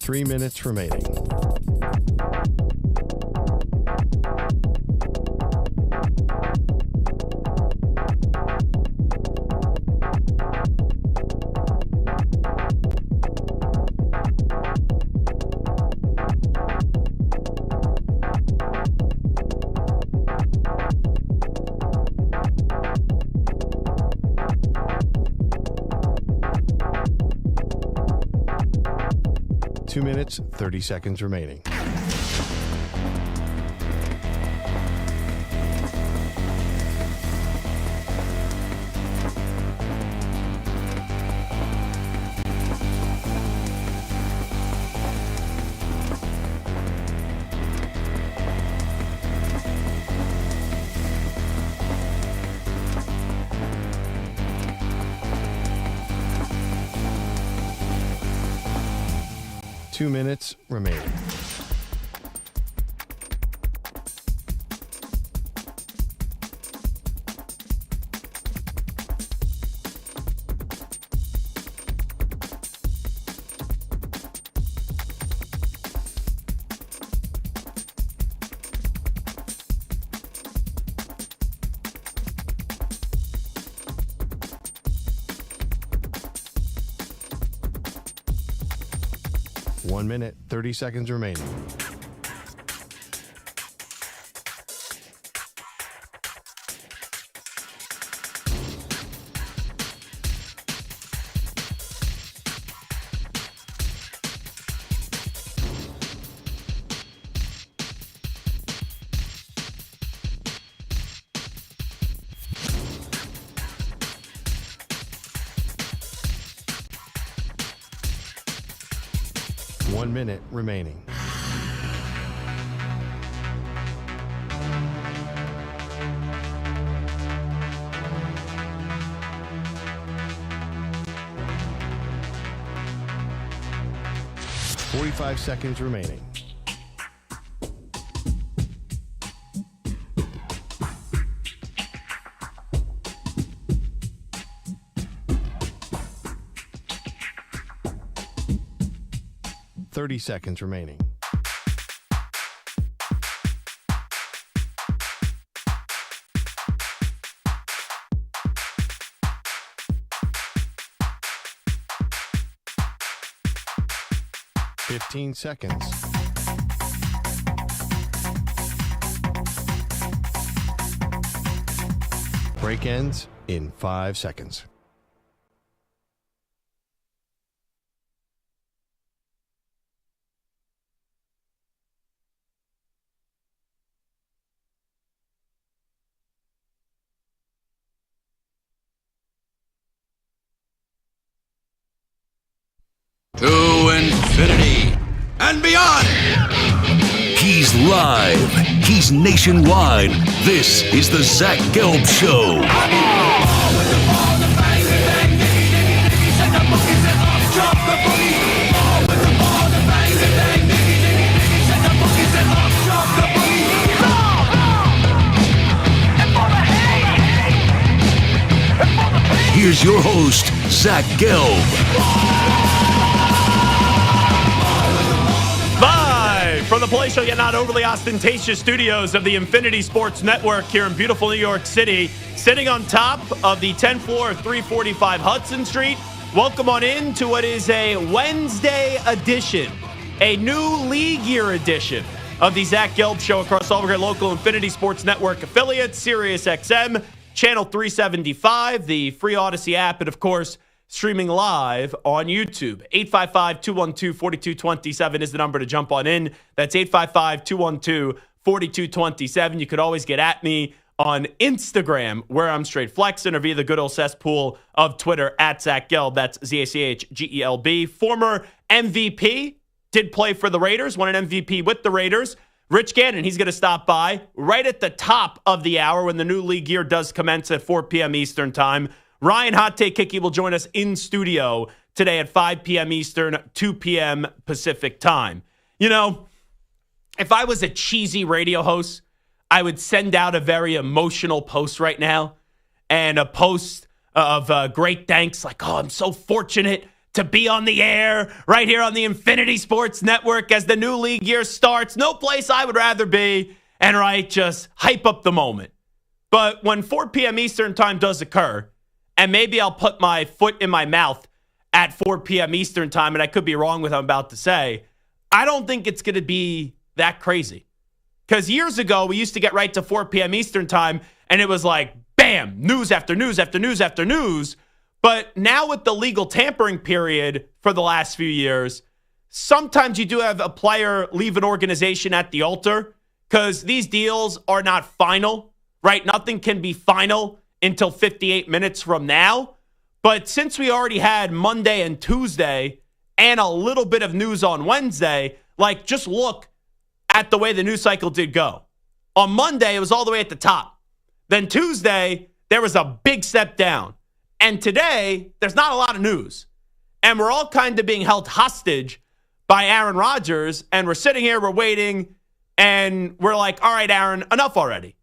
3 minutes remaining. Two minutes, 30 seconds remaining. Two minutes remaining. One minute, 30 seconds remaining. One minute remaining. Forty-five seconds remaining. Thirty seconds remaining. Fifteen seconds. Break ends in 5 seconds. To infinity and beyond. He's live. He's nationwide. This is the Zach Gelb Show. Here's your host, Zach Gelb. From the place yet not overly ostentatious studios of the Infinity Sports Network here in beautiful New York City, sitting on top of the 10th floor of 345 Hudson Street. Welcome on in to what is a Wednesday edition, a new league year edition of the Zach Gelb Show across all of our local Infinity Sports Network affiliates, Sirius XM, Channel 375, the free Odyssey app, and of course, streaming live on YouTube. 855-212-4227 is the number to jump on in. That's 855-212-4227. You could always get at me on Instagram, where I'm straight flexing, or via the good old cesspool of Twitter, at Zach Gelb. That's ZACHGELB. Former MVP, did play for the Raiders, won an MVP with the Raiders. Rich Gannon, he's going to stop by right at the top of the hour when the new league year does commence at 4 p.m. Eastern time. Ryan Hot Take Hickey will join us in studio today at 5 p.m. Eastern, 2 p.m. Pacific time. You know, if I was a cheesy radio host, I would send out a very emotional post right now, and a post of great thanks, like, oh, I'm so fortunate to be on the air right here on the Infinity Sports Network as the new league year starts. No place I would rather be, and right, just hype up the moment. But when 4 p.m. Eastern time does occur, and maybe I'll put my foot in my mouth at 4 p.m. Eastern time, and I could be wrong with what I'm about to say, I don't think it's going to be that crazy. Because years ago, we used to get right to 4 p.m. Eastern time, and it was like, bam, news after news after news after news. But now with the legal tampering period for the last few years, sometimes you do have a player leave an organization at the altar because these deals are not final, right? Nothing can be final until 58 minutes from now. But since we already had Monday and Tuesday and a little bit of news on Wednesday, like just look at the way the news cycle did go. On Monday, it was all the way at the top. Then Tuesday, there was a big step down. And today, there's not a lot of news. And we're all kind of being held hostage by Aaron Rodgers. And we're sitting here, we're waiting, and we're like, all right, Aaron, enough already.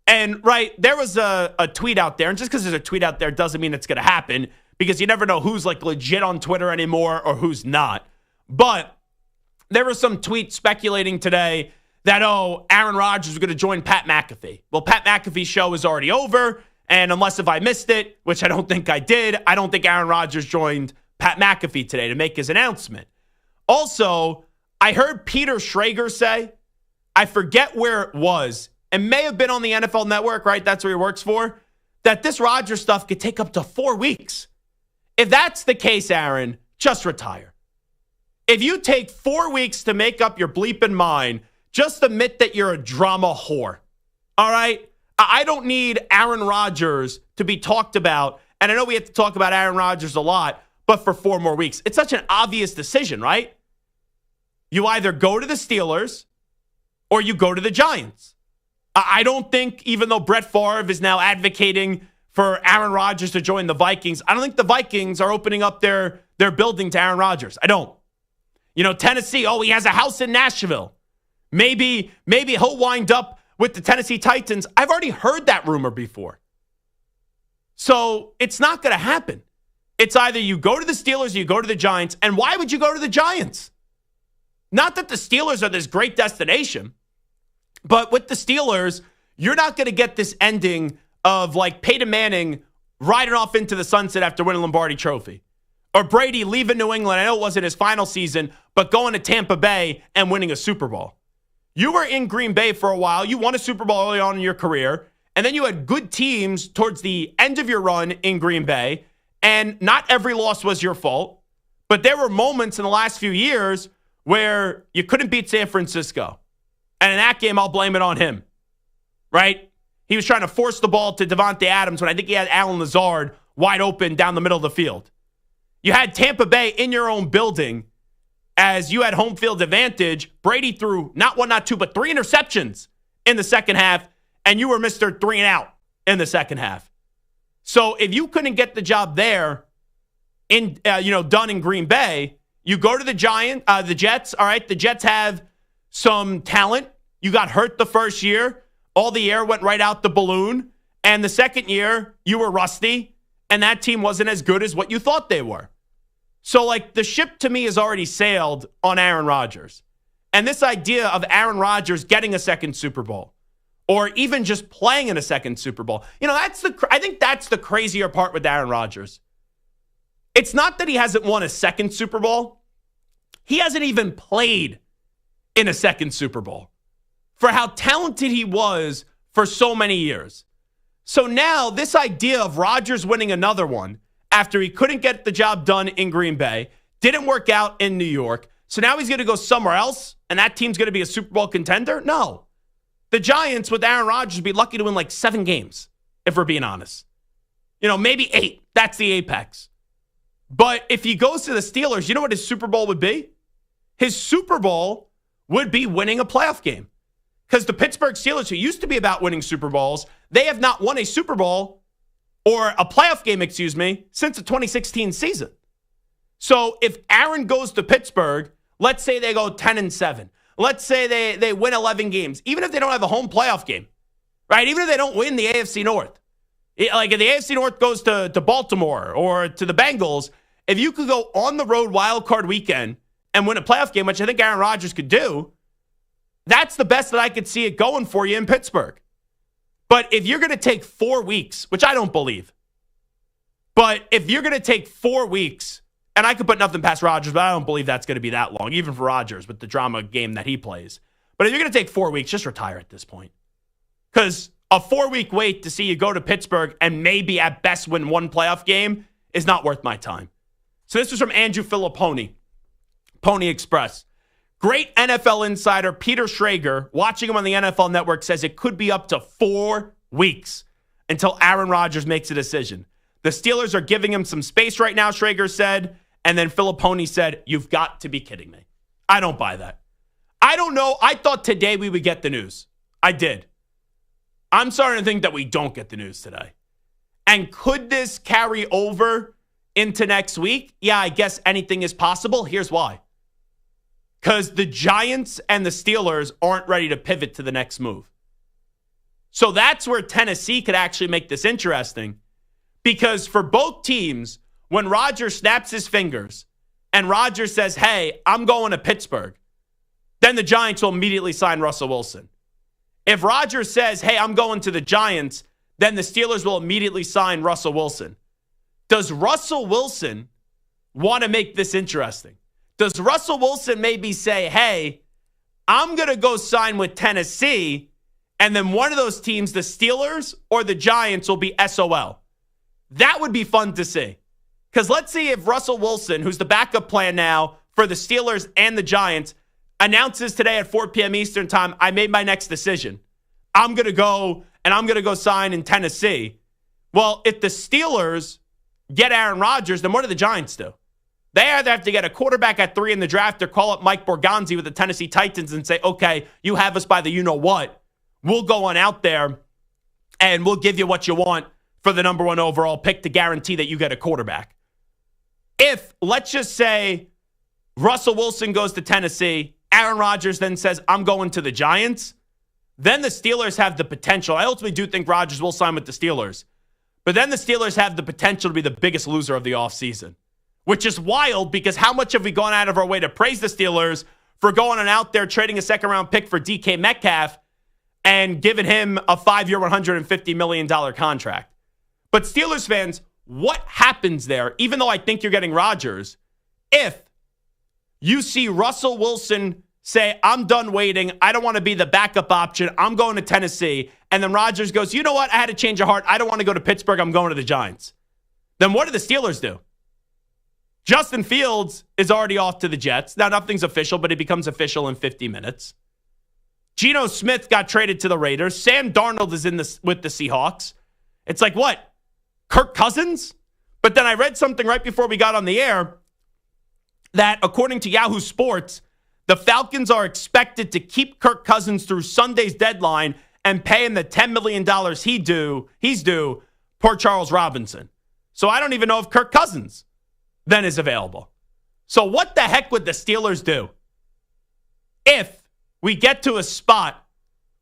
And, right, there was a tweet out there. And just because there's a tweet out there doesn't mean it's going to happen because you never know who's, like, legit on Twitter anymore or who's not. But there was some tweets speculating today that, Aaron Rodgers was going to join Pat McAfee. Well, Pat McAfee's show is already over. And unless if I missed it, which I don't think I did, I don't think Aaron Rodgers joined Pat McAfee today to make his announcement. Also, I heard Peter Schrager say, I forget where it was, and may have been on the NFL Network, right? That's where he works for, that this Rodgers stuff could take up to 4 weeks. If that's the case, Aaron, just retire. If you take 4 weeks to make up your bleeping mind, just admit that you're a drama whore. All right? I don't need Aaron Rodgers to be talked about. And I know we have to talk about Aaron Rodgers a lot, but for 4 more weeks. It's such an obvious decision, right? You either go to the Steelers or you go to the Giants. I don't think, even though Brett Favre is now advocating for Aaron Rodgers to join the Vikings, I don't think the Vikings are opening up their building to Aaron Rodgers. I don't. Tennessee, he has a house in Nashville. Maybe he'll wind up with the Tennessee Titans. I've already heard that rumor before. So it's not going to happen. It's either you go to the Steelers or you go to the Giants. And why would you go to the Giants? Not that the Steelers are this great destination, but with the Steelers, you're not going to get this ending of like Peyton Manning riding off into the sunset after winning Lombardi Trophy. Or Brady leaving New England. I know it wasn't his final season, but going to Tampa Bay and winning a Super Bowl. You were in Green Bay for a while. You won a Super Bowl early on in your career. And then you had good teams towards the end of your run in Green Bay. And not every loss was your fault. But there were moments in the last few years where you couldn't beat San Francisco. And in that game, I'll blame it on him. Right? He was trying to force the ball to Devontae Adams when I think he had Allen Lazard wide open down the middle of the field. You had Tampa Bay in your own building as you had home field advantage. Brady threw not 1, not 2, but 3 interceptions in the second half, and you were Mr. 3 and out in the second half. So if you couldn't get the job there done in Green Bay, you go to the Jets. All right, the Jets have some talent. You got hurt the first year. All the air went right out the balloon. And the second year, you were rusty, and that team wasn't as good as what you thought they were. So, the ship to me has already sailed on Aaron Rodgers. And this idea of Aaron Rodgers getting a second Super Bowl or even just playing in a second Super Bowl, I think that's the crazier part with Aaron Rodgers. It's not that he hasn't won a second Super Bowl. He hasn't even played in a second Super Bowl for how talented he was for so many years. So now this idea of Rodgers winning another one after he couldn't get the job done in Green Bay, didn't work out in New York, so now he's going to go somewhere else, and that team's going to be a Super Bowl contender? No. The Giants with Aaron Rodgers would be lucky to win 7 games, if we're being honest. Maybe 8. That's the apex. But if he goes to the Steelers, you know what his Super Bowl would be? His Super Bowl would be winning a playoff game. Because the Pittsburgh Steelers, who used to be about winning Super Bowls, they have not won a Super Bowl or a playoff game, since the 2016 season. So if Aaron goes to Pittsburgh, let's say they go 10-7. Let's say they win 11 games, even if they don't have a home playoff game, right? Even if they don't win the AFC North. If the AFC North goes to Baltimore or to the Bengals if you could go on the road wild card weekend and win a playoff game, which I think Aaron Rodgers could do, that's the best that I could see it going for you in Pittsburgh. But if you're going to take 4 weeks, which I don't believe, but if you're going to take 4 weeks, and I could put nothing past Rodgers, but I don't believe that's going to be that long, even for Rodgers with the drama game that he plays. But if you're going to take 4 weeks, just retire at this point. Because a 4-week wait to see you go to Pittsburgh and maybe at best win one playoff game is not worth my time. So this was from Andrew Filipponi, Pony Express. Great NFL insider Peter Schrager, watching him on the NFL Network, says it could be up to 4 weeks until Aaron Rodgers makes a decision. The Steelers are giving him some space right now, Schrager said. And then Filipponi said, you've got to be kidding me. I don't buy that. I don't know. I thought today we would get the news. I did. I'm starting to think that we don't get the news today. And could this carry over into next week? Yeah, I guess anything is possible. Here's why. Because the Giants and the Steelers aren't ready to pivot to the next move. So that's where Tennessee could actually make this interesting. Because for both teams, when Rodgers snaps his fingers and Rodgers says, hey, I'm going to Pittsburgh, then the Giants will immediately sign Russell Wilson. If Rodgers says, hey, I'm going to the Giants, then the Steelers will immediately sign Russell Wilson. Does Russell Wilson want to make this interesting? Does Russell Wilson maybe say, hey, I'm going to go sign with Tennessee, and then one of those teams, the Steelers or the Giants, will be SOL? That would be fun to see. Because let's see if Russell Wilson, who's the backup plan now for the Steelers and the Giants, announces today at 4 p.m. Eastern time, I made my next decision. I'm going to go sign in Tennessee. Well, if the Steelers get Aaron Rodgers, then what do the Giants do? They either have to get a quarterback at 3 in the draft or call up Mike Borgonzi with the Tennessee Titans and say, okay, you have us by the you-know-what. We'll go on out there and we'll give you what you want for the number 1 overall pick to guarantee that you get a quarterback. If, let's just say, Russell Wilson goes to Tennessee, Aaron Rodgers then says, I'm going to the Giants, then the Steelers have the potential. I ultimately do think Rodgers will sign with the Steelers. But then the Steelers have the potential to be the biggest loser of the offseason, which is wild because how much have we gone out of our way to praise the Steelers for going on out there trading a second-round pick for DK Metcalf and giving him a 5-year, $150 million contract. But Steelers fans, what happens there, even though I think you're getting Rodgers, if you see Russell Wilson say, I'm done waiting, I don't want to be the backup option, I'm going to Tennessee, and then Rodgers goes, you know what, I had a change of heart, I don't want to go to Pittsburgh, I'm going to the Giants. Then what do the Steelers do? Justin Fields is already off to the Jets. Now, nothing's official, but it becomes official in 50 minutes. Geno Smith got traded to the Raiders. Sam Darnold is with the Seahawks. It's like, what? Kirk Cousins? But then I read something right before we got on the air that according to Yahoo Sports, the Falcons are expected to keep Kirk Cousins through Sunday's deadline and pay him the $10 million he's due per Charles Robinson. So I don't even know if Kirk Cousins then is available. So what the heck would the Steelers do if we get to a spot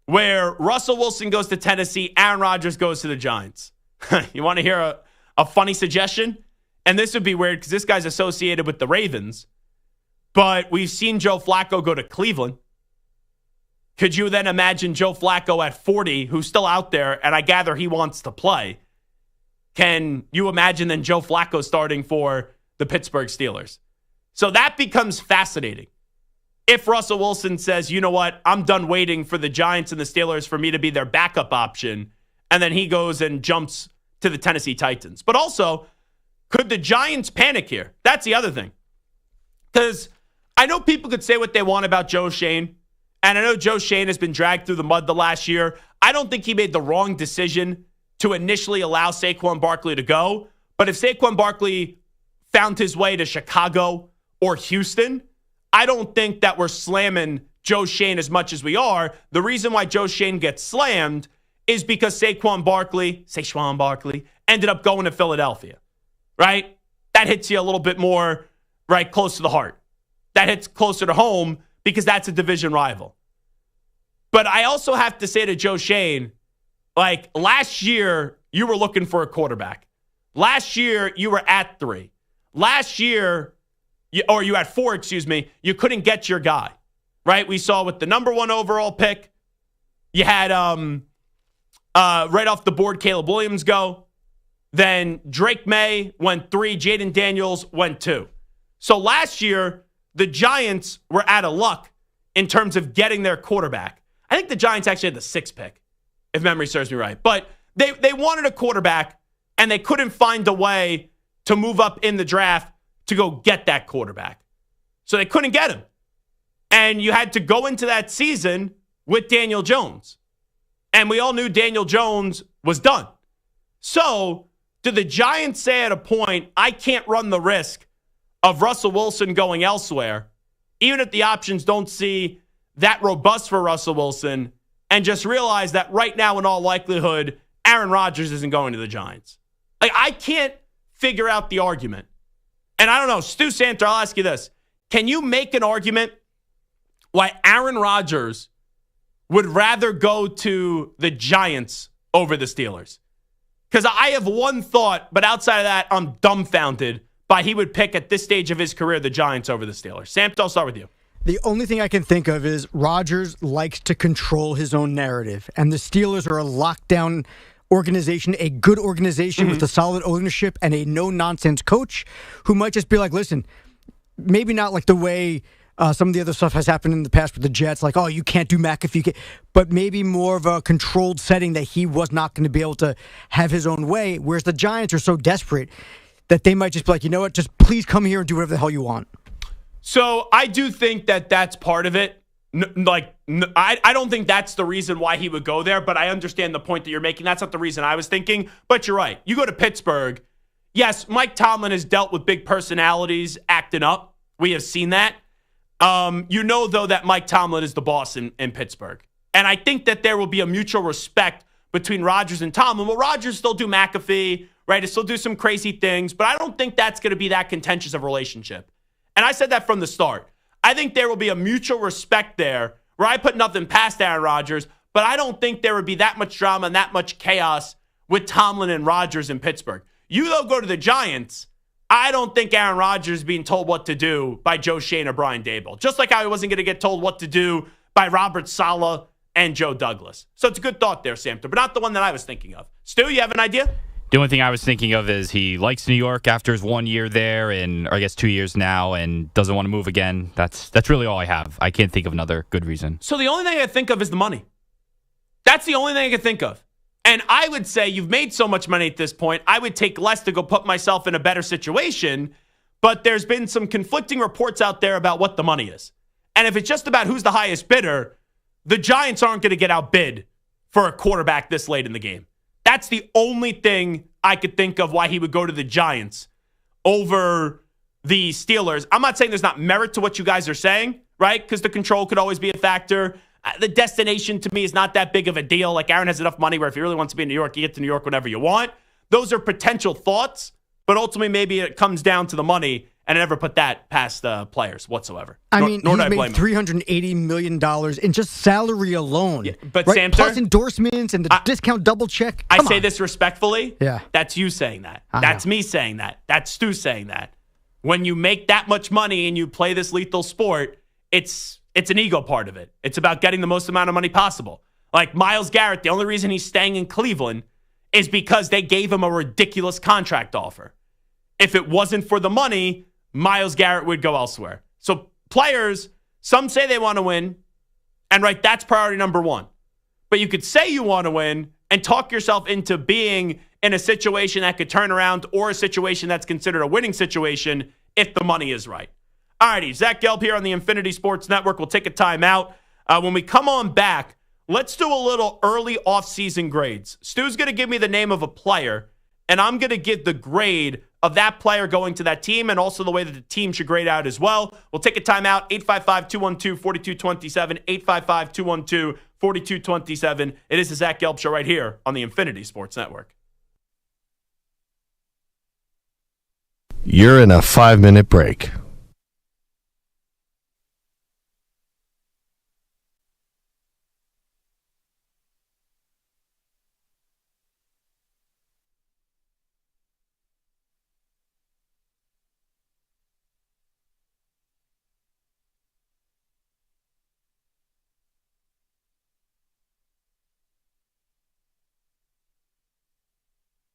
where Russell Wilson goes to Tennessee, Aaron Rodgers goes to the Giants? You want to hear a funny suggestion? And this would be weird because this guy's associated with the Ravens. But we've seen Joe Flacco go to Cleveland. Could you then imagine Joe Flacco at 40, who's still out there, and I gather he wants to play? Can you imagine then Joe Flacco starting for the Pittsburgh Steelers? So that becomes fascinating. If Russell Wilson says, you know what, I'm done waiting for the Giants and the Steelers for me to be their backup option, and then he goes and jumps to the Tennessee Titans. But also, could the Giants panic here? That's the other thing. Because I know people could say what they want about Joe Schoen, and I know Joe Schoen has been dragged through the mud the last year. I don't think he made the wrong decision to initially allow Saquon Barkley to go. But if Saquon Barkley found his way to Chicago or Houston, I don't think that we're slamming Joe Schoen as much as we are. The reason why Joe Schoen gets slammed is because Saquon Barkley ended up going to Philadelphia, right? That hits you a little bit more, right, close to the heart. That hits closer to home because that's a division rival. But I also have to say to Joe Schoen, like last year, you were looking for a quarterback. Last year, you were at 3. last year, you had 4, you couldn't get your guy, right? We saw with the number 1 overall pick, you had right off the board Caleb Williams go. Then Drake May went 3, Jaden Daniels went 2. So last year, the Giants were out of luck in terms of getting their quarterback. I think the Giants actually had the 6th pick, if memory serves me right. But they wanted a quarterback, and they couldn't find a way to move up in the draft to go get that quarterback. So they couldn't get him. And you had to go into that season with Daniel Jones. And we all knew Daniel Jones was done. So did the Giants say at a point, I can't run the risk of Russell Wilson going elsewhere, even if the options don't see that robust for Russell Wilson, and just realize that right now, in all likelihood, Aaron Rodgers isn't going to the Giants? Like, I can't figure out the argument. And I don't know, Stu Santer, I'll ask you this. Can you make an argument why Aaron Rodgers would rather go to the Giants over the Steelers? Because I have one thought, but outside of that, I'm dumbfounded by he would pick at this stage of his career the Giants over the Steelers. Sam, I'll start with you. The only thing I can think of is Rodgers likes to control his own narrative, and the Steelers are a lockdown organization, a good organization with a solid ownership and a no-nonsense coach who might just be like, listen, maybe not like the way some of the other stuff has happened in the past with the Jets, like, oh, you can't do McAfee, but maybe more of a controlled setting that he was not going to be able to have his own way, whereas the Giants are so desperate that they might just be like, you know what, just please come here and do whatever the hell you want. So I do think that that's part of it. I don't think that's the reason why he would go there, but I understand the point that you're making. That's not the reason I was thinking, but you're right. You go to Pittsburgh. Yes, Mike Tomlin has dealt with big personalities acting up. We have seen that. You know, though, that Mike Tomlin is the boss in Pittsburgh. And I think that there will be a mutual respect between Rodgers and Tomlin. Well, Rodgers still do McAfee, right? He'll still do some crazy things, but I don't think that's going to be that contentious of a relationship. And I said that from the start. I think there will be a mutual respect there where I put nothing past Aaron Rodgers, but I don't think there would be that much drama and that much chaos with Tomlin and Rodgers in Pittsburgh. You, though, go to the Giants. I don't think Aaron Rodgers is being told what to do by Joe Schoen or Brian Daboll, just like how he wasn't going to get told what to do by Robert Saleh and Joe Douglas. So it's a good thought there, Samter, but not the one that I was thinking of. Stu, you have an idea? The only thing I was thinking of is he likes New York after his 1 year there, or I guess 2 years now, and doesn't want to move again. That's really all I have. I can't think of another good reason. So the only thing I think of is the money. That's the only thing I can think of. And I would say you've made so much money at this point, I would take less to go put myself in a better situation. But there's been some conflicting reports out there about what the money is. And if it's just about who's the highest bidder, the Giants aren't going to get outbid for a quarterback this late in the game. That's the only thing I could think of why he would go to the Giants over the Steelers. I'm not saying there's not merit to what you guys are saying, right? Because the control could always be a factor. The destination to me is not that big of a deal. Like, Aaron has enough money where if he really wants to be in New York, you get to New York whenever you want. Those are potential thoughts, but ultimately maybe it comes down to the money, and I never put that past the players whatsoever. I mean, he's made $380 million in just salary alone. Yeah, but right? Sam, plus endorsements and the discount double check. I say this respectfully. Yeah. That's you saying that. That's me saying that. That's Stu saying that. When you make that much money and you play this lethal sport, it's an ego part of it. It's about getting the most amount of money possible. Like Myles Garrett, the only reason he's staying in Cleveland is because they gave him a ridiculous contract offer. If it wasn't for the money, Myles Garrett would go elsewhere. So players, some say they want to win, and right, that's priority number one. But you could say you want to win and talk yourself into being in a situation that could turn around or a situation that's considered a winning situation if the money is right. All righty, Zach Gelb here on the Infinity Sports Network. We'll take a timeout. When we come on back, let's do a little early offseason grades. Stu's going to give me the name of a player, and I'm going to give the grade of that player going to that team and also the way that the team should grade out as well. We'll take a timeout. 855-212-4227. 855-212-4227. It is the Zach Gelb Show right here on the Infinity Sports Network. You're in a 5-minute break.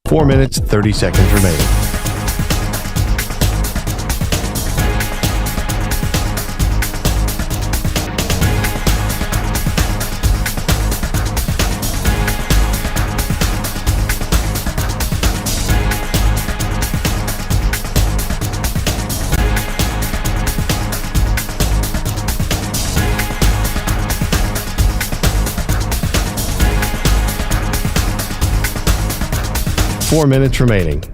4 minutes, 30 seconds remaining. Four minutes remaining.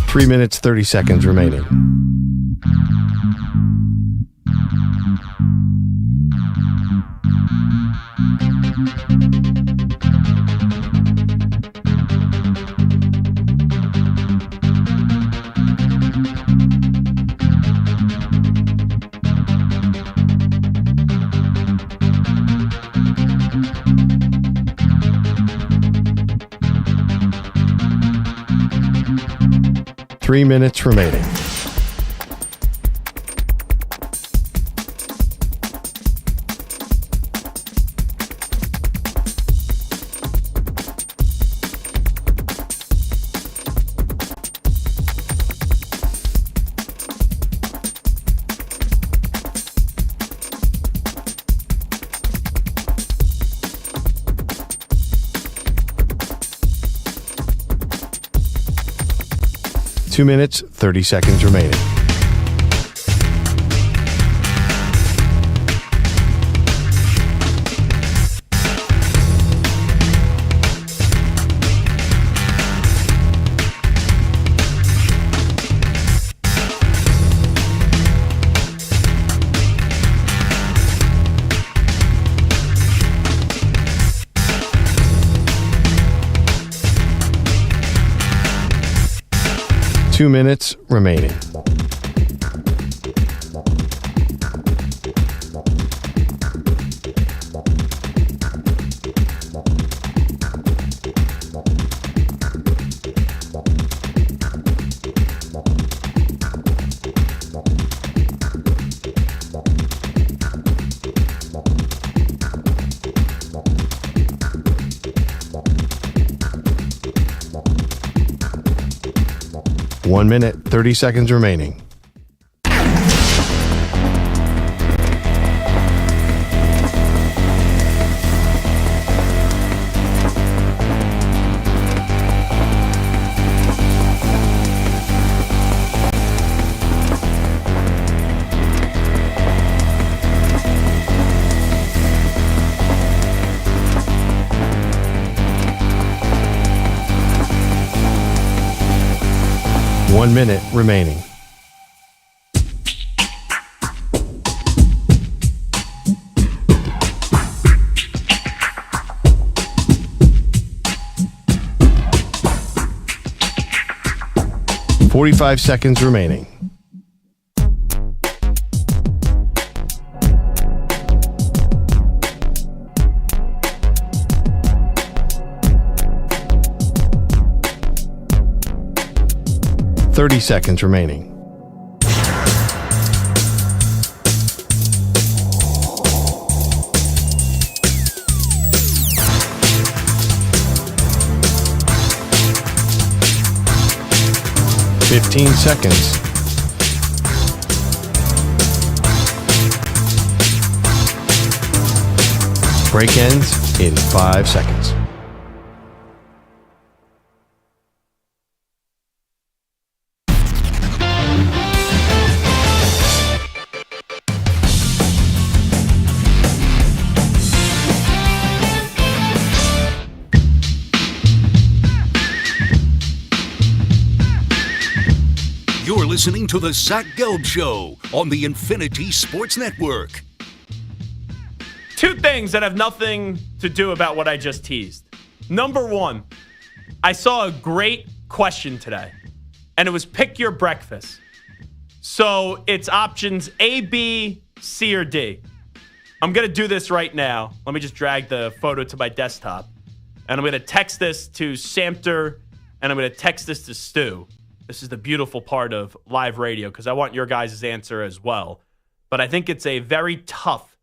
Three minutes, 30 seconds remaining. Three minutes remaining. Two minutes, 30 seconds remaining. Two minutes remaining. One minute, 30 seconds remaining. One minute remaining. Forty-five seconds remaining. Thirty seconds remaining. Fifteen seconds. Break ends in 5 seconds. You're listening to the Zach Gelb Show on the Infinity Sports Network. Two things that have nothing to do about what I just teased. Number one, I saw a great question today. and it was pick your breakfast. So it's options A, B, C, or D. I'm going to do this right now. Let me just drag the photo to my desktop. And I'm going to text this to Samter, and I'm going to text this to Stu. This is the beautiful part of live radio because I want your guys' answer as well. But I think it's a very tough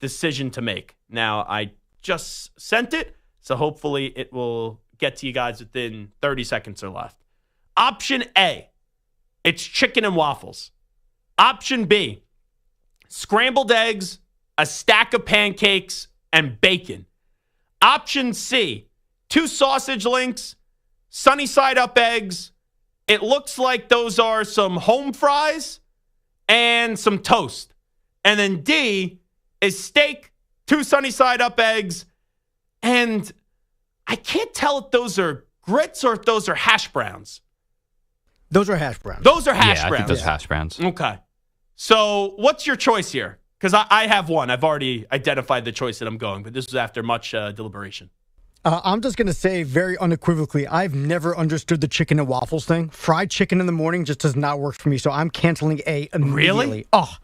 decision to make. Now, I just sent it, so hopefully it will get to you guys within 30 seconds or left. Option A, it's chicken and waffles. Option B, scrambled eggs, a stack of pancakes, and bacon. Option C, 2 sausage links, sunny side up eggs. It looks like those are some home fries and some toast. And then D is steak, 2 sunny side up eggs, and I can't tell if those are grits or if those are hash browns. Those are hash browns. Those are hash I browns. think those hash browns. Okay. So what's your choice here? Because I have one. I've already identified the choice that I'm going, but this was after much deliberation. I'm just going to say very unequivocally, I've never understood the chicken and waffles thing. Fried chicken in the morning just does not work for me, so I'm canceling A immediately. Really? Oh,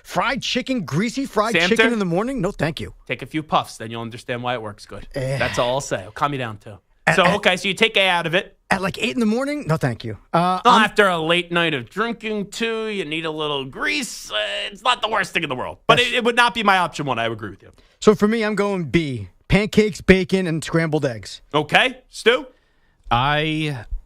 fried chicken, greasy fried Samter? chicken in the morning? No, thank you. Take a few puffs, then you'll understand why it works good. That's all I'll say. It'll calm you down, too. So you take A out of it. At like 8 in the morning? No, thank you. After a late night of drinking, too, you need a little grease. It's not the worst thing in the world. But it would not be my option one. I agree with you. So for me, I'm going B. Pancakes, bacon, and scrambled eggs. Okay. Stu?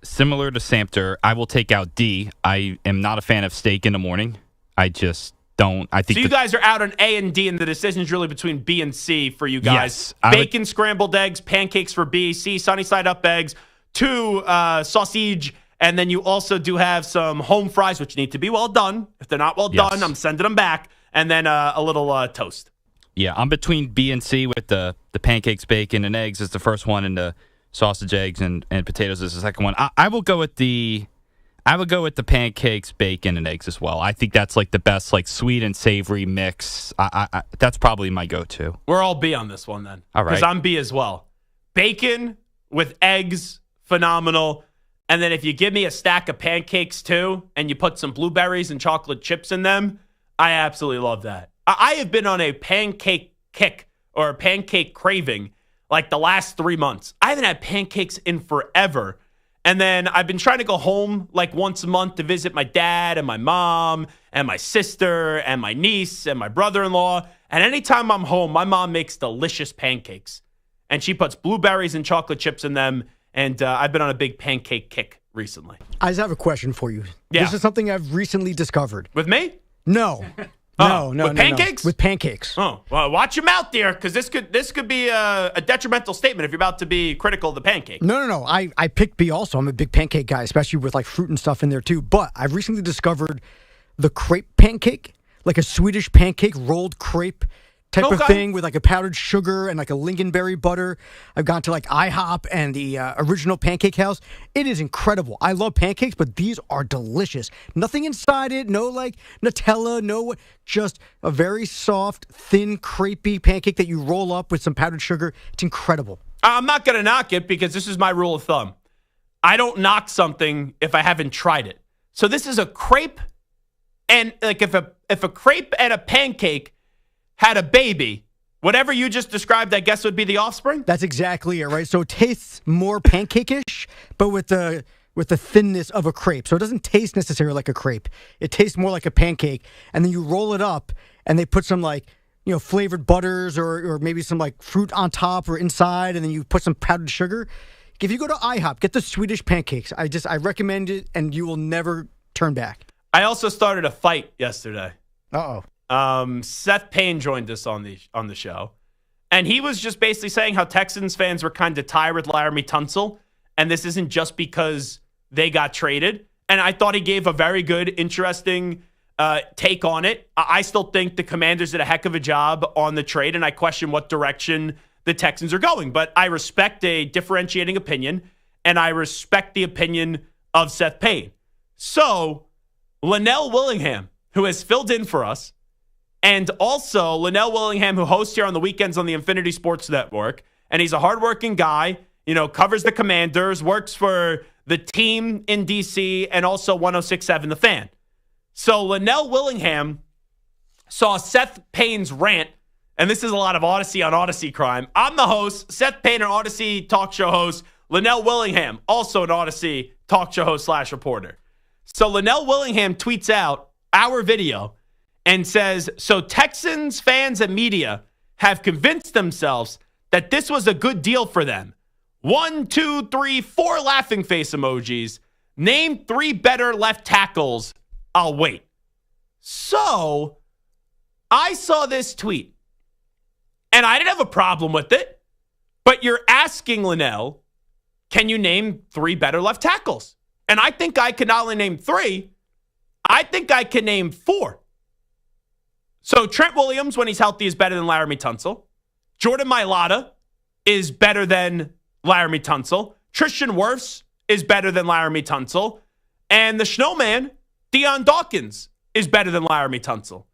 Similar to Samter, I will take out D. I am not a fan of steak in the morning. I just don't. I think so. You guys are out on A and D, and the decision's really between B and C for you guys. Yes, bacon, scrambled eggs, pancakes for B. C, sunny side up eggs. 2 sausage, and then you also do have some home fries, which need to be well done. If they're not well done, I'm sending them back, and then a little toast. Yeah, I'm between B and C with the pancakes, bacon, and eggs is the first one, and the sausage, eggs, and potatoes is the second one. I will go with the pancakes, bacon, and eggs as well. I think that's like the best like sweet and savory mix. That's probably my go-to. We're all B on this one then. All right. Because I'm B as well. Bacon with eggs, phenomenal. And then if you give me a stack of pancakes too, and you put some blueberries and chocolate chips in them, I absolutely love that. I have been on a pancake kick or a pancake craving like the last 3 months. I haven't had pancakes in forever. And then I've been trying to go home like once a month to visit my dad and my mom and my sister and my niece and my brother-in-law. And anytime I'm home, my mom makes delicious pancakes. And she puts blueberries and chocolate chips in them. And I've been on a big pancake kick recently. I just have a question for you. Yeah. This is something I've recently discovered. With me? No. No. With pancakes? With pancakes. Oh, well, watch your mouth there, because this could be a detrimental statement if you're about to be critical of the pancake. No. I picked B also. I'm a big pancake guy, especially with like fruit and stuff in there too. But I've recently discovered the crepe pancake, like a Swedish pancake, rolled crepe type of thing with like a powdered sugar and like a lingonberry butter. I've gone to like IHOP and the original Pancake House. It is incredible. I love pancakes, but these are delicious. Nothing inside it, no like Nutella, no, just a very soft, thin, crepey pancake that you roll up with some powdered sugar. It's incredible. I'm not going to knock it because this is my rule of thumb. I don't knock something if I haven't tried it. So this is a crepe, and like if a crepe and a pancake had a baby, whatever you just described, I guess would be the offspring? That's exactly it, right? So it tastes more pancake-ish, but with the thinness of a crepe. So it doesn't taste necessarily like a crepe. It tastes more like a pancake. And then you roll it up, and they put some like, flavored butters or maybe some like fruit on top or inside, and then you put some powdered sugar. If you go to IHOP, get the Swedish pancakes. I recommend it, and you will never turn back. I also started a fight yesterday. Uh-oh. Seth Payne joined us on the show, and he was just basically saying how Texans fans were kind of tired with Laramie Tunsil, and this isn't just because they got traded. And I thought he gave a very good, interesting take on it. I still think the Commanders did a heck of a job on the trade, and I question what direction the Texans are going. But I respect a differentiating opinion, and I respect the opinion of Seth Payne. So Linnell Willingham, who has filled in for us, and also Linnell Willingham, who hosts here on the weekends on the Infinity Sports Network. And he's a hardworking guy, covers the Commanders, works for the team in D.C., and also 106.7 The Fan. So Linnell Willingham saw Seth Payne's rant, and this is a lot of Odyssey on Odyssey crime. I'm the host, Seth Payne, an Odyssey talk show host. Linnell Willingham, also an Odyssey talk show host / reporter. So Linnell Willingham tweets out our video and says, so Texans fans and media have convinced themselves that this was a good deal for them. 1, 2, 3, 4 laughing face emojis. Name 3 better left tackles. I'll wait. So I saw this tweet, and I didn't have a problem with it. But you're asking Linnell, can you name 3 better left tackles? And I think I can not only name 3, I think I can name 4. So Trent Williams, when he's healthy, is better than Laramie Tunsil. Jordan Mailata is better than Laramie Tunsil. Tristan Wirfs is better than Laramie Tunsil. And the Snowman, Deion Dawkins, is better than Laramie Tunsil.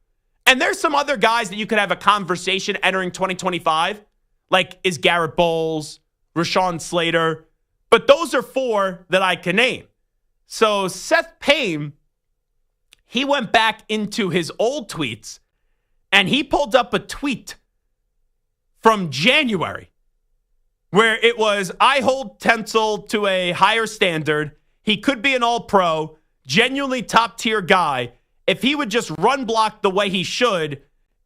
And there's some other guys that you could have a conversation entering 2025, like is Garrett Bowles, Rashawn Slater. But those are 4 that I can name. So Seth Payne, he went back into his old tweets, and he pulled up a tweet from January where it was, I hold Tunsil to a higher standard. He could be an all-pro, genuinely top-tier guy. If he would just run block the way he should,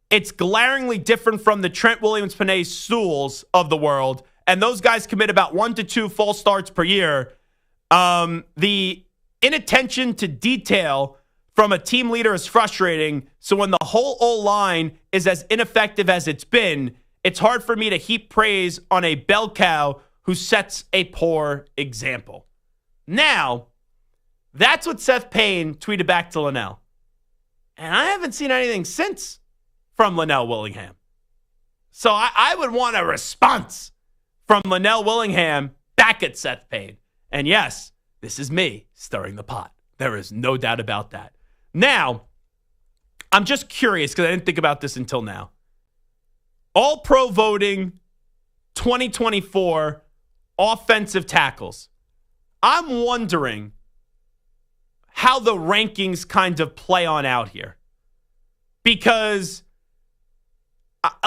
it's glaringly different from the Trent Williams, Penei Sewells of the world. And those guys commit about 1 to 2 false starts per year. The inattention to detail from a team leader is frustrating. So when the whole O-line is as ineffective as it's been, it's hard for me to heap praise on a bell cow who sets a poor example. Now, that's what Seth Payne tweeted back to Linnell. And I haven't seen anything since from Linnell Willingham. So I would want a response from Linnell Willingham back at Seth Payne. And yes, this is me stirring the pot. There is no doubt about that. Now, I'm just curious because I didn't think about this until now. All-Pro voting 2024 offensive tackles. I'm wondering how the rankings kind of play on out here. Because,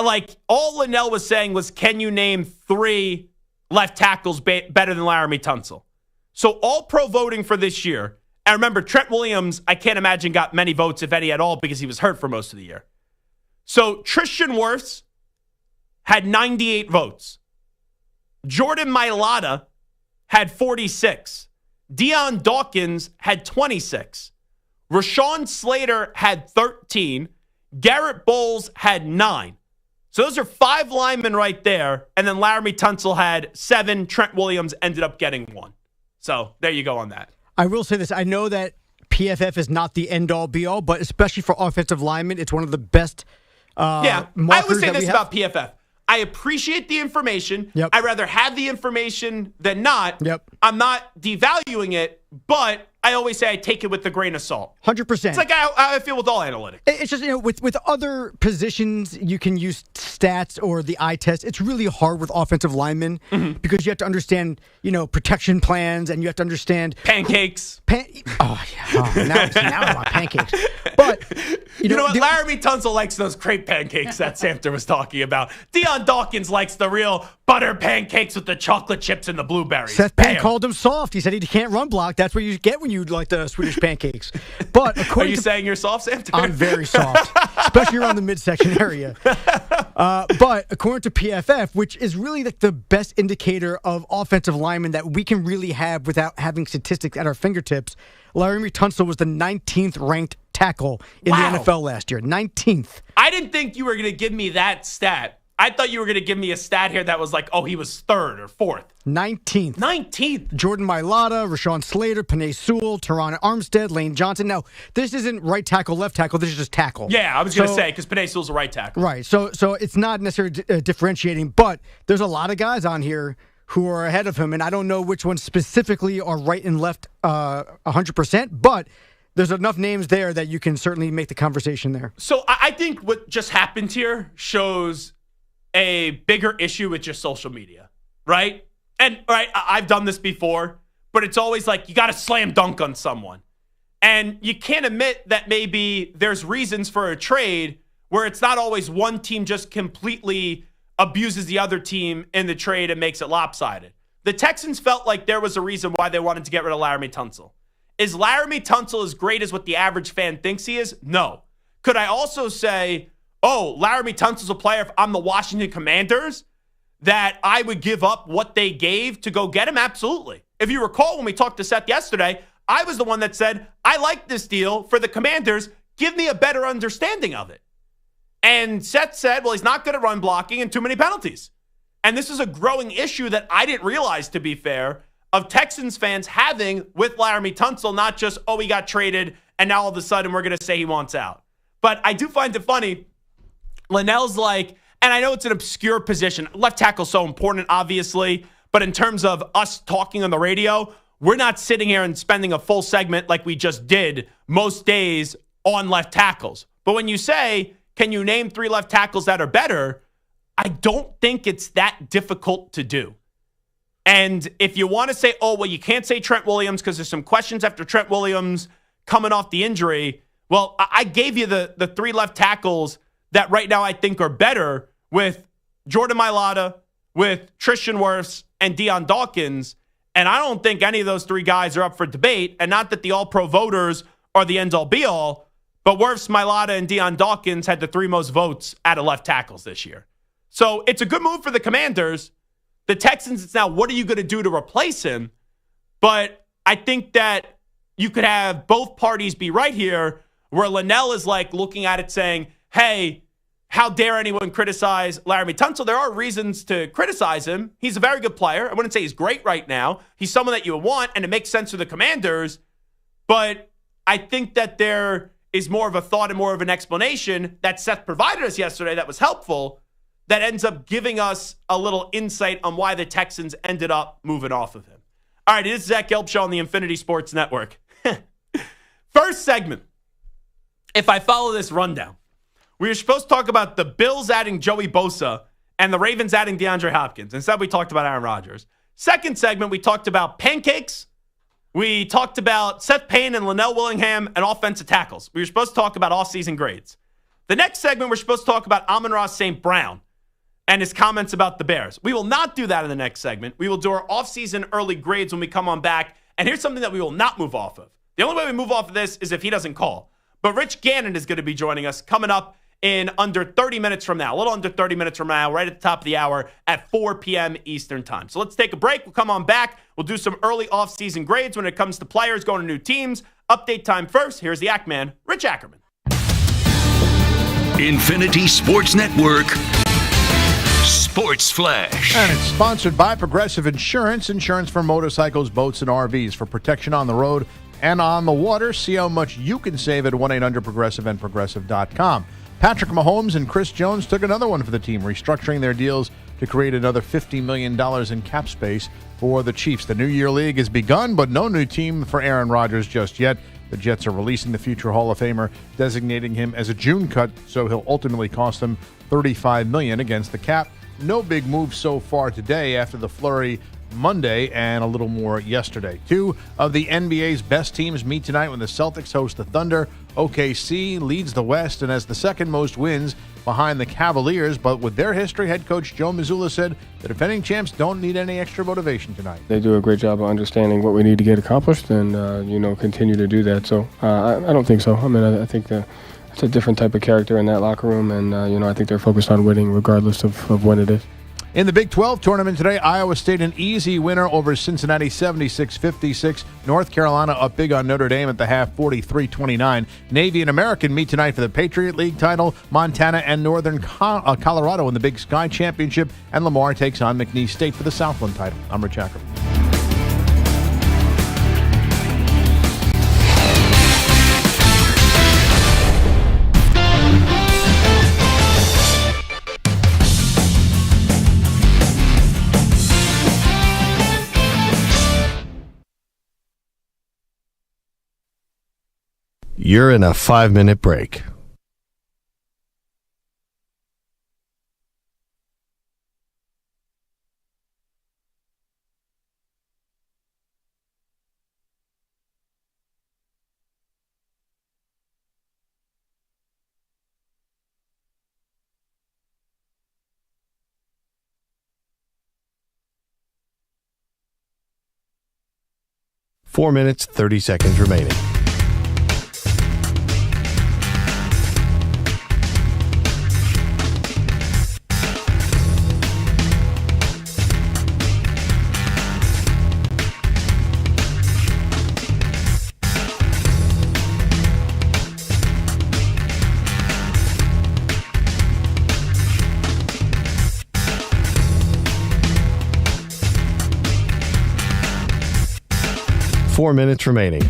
like, all Linnell was saying was, can you name 3 left tackles better than Laramie Tunsil? So all-pro voting for this year, and remember, Trent Williams, I can't imagine got many votes, if any at all, because he was hurt for most of the year. So Tristan Wirfs had 98 votes. Jordan Mailata had 46. Deion Dawkins had 26. Rashawn Slater had 13. Garrett Bowles had 9. So those are 5 linemen right there. And then Laramie Tunsil had 7. Trent Williams ended up getting 1. So there you go on that. I will say this. I know that PFF is not the end-all, be-all, but especially for offensive linemen, it's one of the best I would say this about PFF. I appreciate the information. Yep. I'd rather have the information than not. Yep. I'm not devaluing it, but I always say I take it with a grain of salt. 100%. It's like how I feel with all analytics. It's just, with other positions, you can use stats or the eye test. It's really hard with offensive linemen because you have to understand, protection plans, and you have to understand pancakes. Now I want pancakes. But you know what? Laramie Tunsil likes those crepe pancakes that Samter was talking about. Deion Dawkins likes the real butter pancakes with the chocolate chips and the blueberries. Seth Payne called him soft. He said he can't run block. That's what you get when you like the Swedish pancakes. But are you saying you're soft, Samter? I'm very soft, especially around the midsection area. But according to PFF, which is really the best indicator of offensive linemen that we can really have without having statistics at our fingertips, Laramie Tunsil was the 19th ranked tackle in the NFL last year. 19th. I didn't think you were going to give me that stat. I thought you were going to give me a stat here that was like, he was 3rd or 4th. 19th. 19th. Jordan Mailata, Rashawn Slater, Penei Sewell, Teron Armstead, Lane Johnson. Now, this isn't right tackle, left tackle. This is just tackle. Yeah, I was going to say, because Penei Sewell's a right tackle. Right. So it's not necessarily differentiating, but there's a lot of guys on here who are ahead of him, and I don't know which ones specifically are right and left 100%, but there's enough names there that you can certainly make the conversation there. So I think what just happened here shows a bigger issue with just social media, right? And I've done this before, but it's always like you got to slam dunk on someone. And you can't admit that maybe there's reasons for a trade where it's not always one team just completely abuses the other team in the trade and makes it lopsided. The Texans felt like there was a reason why they wanted to get rid of Laramie Tunsil. Is Laramie Tunsil as great as what the average fan thinks he is? No. Could I also say, oh, Laramie Tunsil's a player, if I'm the Washington Commanders, that I would give up what they gave to go get him? Absolutely. If you recall when we talked to Seth yesterday, I was the one that said, I like this deal for the Commanders. Give me a better understanding of it. And Seth said, well, he's not good at run blocking and too many penalties. And this is a growing issue that I didn't realize, to be fair, of Texans fans having with Laramie Tunsil, not just, oh, he got traded and now all of a sudden we're going to say he wants out. But I do find it funny. Linnell's like, and I know it's an obscure position. Left tackle's so important, obviously. But in terms of us talking on the radio, we're not sitting here and spending a full segment like we just did most days on left tackles. But when you say, can you name 3 left tackles that are better? I don't think it's that difficult to do. And if you want to say, oh, well, you can't say Trent Williams because there's some questions after Trent Williams coming off the injury. Well, I gave you the 3 left tackles that right now I think are better with Jordan Mailata, with Tristan Wirfs, and Deion Dawkins. And I don't think any of those 3 guys are up for debate. And not that the all-pro voters are the end-all be-all, but Wirfs, Mailata, and Deion Dawkins had the 3 most votes out of left tackles this year. So it's a good move for the Commanders. The Texans, it's now, what are you going to do to replace him? But I think that you could have both parties be right here, where Linnell is like looking at it saying, hey, how dare anyone criticize Laramie Tunsil? There are reasons to criticize him. He's a very good player. I wouldn't say he's great right now. He's someone that you would want, and it makes sense for the Commanders. But I think that there is more of a thought and more of an explanation that Seth provided us yesterday that was helpful, that ends up giving us a little insight on why the Texans ended up moving off of him. All right, it is Zach Gelb Show on the Infinity Sports Network. First segment, if I follow this rundown, we were supposed to talk about the Bills adding Joey Bosa and the Ravens adding DeAndre Hopkins. Instead, we talked about Aaron Rodgers. Second segment, we talked about pancakes. We talked about Seth Payne and Linnell Willingham and offensive tackles. We were supposed to talk about off-season grades. The next segment, we're supposed to talk about Amon-Ra St. Brown and his comments about the Bears. We will not do that in the next segment. We will do our off-season early grades when we come on back. And here's something that we will not move off of. The only way we move off of this is if he doesn't call. But Rich Gannon is going to be joining us coming up in under 30 minutes from now, a little under 30 minutes from now, right at the top of the hour at 4 p.m. Eastern time. So let's take a break. We'll come on back. We'll do some early off-season grades when it comes to players going to new teams. Update time first. Here's the Ackman, Rich Ackerman. Infinity Sports Network Sports Flash. And it's sponsored by Progressive Insurance. Insurance for motorcycles, boats, and RVs. For protection on the road and on the water. See how much you can save at 1-800-PROGRESSIVE and Progressive.com. Patrick Mahomes and Chris Jones took another one for the team, restructuring their deals to create another $50 million in cap space for the Chiefs. The New Year League has begun, but no new team for Aaron Rodgers just yet. The Jets are releasing the future Hall of Famer, designating him as a June cut, so he'll ultimately cost them $35 million against the cap. No big moves so far today after the flurry Monday and a little more yesterday. 2 of the NBA's best teams meet tonight when the Celtics host the Thunder. OKC leads the West and has the second most wins behind the Cavaliers, but with their history, head coach Joe Mazzulla said the defending champs don't need any extra motivation tonight. They do a great job of understanding what we need to get accomplished and, continue to do that. So I don't think so. I mean, I think it's a different type of character in that locker room, and, I think they're focused on winning regardless of when it is. In the Big 12 tournament today, Iowa State an easy winner over Cincinnati 76-56. North Carolina up big on Notre Dame at the half 43-29. Navy and American meet tonight for the Patriot League title. Montana and Northern Colorado in the Big Sky Championship. And Lamar takes on McNeese State for the Southland title. I'm Rich Ackerman. You're in a 5-minute break. 4 minutes, 30 seconds remaining. Four minutes remaining.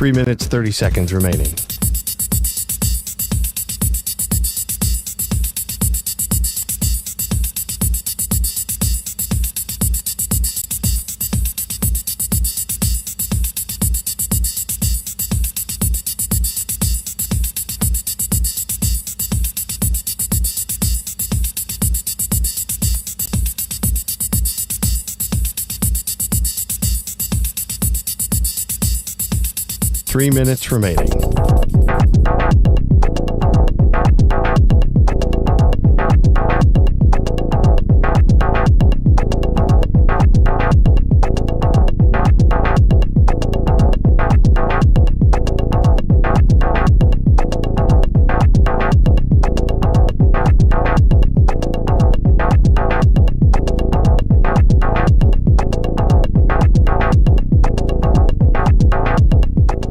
Three minutes, 30 seconds remaining. Three minutes remaining.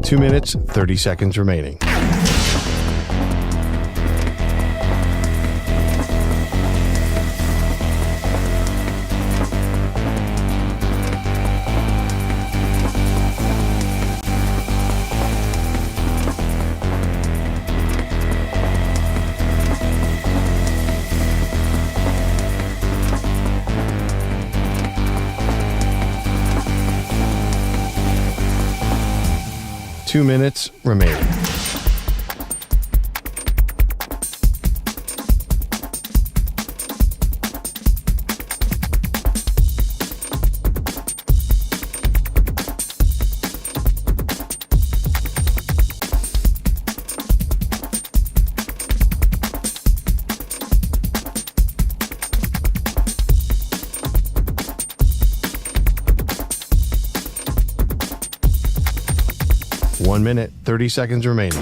Two minutes, 30 seconds remaining. Two minutes remaining. One minute, 30 seconds remaining.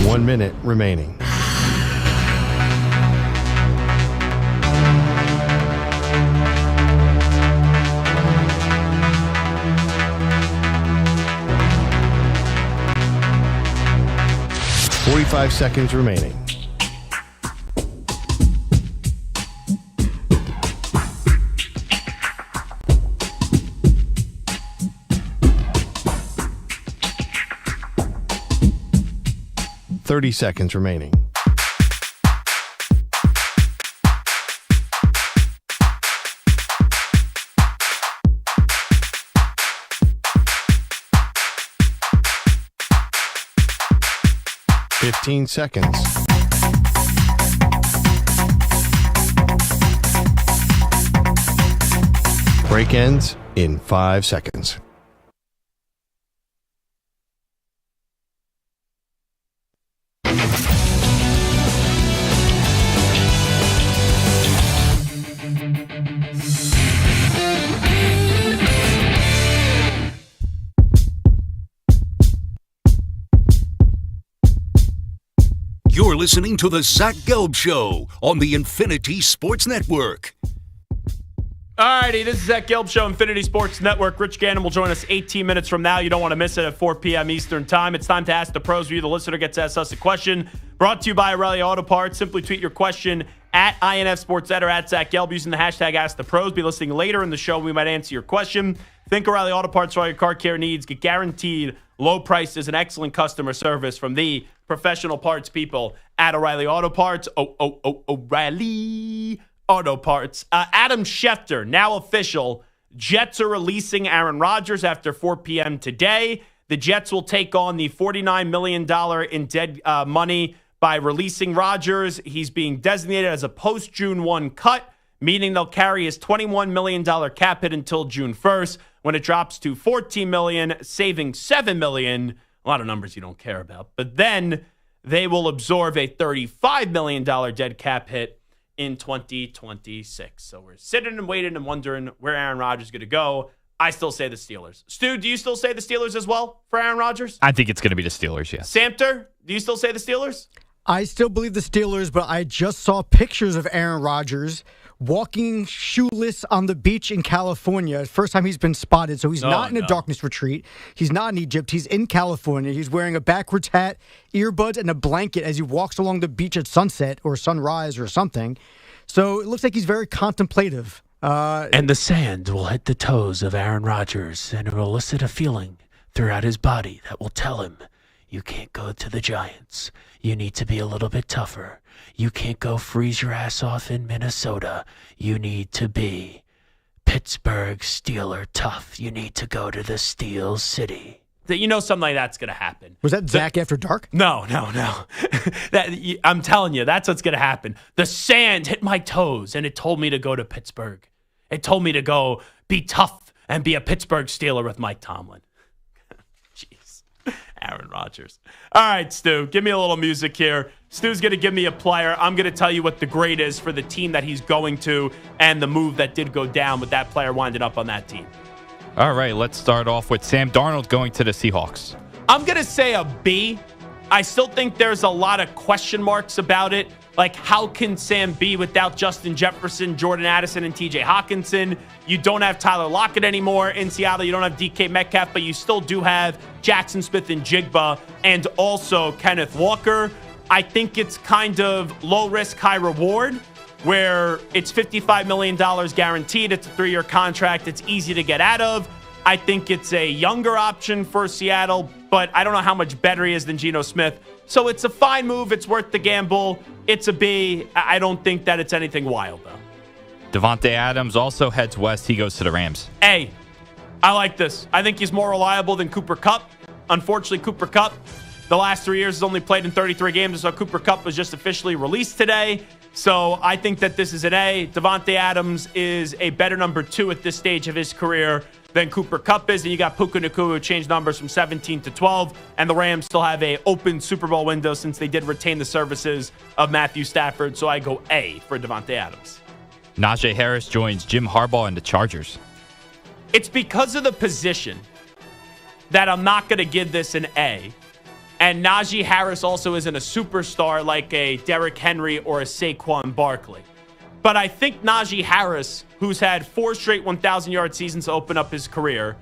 One minute remaining. Forty-five seconds remaining. Thirty seconds remaining. Fifteen seconds. Break ends in 5 seconds. You're listening to the Zach Gelb Show on the Infinity Sports Network. Alrighty, this is Zach Gelb Show, Infinity Sports Network. Rich Gannon will join us 18 minutes from now. You don't want to miss it at 4 p.m. Eastern Time. It's time to ask the pros. You, the listener, gets to ask us a question. Brought to you by O'Reilly Auto Parts. Simply tweet your question at INF Sports Ed or at Zach Gelb using the hashtag Ask the Pros. Be listening later in the show. We might answer your question. Think O'Reilly Auto Parts for all your car care needs. Get guaranteed low prices and excellent customer service from the professional parts people at O'Reilly Auto Parts. O'Reilly Auto Parts. Adam Schefter, now official. Jets are releasing Aaron Rodgers after 4 p.m. today. The Jets will take on the $49 million in dead money by releasing Rodgers. He's being designated as a post-June 1 cut, meaning they'll carry his $21 million cap hit until June 1st, when it drops to $14 million, saving $7 million. A lot of numbers you don't care about. But then they will absorb a $35 million dead cap hit in 2026. So we're sitting and waiting and wondering where Aaron Rodgers is going to go. I still say the Steelers. Stu, do you still say the Steelers as well for Aaron Rodgers? I think it's going to be the Steelers, yes. Samter, do you still say the Steelers? I still believe the Steelers, but I just saw pictures of Aaron Rodgers walking shoeless on the beach in California. First time he's been spotted. So he's not in a darkness retreat. He's not in Egypt. He's in California. He's wearing a backwards hat, earbuds, and a blanket as he walks along the beach at sunset or sunrise or something. So it looks like he's very contemplative. And the sand will hit the toes of Aaron Rodgers, and it will elicit a feeling throughout his body that will tell him, you can't go to the Giants. You need to be a little bit tougher. You can't go freeze your ass off in Minnesota. You need to be Pittsburgh Steeler tough. You need to go to the Steel City. You know something like that's going to happen. Was that Zach After Dark? No. I'm telling you, that's what's going to happen. The sand hit my toes, and it told me to go to Pittsburgh. It told me to go be tough and be a Pittsburgh Steeler with Mike Tomlin. Jeez. Aaron Rodgers. All right, Stu, give me a little music here. Stu's going to give me a player. I'm going to tell you what the grade is for the team that he's going to and the move that did go down with that player winding up on that team. All right, let's start off with Sam Darnold going to the Seahawks. I'm going to say a B. I still think there's a lot of question marks about it. Like, how can Sam be without Justin Jefferson, Jordan Addison, and TJ Hawkinson? You don't have Tyler Lockett anymore in Seattle. You don't have DK Metcalf, but you still do have Jackson Smith and Jigba and also Kenneth Walker. I think it's kind of low risk, high reward, where it's $55 million guaranteed. It's a 3-year contract. It's easy to get out of. I think it's a younger option for Seattle, but I don't know how much better he is than Geno Smith. So it's a fine move. It's worth the gamble. It's a B. I don't think that it's anything wild, though. Devontae Adams also heads west. He goes to the Rams. A. I like this. I think he's more reliable than Cooper Kupp. Unfortunately, Cooper Kupp, the last 3 years, has only played in 33 games, so Cooper Kupp was just officially released today. So I think that this is an A. Devontae Adams is a better number 2 at this stage of his career than Cooper Kupp is. And you got Puka Nacua, who changed numbers from 17 to 12. And the Rams still have a open Super Bowl window since they did retain the services of Matthew Stafford. So I go A for Devontae Adams. Najee Harris joins Jim Harbaugh in the Chargers. It's because of the position that I'm not going to give this an A. And Najee Harris also isn't a superstar like a Derrick Henry or a Saquon Barkley. But I think Najee Harris, who's had 4 straight 1,000-yard seasons to open up his career,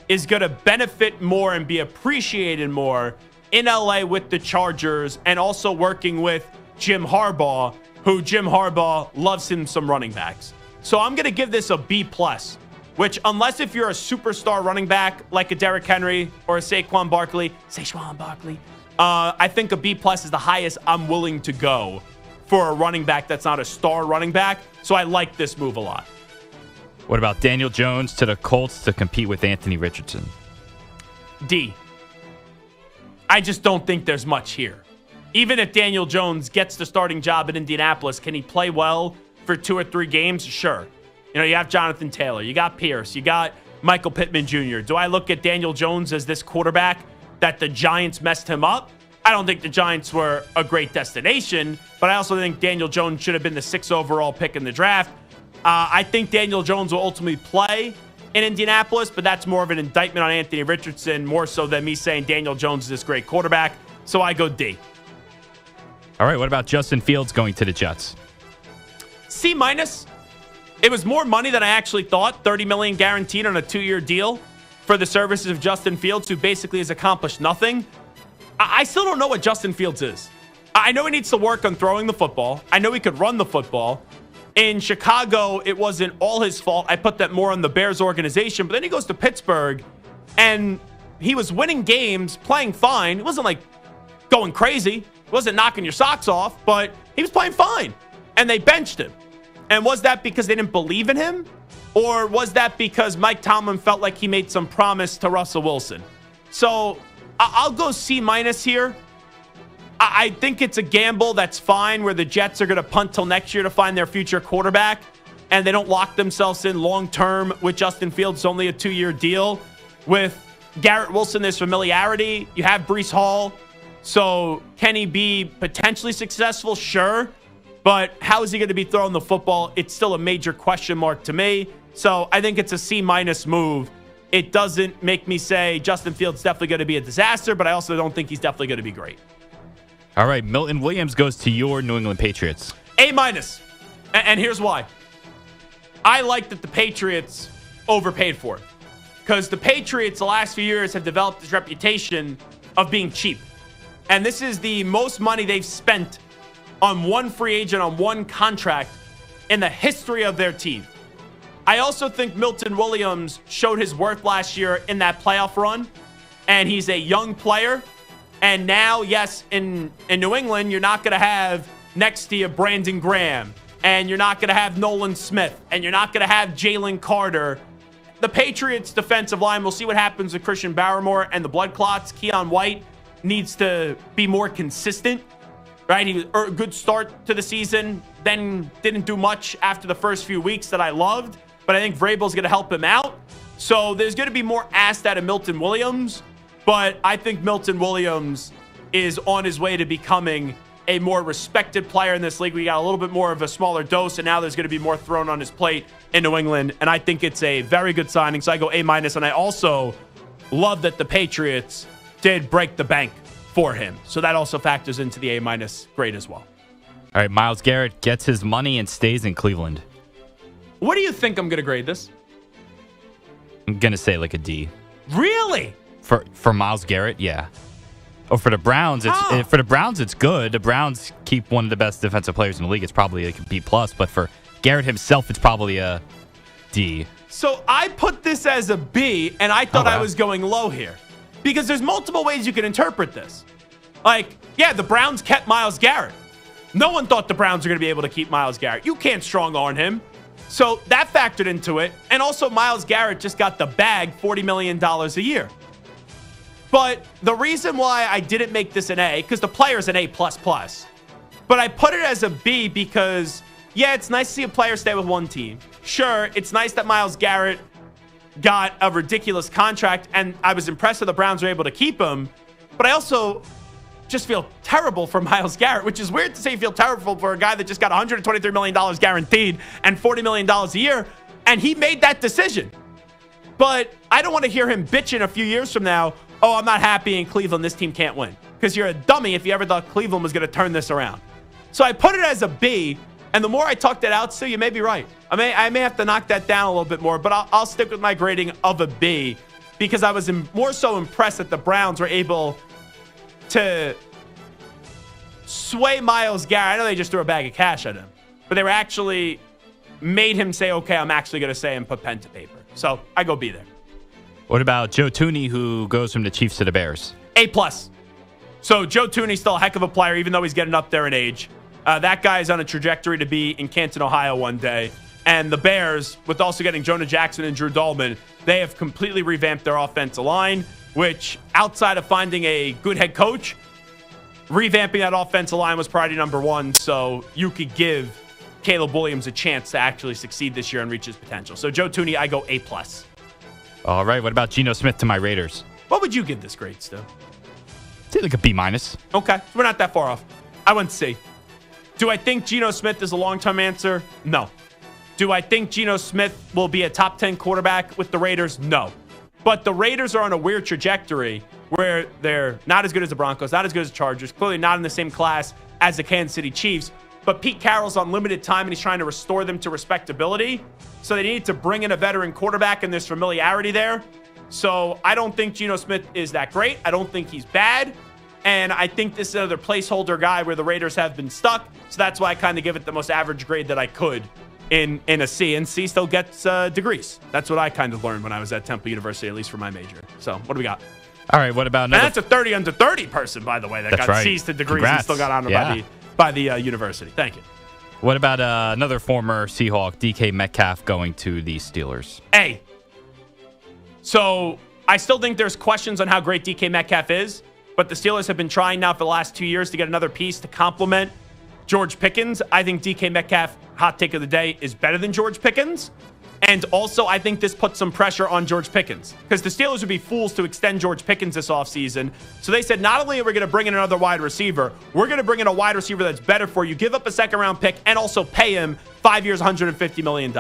is going to benefit more and be appreciated more in LA with the Chargers and also working with Jim Harbaugh, who Jim Harbaugh loves him some running backs. So I'm going to give this a B+, which unless if you're a superstar running back like a Derrick Henry or a Saquon Barkley, I think a B+ is the highest I'm willing to go for a running back that's not a star running back. So I like this move a lot. What about Daniel Jones to the Colts to compete with Anthony Richardson? D. I just don't think there's much here. Even if Daniel Jones gets the starting job in Indianapolis, can he play well for 2 or 3 games? Sure. You know, you have Jonathan Taylor, you got Pierce, you got Michael Pittman Jr. Do I look at Daniel Jones as this quarterback that the Giants messed him up? I don't think the Giants were a great destination, but I also think Daniel Jones should have been the 6th overall pick in the draft. I think Daniel Jones will ultimately play in Indianapolis, but that's more of an indictment on Anthony Richardson, more so than me saying Daniel Jones is this great quarterback. So I go D. All right, what about Justin Fields going to the Jets? C-. It was more money than I actually thought. $30 million guaranteed on a 2-year deal for the services of Justin Fields, who basically has accomplished nothing. I still don't know what Justin Fields is. I know he needs to work on throwing the football. I know he could run the football. In Chicago, it wasn't all his fault. I put that more on the Bears organization. But then he goes to Pittsburgh, and he was winning games, playing fine. It wasn't like going crazy. It wasn't knocking your socks off, but he was playing fine. And they benched him. And was that because they didn't believe in him? Or was that because Mike Tomlin felt like he made some promise to Russell Wilson? So I'll go C- here. I think it's a gamble that's fine, where the Jets are going to punt till next year to find their future quarterback, and they don't lock themselves in long-term with Justin Fields. It's only a 2-year deal. With Garrett Wilson, there's familiarity. You have Breece Hall. So can he be potentially successful? Sure. But how is he going to be throwing the football? It's still a major question mark to me. So I think it's a C- move. It doesn't make me say Justin Fields definitely going to be a disaster, but I also don't think he's definitely going to be great. All right, Milton Williams goes to your New England Patriots. A-. And here's why. I like that the Patriots overpaid for it. Because the Patriots the last few years have developed this reputation of being cheap. And this is the most money they've spent on one free agent, on one contract in the history of their team. I also think Milton Williams showed his worth last year in that playoff run. And he's a young player. And now, yes, in New England, you're not going to have next to you Brandon Graham. And you're not going to have Nolan Smith. And you're not going to have Jalen Carter. The Patriots' defensive line, we'll see what happens with Christian Barmore and the blood clots. Keon White needs to be more consistent, right? He was a good start to the season, then didn't do much after the first few weeks that I loved. But I think Vrabel's going to help him out. So there's going to be more asked out of Milton Williams. But I think Milton Williams is on his way to becoming a more respected player in this league. We got a little bit more of a smaller dose, and now there's going to be more thrown on his plate in New England. And I think it's a very good signing. So I go A-. And I also love that the Patriots did break the bank for him. So that also factors into the A- grade as well. All right, Myles Garrett gets his money and stays in Cleveland. What do you think I'm going to grade this? I'm going to say like a D. Really? For Myles Garrett, yeah. Oh, for the Browns, it's good. The Browns keep one of the best defensive players in the league. It's probably like a B+, but for Garrett himself, it's probably a D. So I put this as a B, and I thought I was going low here. Because there's multiple ways you can interpret this. Like, yeah, the Browns kept Myles Garrett. No one thought the Browns were going to be able to keep Myles Garrett. You can't strong-arm him. So that factored into it. And also, Myles Garrett just got the bag, $40 million a year. But the reason why I didn't make this an A, because the player's an A++. But I put it as a B because, yeah, it's nice to see a player stay with one team. Sure, it's nice that Myles Garrett got a ridiculous contract, and I was impressed that the Browns were able to keep him. But I also just feel terrible for Myles Garrett, which is weird to say you feel terrible for a guy that just got $123 million guaranteed and $40 million a year, and he made that decision. But I don't want to hear him bitching a few years from now, oh, I'm not happy in Cleveland, this team can't win. Because you're a dummy if you ever thought Cleveland was going to turn this around. So I put it as a B, and the more I talked it out, Stu, you may be right. I may have to knock that down a little bit more, but I'll stick with my grading of a B because I was more so impressed that the Browns were able to sway Myles Garrett. I know they just threw a bag of cash at him, but they were actually made him say, okay, I'm actually going to say and put pen to paper. So I go B there. What about Joe Thuney, who goes from the Chiefs to the Bears? A+. So Joe Thuney's still a heck of a player, even though he's getting up there in age. That guy is on a trajectory to be in Canton, Ohio one day. And the Bears, with also getting Jonah Jackson and Drew Dalman, they have completely revamped their offensive line, which outside of finding a good head coach, revamping that offensive line was priority number one. So you could give Caleb Williams a chance to actually succeed this year and reach his potential. So Joe Thuney, I go A+. All right, what about Geno Smith to my Raiders? What would you give this grade, Stu? Say like a B-. Okay, we're not that far off. I went C. Do I think Geno Smith is a long-term answer? No. Do I think Geno Smith will be a top 10 quarterback with the Raiders? No. But the Raiders are on a weird trajectory where they're not as good as the Broncos, not as good as the Chargers, clearly not in the same class as the Kansas City Chiefs. but Pete Carroll's on limited time and he's trying to restore them to respectability. So they need to bring in a veteran quarterback, and there's familiarity there. So I don't think Geno Smith is that great. I don't think he's bad. And I think this is another placeholder guy where the Raiders have been stuck. So that's why I kind of give it the most average grade that I could in a C. And C still gets degrees. That's what I kind of learned when I was at Temple University, at least for my major. So what do we got? All right, what about another? And that's a 30 under 30 person, by the way, that got C's to degrees. Congrats. And still got honored by the university. Thank you. What about another former Seahawk, DK Metcalf, going to the Steelers? A. So I still think there's questions on how great DK Metcalf is, but the Steelers have been trying now for the last 2 years to get another piece to complement George Pickens. I think DK Metcalf, hot take of the day, is better than George Pickens. And also, I think this puts some pressure on George Pickens because the Steelers would be fools to extend George Pickens this offseason. So they said, not only are we going to bring in another wide receiver, we're going to bring in a wide receiver that's better for you, give up a second-round pick, and also pay him 5 years, $150 million.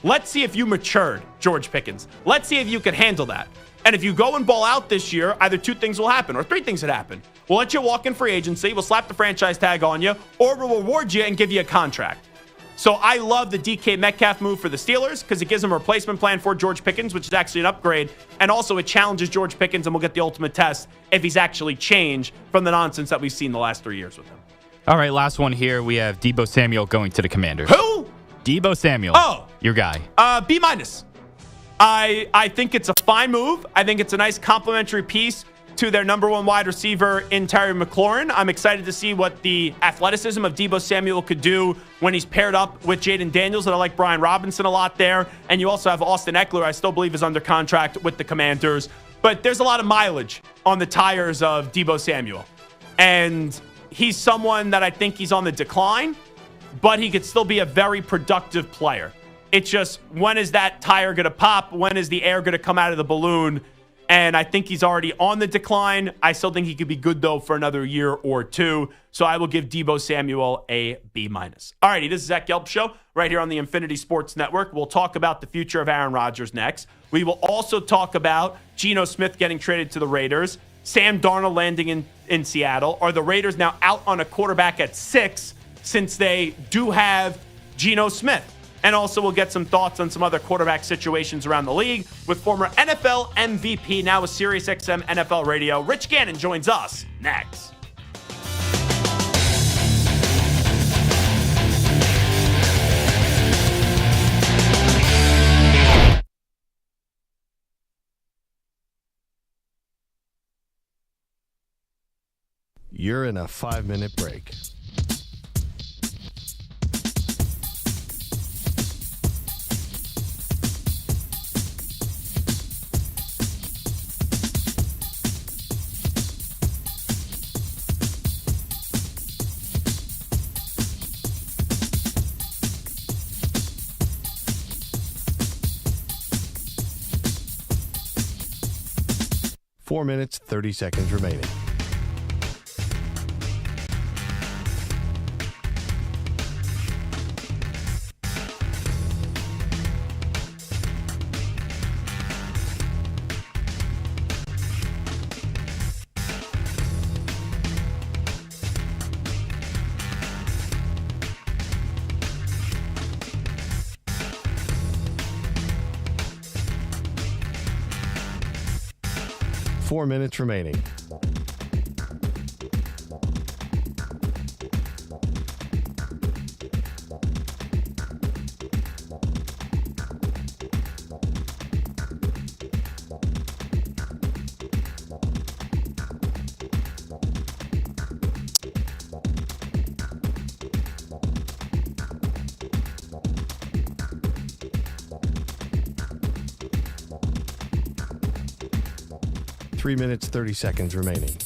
Let's see if you matured, George Pickens. Let's see if you can handle that. And if you go and ball out this year, either two things will happen or three things would happen. We'll let you walk in free agency, we'll slap the franchise tag on you, or we'll reward you and give you a contract. So I love the DK Metcalf move for the Steelers because it gives them a replacement plan for George Pickens, which is actually an upgrade. And also it challenges George Pickens, and we'll get the ultimate test if he's actually changed from the nonsense that we've seen the last 3 years with him. All right, last one here. We have Deebo Samuel going to the Commanders. Who? Deebo Samuel. Oh. Your guy. B-. I think it's a fine move. I think it's a nice complimentary piece to their number one wide receiver in Terry McLaurin. I'm excited to see what the athleticism of Deebo Samuel could do when he's paired up with Jaden Daniels, and I like Brian Robinson a lot there. And you also have Austin Eckler, I still believe is under contract with the Commanders. But there's a lot of mileage on the tires of Deebo Samuel. And he's someone that I think he's on the decline, but he could still be a very productive player. It's just, when is that tire going to pop? When is the air going to come out of the balloon? And I think he's already on the decline. I still think he could be good, though, for another year or two. So I will give Deebo Samuel a B-. All righty, this is Zach Gelb Show right here on the Infinity Sports Network. We'll talk about the future of Aaron Rodgers next. We will also talk about Geno Smith getting traded to the Raiders, Sam Darnold landing in Seattle. Are the Raiders now out on a quarterback at 6 since they do have Geno Smith? And also we'll get some thoughts on some other quarterback situations around the league with former NFL MVP, now with SiriusXM NFL Radio. Rich Gannon joins us next. You're in a 5-minute break. Four minutes, 30 seconds remaining. Four minutes remaining. Three minutes, 30 seconds remaining.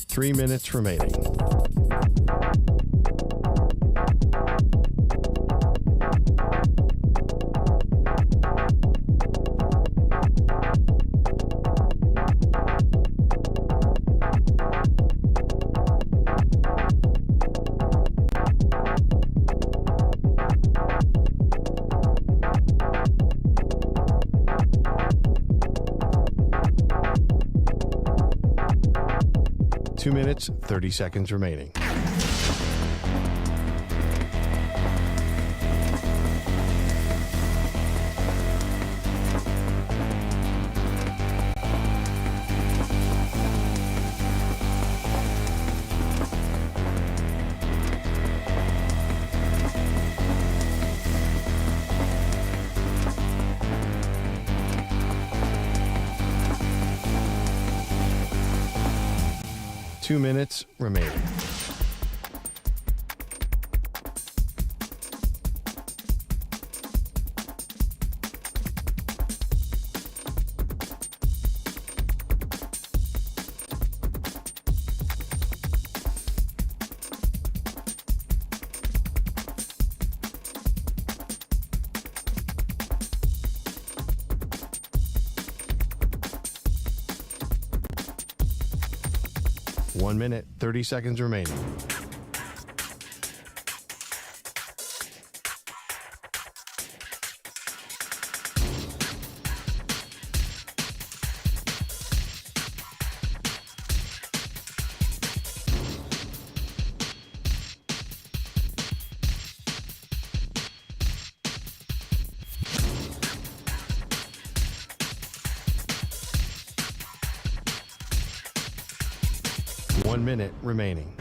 Three minutes remaining. 2 minutes, 30 seconds remaining. Two minutes remaining. One minute, 30 seconds remaining. One minute remaining.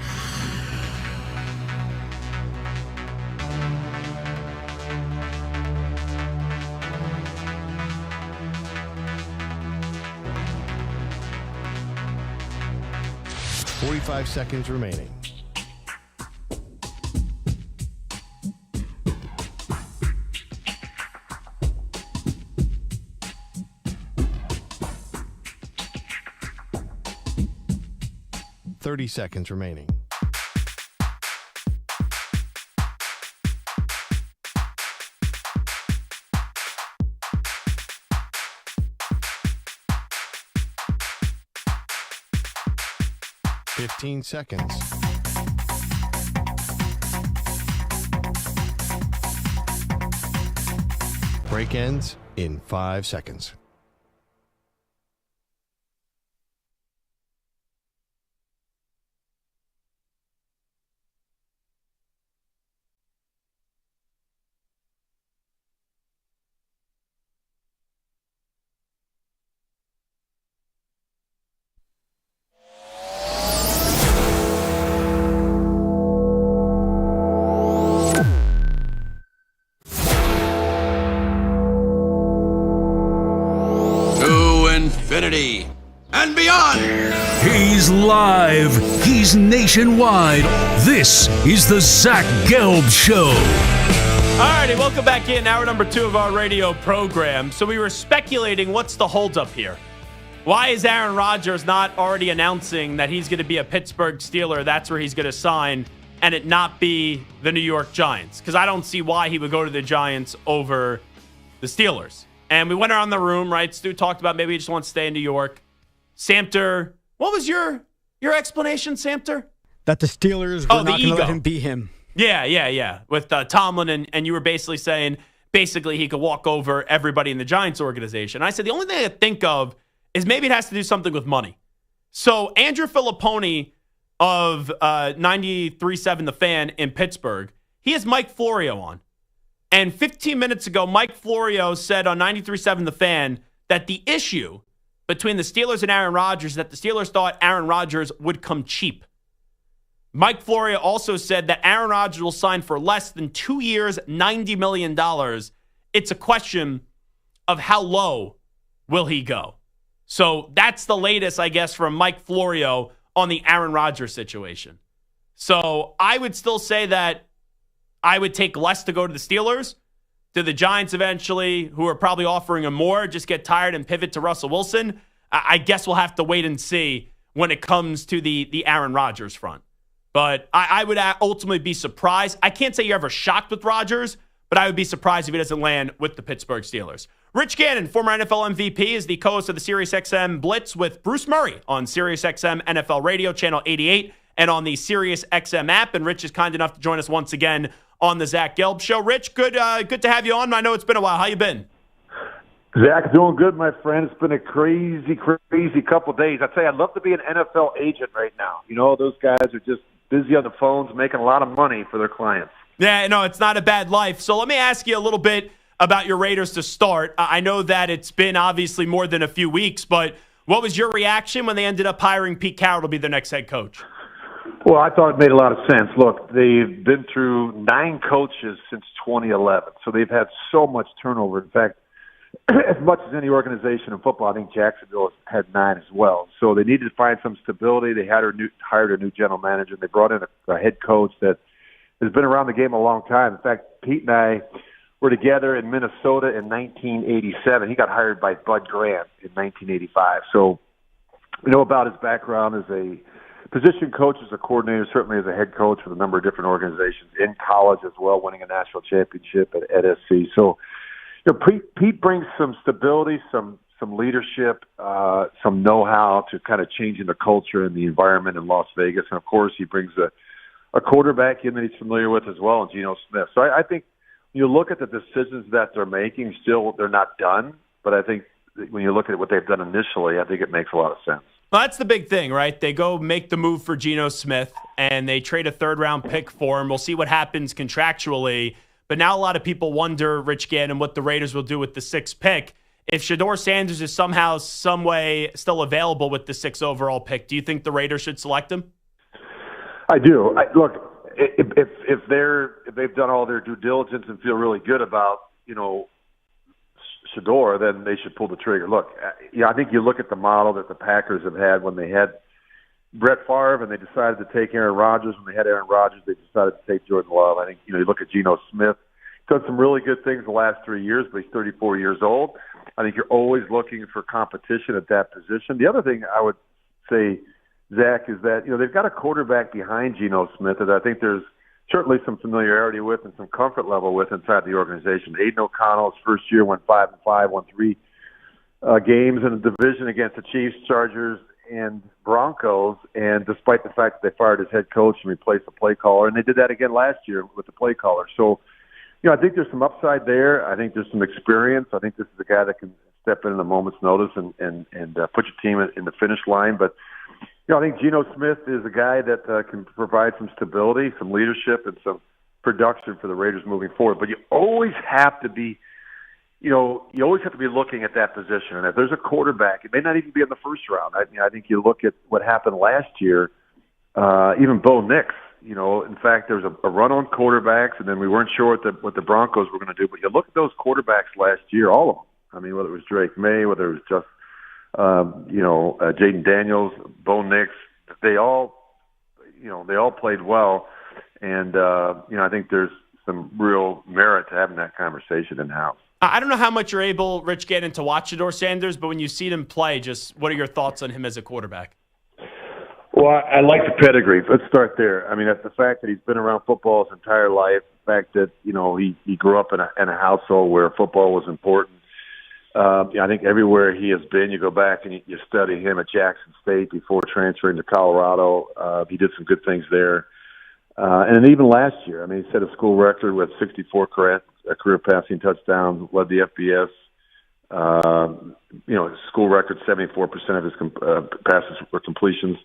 Forty-five seconds remaining. Thirty seconds remaining. Fifteen seconds. Break ends in 5 seconds. Infinity and beyond. He's live. He's nationwide. This is the Zach Gelb Show. All righty, welcome back in. Hour number 2 of our radio program. So we were speculating, what's the holdup here? Why is Aaron Rodgers not already announcing that he's going to be a Pittsburgh Steeler? That's where he's going to sign, and it not be the New York Giants? Because I don't see why he would go to the Giants over the Steelers. And we went around the room, right? Stu talked about maybe he just wants to stay in New York. Samter, what was your explanation, Samter? That the Steelers were not going to let him be him. Yeah. With Tomlin, and you were basically saying, he could walk over everybody in the Giants organization. I said, the only thing I think of is maybe it has to do something with money. So Andrew Filipponi of 93.7 The Fan in Pittsburgh, he has Mike Florio on. And 15 minutes ago, Mike Florio said on 93.7 The Fan that the issue between the Steelers and Aaron Rodgers is that the Steelers thought Aaron Rodgers would come cheap. Mike Florio also said that Aaron Rodgers will sign for less than 2 years, $90 million. It's a question of how low will he go. So that's the latest, I guess, from Mike Florio on the Aaron Rodgers situation. So I would still say that I would take less to go to the Steelers. Do the Giants eventually, who are probably offering him more, just get tired and pivot to Russell Wilson? I guess we'll have to wait and see when it comes to the Aaron Rodgers front. But I would ultimately be surprised. I can't say you're ever shocked with Rodgers, but I would be surprised if he doesn't land with the Pittsburgh Steelers. Rich Gannon, former NFL MVP, is the co-host of the SiriusXM Blitz with Bruce Murray on SiriusXM NFL Radio, Channel 88, and on the SiriusXM app. And Rich is kind enough to join us once again on the Zach Gelb Show. Rich, good to have you on. I know it's been a while. How you been? Zach, doing good, my friend. It's been a crazy couple of days. I tell you, I'd love to be an NFL agent right now. You know, those guys are just busy on the phones making a lot of money for their clients. Yeah, no, it's not a bad life. So let me ask you a little bit about your Raiders to start. I know that it's been obviously more than a few weeks, but what was your reaction when they ended up hiring Pete Carroll to be their next head coach? Well, I thought it made a lot of sense. Look, they've been through 9 coaches since 2011, so they've had so much turnover. In fact, as much as any organization in football, I think Jacksonville has had 9 as well. So they needed to find some stability. They hired a new general manager, and they brought in a head coach that has been around the game a long time. In fact, Pete and I were together in Minnesota in 1987. He got hired by Bud Grant in 1985. So we know about his background as a position coach, as a coordinator, certainly as a head coach with a number of different organizations in college as well, winning a national championship at SC. So, you know, Pete brings some stability, some leadership, some know-how to kind of changing the culture and the environment in Las Vegas. And, of course, he brings a quarterback in that he's familiar with as well, and Geno Smith. So I think you look at the decisions that they're making, still they're not done. But I think when you look at what they've done initially, I think it makes a lot of sense. Well, that's the big thing, right? They go make the move for Geno Smith, and they trade a third-round pick for him. We'll see what happens contractually. But now a lot of people wonder, Rich Gannon, what the Raiders will do with the 6th pick. If Shedeur Sanders is somehow, some way still available with the 6th overall pick, do you think the Raiders should select him? I do. Look, if they've done all their due diligence and feel really good about, you know, Shedeur, then they should pull the trigger. Look, I think you look at the model that the Packers have had when they had Brett Favre and they decided to take Aaron Rodgers. When they had Aaron Rodgers, they decided to take Jordan Love. I think, you know, you look at Geno Smith, done some really good things the last 3 years, but he's 34 years old. I think you're always looking for competition at that position. The other thing I would say, Zach, is that, you know, they've got a quarterback behind Geno Smith that I think there's certainly some familiarity with and some comfort level with inside the organization. Aiden O'Connell, his first year, went 5-5, won 3 games in the division against the Chiefs, Chargers, and Broncos. And despite the fact that they fired his head coach and replaced the play caller, and they did that again last year with the play caller. So, you know, I think there's some upside there. I think there's some experience. I think this is a guy that can step in a moment's notice and put your team in the finish line. But, you know, I think Geno Smith is a guy that can provide some stability, some leadership, and some production for the Raiders moving forward. But you always have to be, you know, looking at that position. And if there's a quarterback, it may not even be in the first round. I think you look at what happened last year, even Bo Nix. You know, in fact, there was a run on quarterbacks, and then we weren't sure what the Broncos were going to do. But you look at those quarterbacks last year, all of them. I mean, whether it was Drake May, whether it was just Jaden Daniels, Bo Nix, they all played well, and I think there's some real merit to having that conversation in house. I don't know how much you're able, Rich, get into watch Shedeur Sanders, but when you see him play, just what are your thoughts on him as a quarterback? Well, I like the pedigree. Let's start there. I mean, that's the fact that he's been around football his entire life. The fact that, you know, he grew up in a household where football was important. I think everywhere he has been, you go back and you study him at Jackson State before transferring to Colorado. He did some good things there. And then even last year, I mean, he set a school record with 64 career passing touchdowns, led the FBS. His school record, 74% of his passes were completions.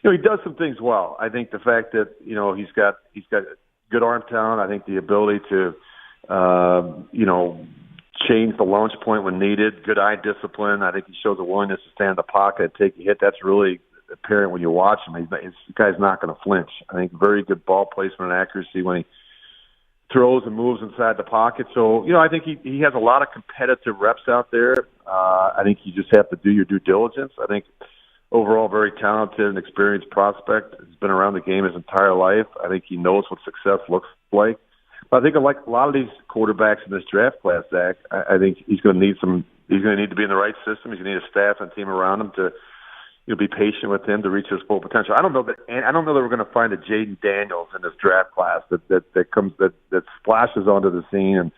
You know, he does some things well. I think the fact that, you know, he's got good arm talent. I think the ability to, change the launch point when needed, good eye discipline. I think he shows a willingness to stand in the pocket, take a hit. That's really apparent when you watch him. This guy's not going to flinch. I think very good ball placement and accuracy when he throws and moves inside the pocket. So, you know, I think he has a lot of competitive reps out there. I think you just have to do your due diligence. I think overall very talented and experienced prospect. He's been around the game his entire life. I think he knows what success looks like. I think like a lot of these quarterbacks in this draft class, Zach, I think he's going to need to be in the right system. He's going to need a staff and team around him to, you know, be patient with him to reach his full potential. I don't know that we're going to find a Jaden Daniels in this draft class that splashes onto the scene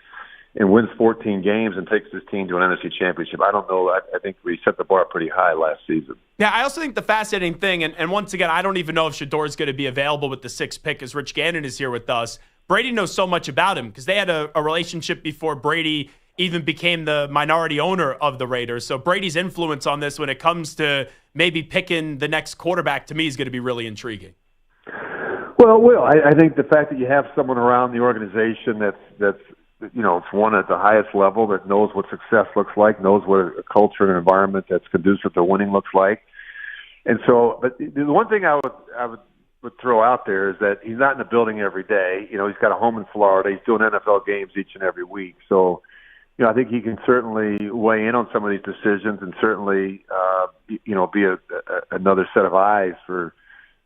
and wins 14 games and takes his team to an NFC championship. I don't know. I think we set the bar pretty high last season. Yeah, I also think the fascinating thing, and once again, I don't even know if Shedeur is going to be available with the 6th pick, as Rich Gannon is here with us. Brady knows so much about him because they had a relationship before Brady even became the minority owner of the Raiders. So Brady's influence on this when it comes to maybe picking the next quarterback, to me, is going to be really intriguing. Well, Will, I think the fact that you have someone around the organization that's it's one at the highest level that knows what success looks like, knows what a culture and an environment that's conducive to winning looks like. And so, but the one thing I would throw out there is that he's not in the building every day. He's got a home in Florida. He's doing NFL games each and every week. So, I think he can certainly weigh in on some of these decisions and certainly, be another set of eyes for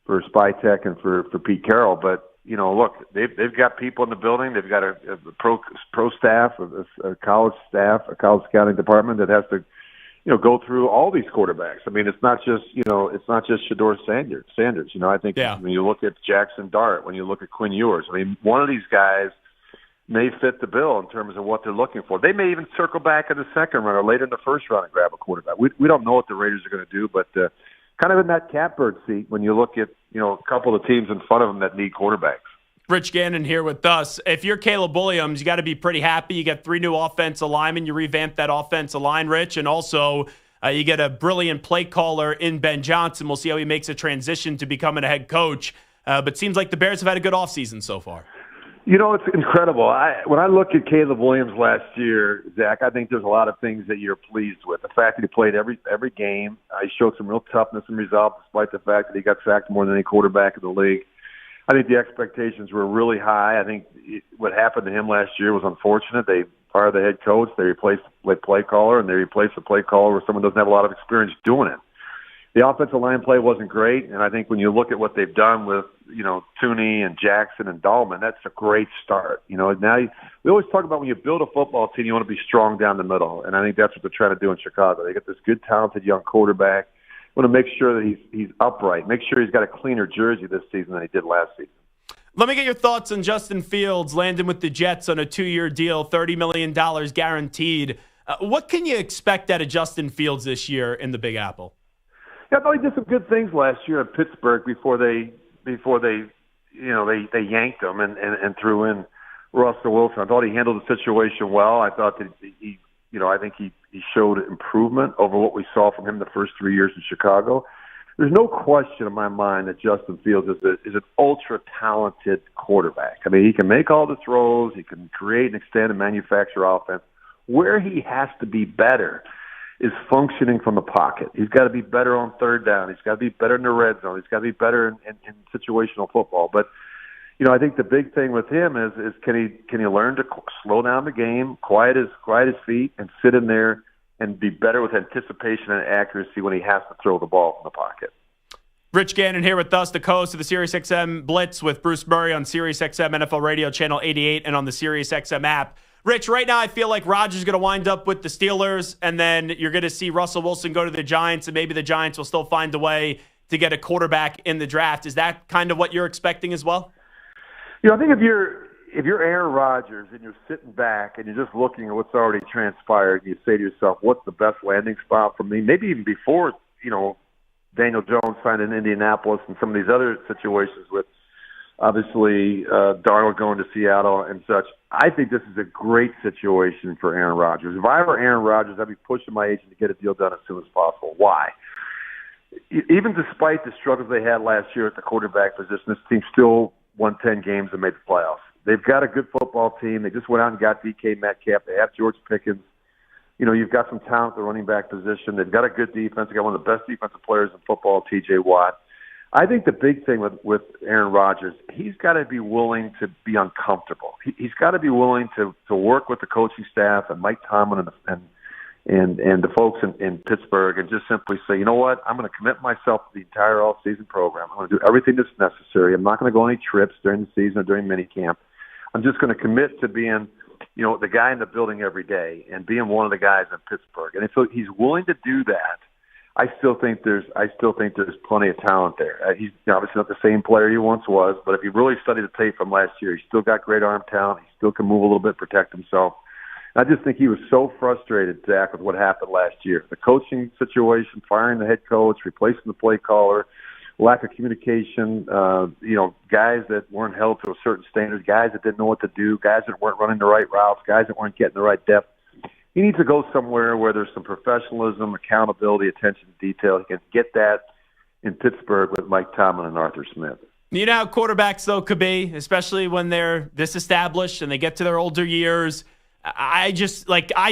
Spytek and for Pete Carroll. But, look, they've got people in the building. They've got a pro staff, a college staff, a college scouting department that has to, go through all these quarterbacks. I mean, it's not just Shedeur Sanders. I think when you look at Jackson Dart, when you look at Quinn Ewers, I mean, one of these guys may fit the bill in terms of what they're looking for. They may even circle back in the second round or later in the first round and grab a quarterback. We don't know what the Raiders are going to do, but kind of in that catbird seat when you look at, a couple of teams in front of them that need quarterbacks. Rich Gannon here with us. If you're Caleb Williams, you got to be pretty happy. You got 3 new offensive linemen. You revamped that offensive line, Rich. And also, you get a brilliant play caller in Ben Johnson. We'll see how he makes a transition to becoming a head coach. But seems like the Bears have had a good offseason so far. It's incredible. When I look at Caleb Williams last year, Zach, I think there's a lot of things that you're pleased with. The fact that he played every game. He showed some real toughness and resolve despite the fact that he got sacked more than any quarterback in the league. I think the expectations were really high. I think what happened to him last year was unfortunate. They fired the head coach, they replaced the play caller, and they replaced the play caller with someone who doesn't have a lot of experience doing it. The offensive line play wasn't great, and I think when you look at what they've done with, Tooney and Jackson and Dahlman, that's a great start. Now we always talk about when you build a football team, you want to be strong down the middle, and I think that's what they're trying to do in Chicago. They get this good, talented young quarterback. Want to make sure that he's upright, make sure he's got a cleaner jersey this season than he did last season. Let me get your thoughts on Justin Fields landing with the Jets on a 2-year deal, $30 million guaranteed. What can you expect out of Justin Fields this year in the Big Apple? Yeah, I thought he did some good things last year in Pittsburgh before they yanked him and threw in Russell Wilson. I thought he handled the situation well. I thought that I think he showed improvement over what we saw from him the first 3 years in Chicago. There's no question in my mind that Justin Fields is an ultra-talented quarterback. I mean, he can make all the throws. He can create and extend and manufacture offense. Where he has to be better is functioning from the pocket. He's got to be better on third down. He's got to be better in the red zone. He's got to be better in situational football. But I think the big thing with him is can he learn to slow down the game, quiet his feet, and sit in there and be better with anticipation and accuracy when he has to throw the ball from the pocket. Rich Gannon here with us, the co-host of the SiriusXM Blitz with Bruce Murray on SiriusXM NFL Radio Channel 88 and on the SiriusXM app. Rich, right now I feel like Rodgers is going to wind up with the Steelers, and then you're going to see Russell Wilson go to the Giants, and maybe the Giants will still find a way to get a quarterback in the draft. Is that kind of what you're expecting as well? I think if you're Aaron Rodgers and you're sitting back and you're just looking at what's already transpired, and you say to yourself, what's the best landing spot for me? Maybe even before, Daniel Jones signed in Indianapolis and some of these other situations with obviously Darnold going to Seattle and such. I think this is a great situation for Aaron Rodgers. If I were Aaron Rodgers, I'd be pushing my agent to get a deal done as soon as possible. Why? Even despite the struggles they had last year at the quarterback position, this team still won 10 games and made the playoffs. They've got a good football team. They just went out and got DK Metcalf. They have George Pickens. You've got some talent at the running back position. They've got a good defense. They've got one of the best defensive players in football, T.J. Watt. I think the big thing with Aaron Rodgers, he's got to be willing to be uncomfortable. He's got to be willing to work with the coaching staff and Mike Tomlin and the folks in Pittsburgh and just simply say, you know what, I'm going to commit myself to the entire all-season program. I'm going to do everything that's necessary. I'm not going to go on any trips during the season or during minicamp. I'm just going to commit to being, the guy in the building every day and being one of the guys in Pittsburgh. And if he's willing to do that, I still think there's plenty of talent there. He's obviously not the same player he once was, but if you really study the tape from last year, he's still got great arm talent. He still can move a little bit, protect himself. I just think he was so frustrated, Zach, with what happened last year. The coaching situation, firing the head coach, replacing the play caller, lack of communication, guys that weren't held to a certain standard, guys that didn't know what to do, guys that weren't running the right routes, guys that weren't getting the right depth. he needs to go somewhere where there's some professionalism, accountability, attention to detail. He can get that in Pittsburgh with Mike Tomlin and Arthur Smith. You know how quarterbacks, though, could be, especially when they're disestablished and they get to their older years. I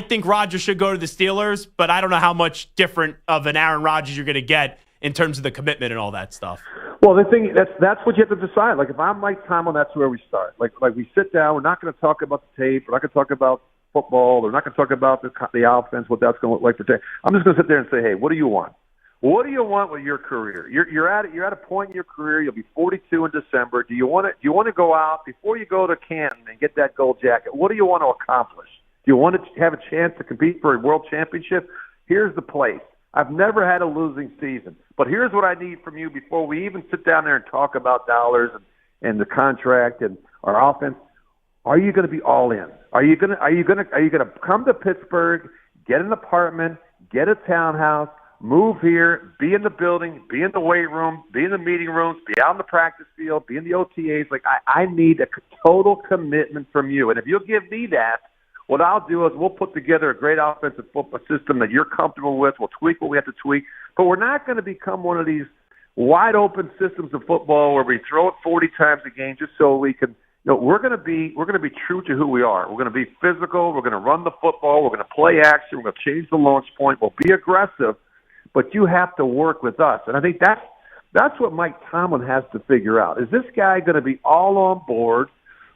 think Rodgers should go to the Steelers, but I don't know how much different of an Aaron Rodgers you're going to get in terms of the commitment and all that stuff. Well, the thing that's what you have to decide. Like, if I'm Mike Tomlin, that's where we start. Like we sit down. We're not going to talk about the tape. We're not going to talk about football. We're not going to talk about the offense, what that's going to look like for today. I'm just going to sit there and say, hey, what do you want? What do you want with your career? You're at a point in your career. You'll be 42 in December. Do you want to go out before you go to Canton and get that gold jacket? What do you want to accomplish? Do you want to have a chance to compete for a world championship? Here's the place. I've never had a losing season, but here's what I need from you before we even sit down there and talk about dollars and the contract and our offense. Are you going to be all in? Are you going to come to Pittsburgh, get an apartment, get a townhouse, move here, be in the building, be in the weight room, be in the meeting rooms, be out in the practice field, be in the OTAs? Like, I need a total commitment from you. And if you'll give me that, what I'll do is we'll put together a great offensive football system that you're comfortable with. We'll tweak what we have to tweak. But we're not going to become one of these wide-open systems of football where we throw it 40 times a game just so we can – we're going to be true to who we are. We're going to be physical. We're going to run the football. We're going to play action. We're going to change the launch point. We'll be aggressive. But you have to work with us. And I think that's what Mike Tomlin has to figure out. Is this guy going to be all on board,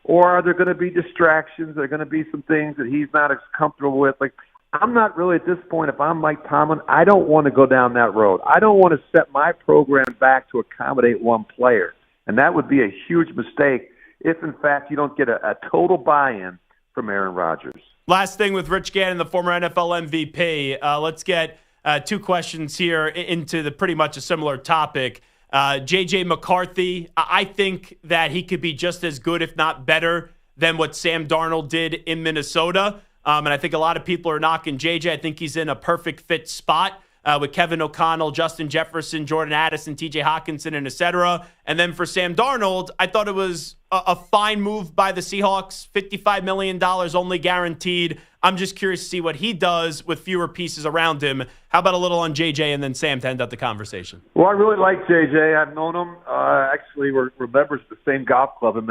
or are there going to be distractions? Are there going to be some things that he's not as comfortable with? Like, I'm not really at this point, if I'm Mike Tomlin, I don't want to go down that road. I don't want to set my program back to accommodate one player. And that would be a huge mistake if, in fact, you don't get a total buy-in from Aaron Rodgers. Last thing with Rich Gannon, the former NFL MVP. Let's get two questions here into the pretty much a similar topic. J.J. McCarthy, I think that he could be just as good, if not better, than what Sam Darnold did in Minnesota. And I think a lot of people are knocking J.J. I think he's in a perfect fit spot with Kevin O'Connell, Justin Jefferson, Jordan Addison, T.J. Hawkinson, and et cetera. And then for Sam Darnold, I thought it was a fine move by the Seahawks, $55 million only guaranteed. I'm just curious to see what he does with fewer pieces around him. How about a little on JJ and then Sam to end up the conversation? Well, I really like JJ. I've known him. Actually, we're members of the same golf club in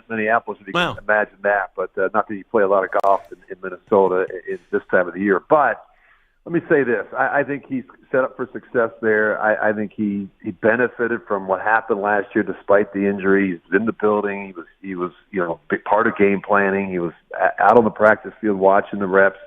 Minneapolis, if you can imagine that. But not that you play a lot of golf in Minnesota in this time of the year. But let me say this. I think he's set up for success there. I think he benefited from what happened last year despite the injury. He's in the building. He was a big part of game planning. He was out on the practice field watching the reps.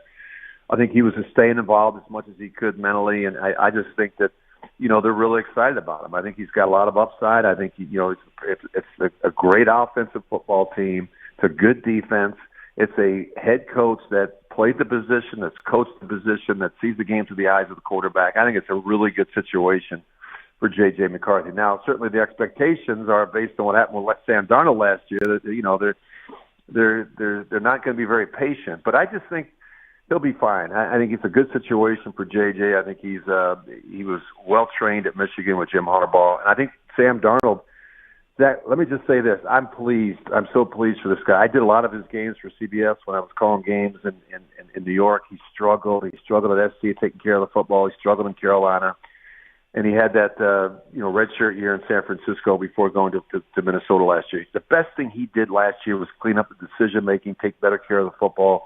I think he was just staying involved as much as he could mentally, and I just think that they're really excited about him. I think he's got a lot of upside. I think it's a great offensive football team. It's a good defense. It's a head coach that played the position, that's coached the position, that sees the game through the eyes of the quarterback. I think it's a really good situation for J.J. McCarthy. Now, certainly the expectations are based on what happened with Sam Darnold last year. That they're not going to be very patient, but I just think he'll be fine. I think it's a good situation for J.J. I think he was well trained at Michigan with Jim Harbaugh, and I think Sam Darnold. Zach, let me just say this. I'm pleased. I'm so pleased for this guy. I did a lot of his games for CBS when I was calling games in New York. He struggled. He struggled at SC taking care of the football. He struggled in Carolina. And he had that redshirt year in San Francisco before going to Minnesota last year. The best thing he did last year was clean up the decision-making, take better care of the football.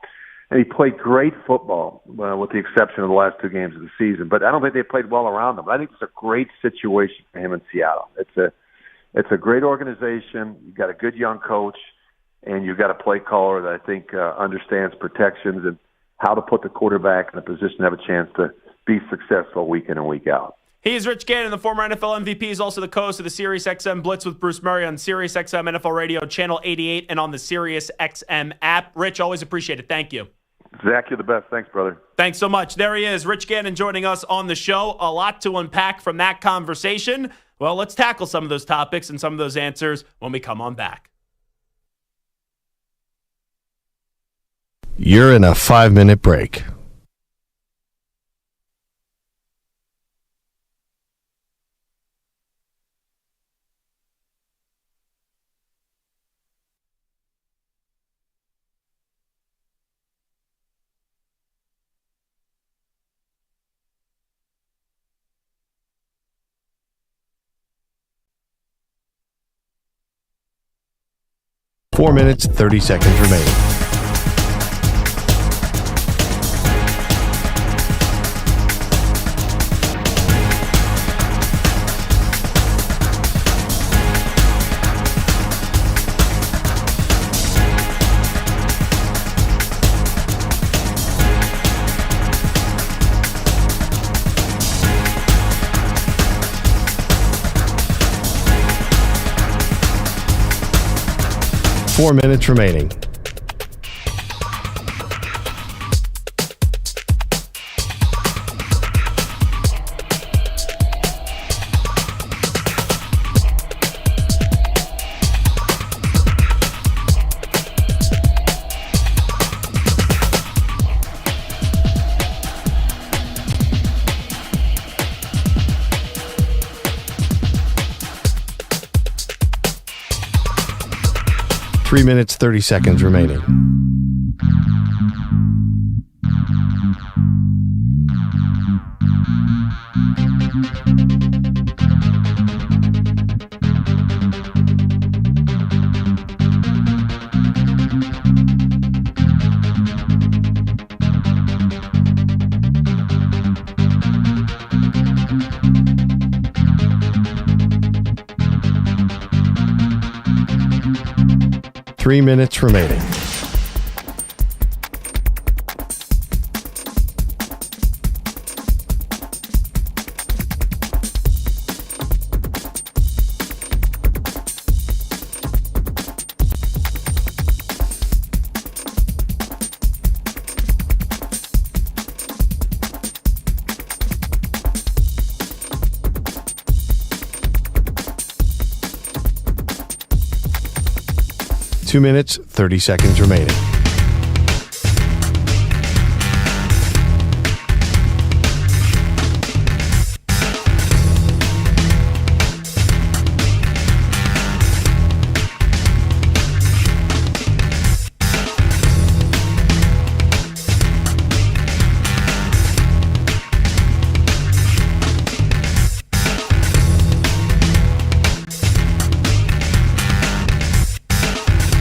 And he played great football with the exception of the last two games of the season. But I don't think they played well around him. But I think it's a great situation for him in Seattle. It's a great organization. You've got a good young coach, and you've got a play caller that I think understands protections and how to put the quarterback in a position to have a chance to be successful week in and week out. He is Rich Gannon, the former NFL MVP. He's also the co-host of the SiriusXM Blitz with Bruce Murray on SiriusXM NFL Radio, Channel 88, and on the SiriusXM app. Rich, always appreciate it. Thank you. Zach, you're the best. Thanks, brother. Thanks so much. There he is, Rich Gannon, joining us on the show. A lot to unpack from that conversation. Well, let's tackle some of those topics and some of those answers when we come on back. You're in a 5-minute break. 4 minutes, 30 seconds remaining. Four minutes remaining. Three minutes, 30 seconds remaining. Three minutes remaining. Two minutes, 30 seconds remaining.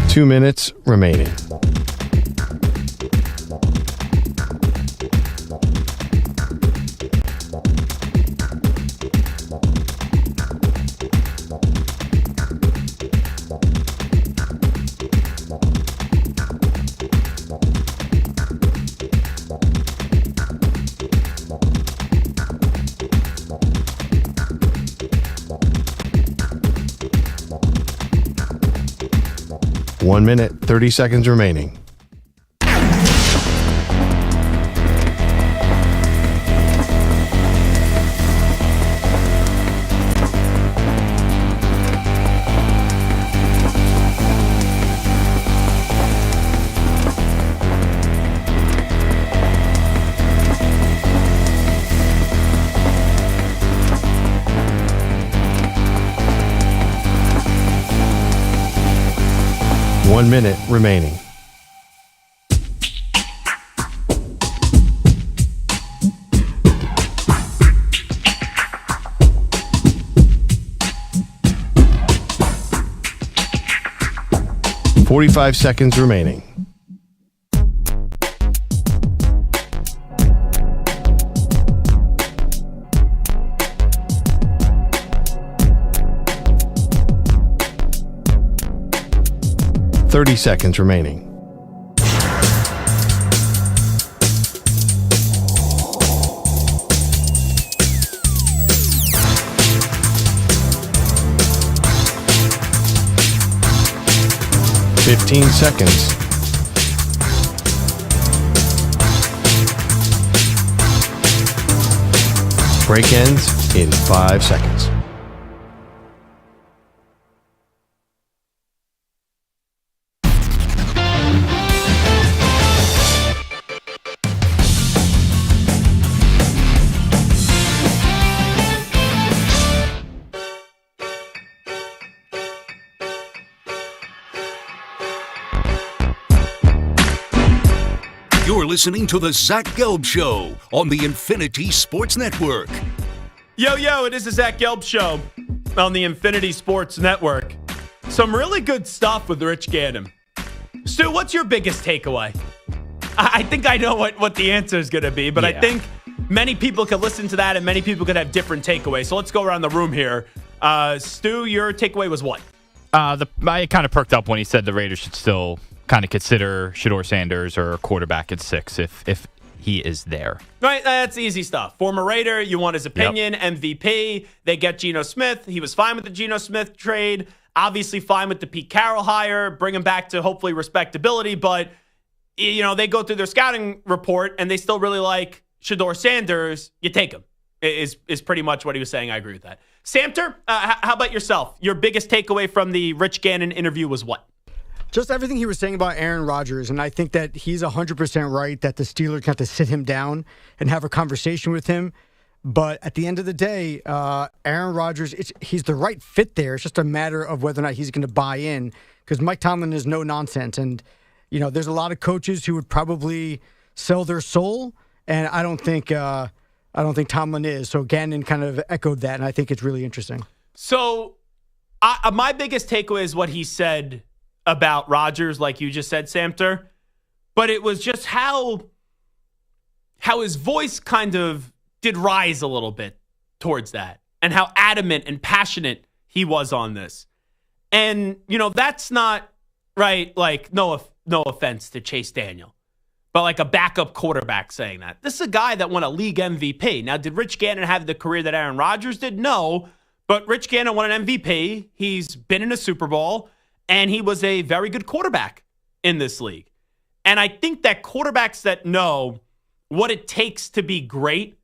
Two minutes remaining. One minute, 30 seconds remaining. One minute remaining. .45 seconds remaining. .30 seconds remaining. .15 seconds. Break ends in 5 seconds. You're listening to the Zach Gelb Show on the Infinity Sports Network. Yo, it is the Zach Gelb Show on the Infinity Sports Network. Some really good stuff with Rich Gannon. Stu, what's your biggest takeaway? I think I know what the answer is going to be, but I think many people could listen to that and many people could have different takeaways. So let's go around the room here. Stu, your takeaway was what? I kind of perked up when he said the Raiders should still kind of consider Shedeur Sanders or quarterback at 6 if he is there. Right, that's easy stuff. Former Raider, you want his opinion, MVP. They get Geno Smith. He was fine with the Geno Smith trade. Obviously fine with the Pete Carroll hire. Bring him back to hopefully respectability. But, you know, they go through their scouting report and they still really like Shedeur Sanders. You take him, is pretty much what he was saying. I agree with that. Samter, how about yourself? Your biggest takeaway from the Rich Gannon interview was what? Just everything he was saying about Aaron Rodgers, and I think that he's 100% right that the Steelers have to sit him down and have a conversation with him. But at the end of the day, Aaron Rodgers, he's the right fit there. It's just a matter of whether or not he's going to buy in, because Mike Tomlin is no nonsense. And, you know, there's a lot of coaches who would probably sell their soul, and I don't think Tomlin is. So Gannon kind of echoed that, and I think it's really interesting. So my biggest takeaway is what he said about Rodgers, like you just said, Samter. But it was just how his voice kind of did rise a little bit towards that, and how adamant and passionate he was on this. And, you know, that's not right. Like, no offense to Chase Daniel, but like a backup quarterback saying that. This is a guy that won a league MVP. Now, did Rich Gannon have the career that Aaron Rodgers did? No, but Rich Gannon won an MVP. He's been in a Super Bowl, and he was a very good quarterback in this league. And I think that quarterbacks that know what it takes to be great,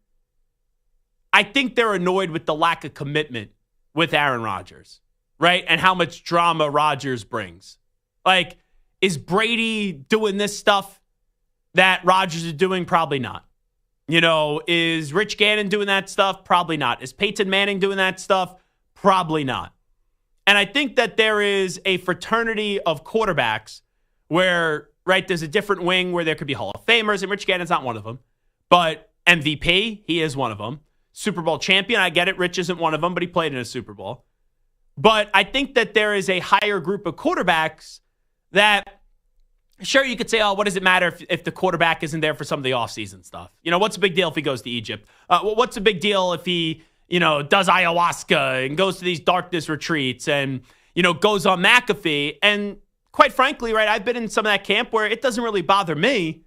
I think they're annoyed with the lack of commitment with Aaron Rodgers, right? And how much drama Rodgers brings. Like, is Brady doing this stuff that Rodgers is doing? Probably not. You know, is Rich Gannon doing that stuff? Probably not. Is Peyton Manning doing that stuff? Probably not. And I think that there is a fraternity of quarterbacks where, right, there's a different wing where there could be Hall of Famers, and Rich Gannon's not one of them. But MVP, he is one of them. Super Bowl champion, I get it. Rich isn't one of them, but he played in a Super Bowl. But I think that there is a higher group of quarterbacks that, sure, you could say, oh, what does it matter if the quarterback isn't there for some of the offseason stuff? You know, what's the big deal if he goes to Egypt? What's the big deal if he, you know, does ayahuasca and goes to these darkness retreats and, you know, goes on McAfee? And quite frankly, right, I've been in some of that camp where it doesn't really bother me.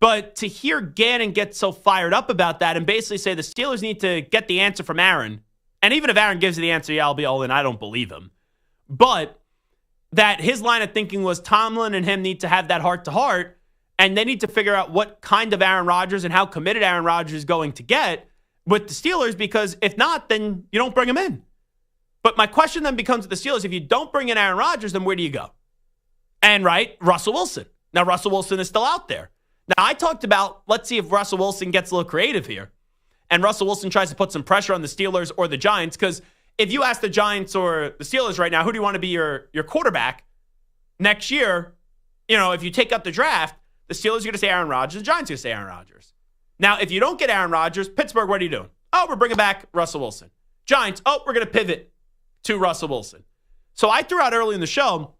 But to hear Gannon get so fired up about that and basically say the Steelers need to get the answer from Aaron, and even if Aaron gives you the answer, yeah, I'll be all in, I don't believe him. But that his line of thinking was Tomlin and him need to have that heart-to-heart, and they need to figure out what kind of Aaron Rodgers and how committed Aaron Rodgers is going to get with the Steelers, because if not, then you don't bring him in. But my question then becomes to the Steelers, if you don't bring in Aaron Rodgers, then where do you go? And, right, Russell Wilson. Now, Russell Wilson is still out there. Now, I talked about, let's see if Russell Wilson gets a little creative here. And Russell Wilson tries to put some pressure on the Steelers or the Giants, because if you ask the Giants or the Steelers right now, who do you want to be your quarterback next year? You know, if you take up the draft, the Steelers are going to say Aaron Rodgers, the Giants are going to say Aaron Rodgers. Now, if you don't get Aaron Rodgers, Pittsburgh, what are you doing? Oh, we're bringing back Russell Wilson. Giants, oh, we're going to pivot to Russell Wilson. So I threw out early in the show,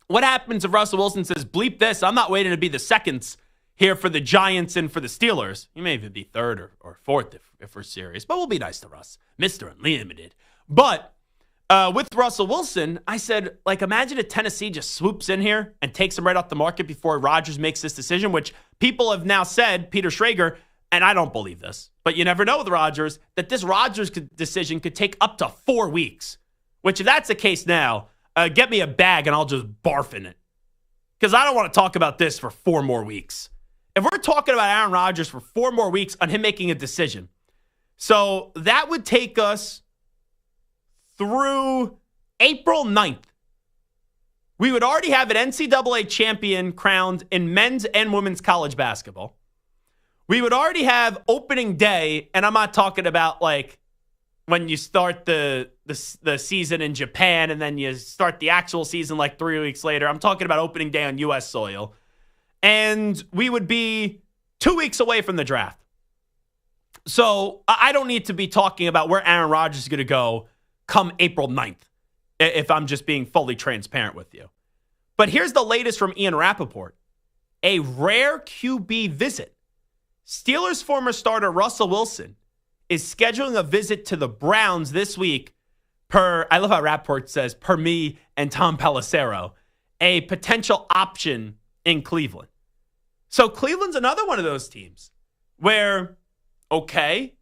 what happens if Russell Wilson says, bleep this, I'm not waiting to be the seconds here for the Giants and for the Steelers. You may even be third or fourth if we're serious, but we'll be nice to Russ, Mr. Unlimited. But with Russell Wilson, I said, like, imagine if Tennessee just swoops in here and takes him right off the market before Rodgers makes this decision, which people have now said, Peter Schrager, and I don't believe this, but you never know with Rodgers, that this Rodgers decision could take up to 4 weeks, which if that's the case now, get me a bag and I'll just barf in it. Because I don't want to talk about this for 4 more weeks. If we're talking about Aaron Rodgers for 4 more weeks on him making a decision, so that would take us through April 9th. We would already have an NCAA champion crowned in men's and women's college basketball. We would already have opening day, and I'm not talking about like when you start the season in Japan and then you start the actual season like 3 weeks later. I'm talking about opening day on U.S. soil. And we would be 2 weeks away from the draft. So I don't need to be talking about where Aaron Rodgers is going to go come April 9th. if I'm just being fully transparent with you. But here's the latest from Ian Rappaport. A rare QB visit. Steelers former starter Russell Wilson is scheduling a visit to the Browns this week I love how Rappaport says, per me and Tom Pelissero, a potential option in Cleveland. So Cleveland's another one of those teams where, okay,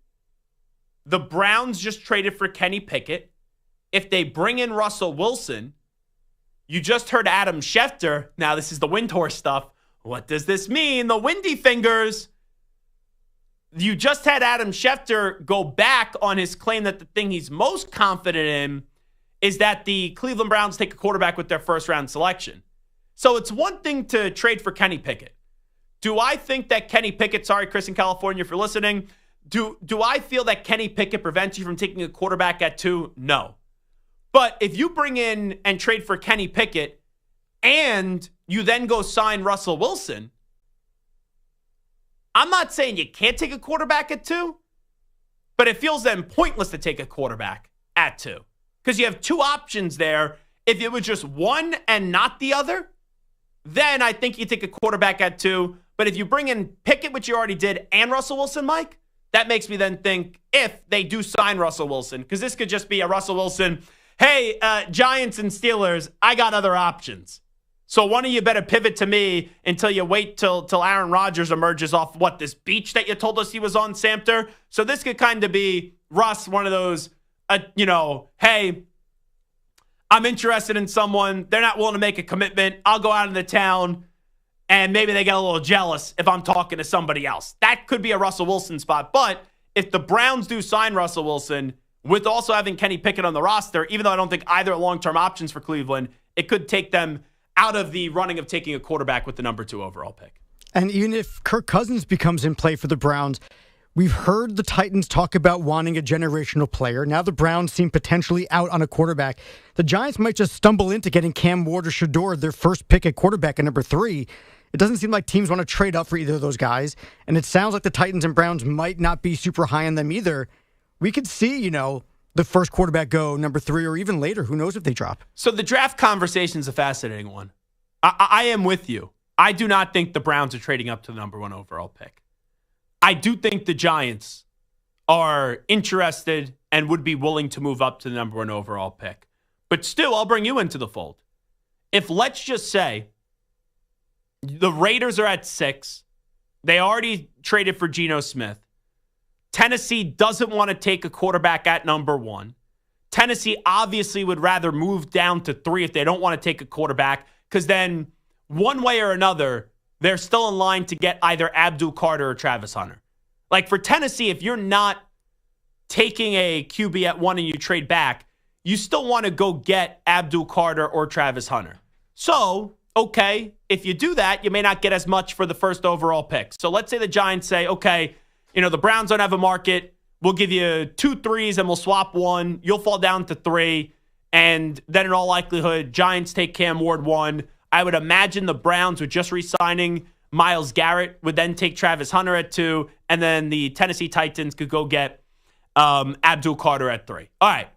the Browns just traded for Kenny Pickett. If they bring in Russell Wilson, you just heard Adam Schefter. Now this is the Windhorse stuff. What does this mean? The windy fingers. You just had Adam Schefter go back on his claim that the thing he's most confident in is that the Cleveland Browns take a quarterback with their first-round selection. So it's one thing to trade for Kenny Pickett. Do I think that Kenny Pickett, sorry, Chris in California, if you're listening, do I feel that Kenny Pickett prevents you from taking a quarterback at 2? No. But if you bring in and trade for Kenny Pickett and you then go sign Russell Wilson, I'm not saying you can't take a quarterback at 2, but it feels then pointless to take a quarterback at 2 because you have 2 options there. If it was just one and not the other, then I think you take a quarterback at 2. But if you bring in Pickett, which you already did, and Russell Wilson, Mike, that makes me then think if they do sign Russell Wilson, because this could just be a Russell Wilson, hey, Giants and Steelers, I got other options. So one of you better pivot to me until you wait till Aaron Rodgers emerges off, this beach that you told us he was on, Samter? So this could kind of be, Russ, one of those, hey, I'm interested in someone. They're not willing to make a commitment. I'll go out in the town, and maybe they get a little jealous if I'm talking to somebody else. That could be a Russell Wilson spot. But if the Browns do sign Russell Wilson, with also having Kenny Pickett on the roster, even though I don't think either are long-term options for Cleveland, it could take them out of the running of taking a quarterback with the number 2 overall pick. And even if Kirk Cousins becomes in play for the Browns, we've heard the Titans talk about wanting a generational player. Now the Browns seem potentially out on a quarterback. The Giants might just stumble into getting Cam Ward or Shedeur, their first pick at quarterback at number 3. It doesn't seem like teams want to trade up for either of those guys. And it sounds like the Titans and Browns might not be super high on them either. We could see, the first quarterback go number 3 or even later. Who knows if they drop? So the draft conversation is a fascinating one. I am with you. I do not think the Browns are trading up to the number 1 overall pick. I do think the Giants are interested and would be willing to move up to the number 1 overall pick. But still, I'll bring you into the fold. If, let's just say, the Raiders are at 6, they already traded for Geno Smith. Tennessee doesn't want to take a quarterback at number 1. Tennessee obviously would rather move down to 3 if they don't want to take a quarterback, because then one way or another, they're still in line to get either Abdul Carter or Travis Hunter. Like for Tennessee, if you're not taking a QB at 1 and you trade back, you still want to go get Abdul Carter or Travis Hunter. So, okay, if you do that, you may not get as much for the first overall pick. So let's say the Giants say, okay, the Browns don't have a market. We'll give you 2 3s and we'll swap 1. You'll fall down to 3. And then in all likelihood, Giants take Cam Ward 1. I would imagine the Browns with just re-signing Myles Garrett would then take Travis Hunter at 2. And then the Tennessee Titans could go get Abdul Carter at 3. All right.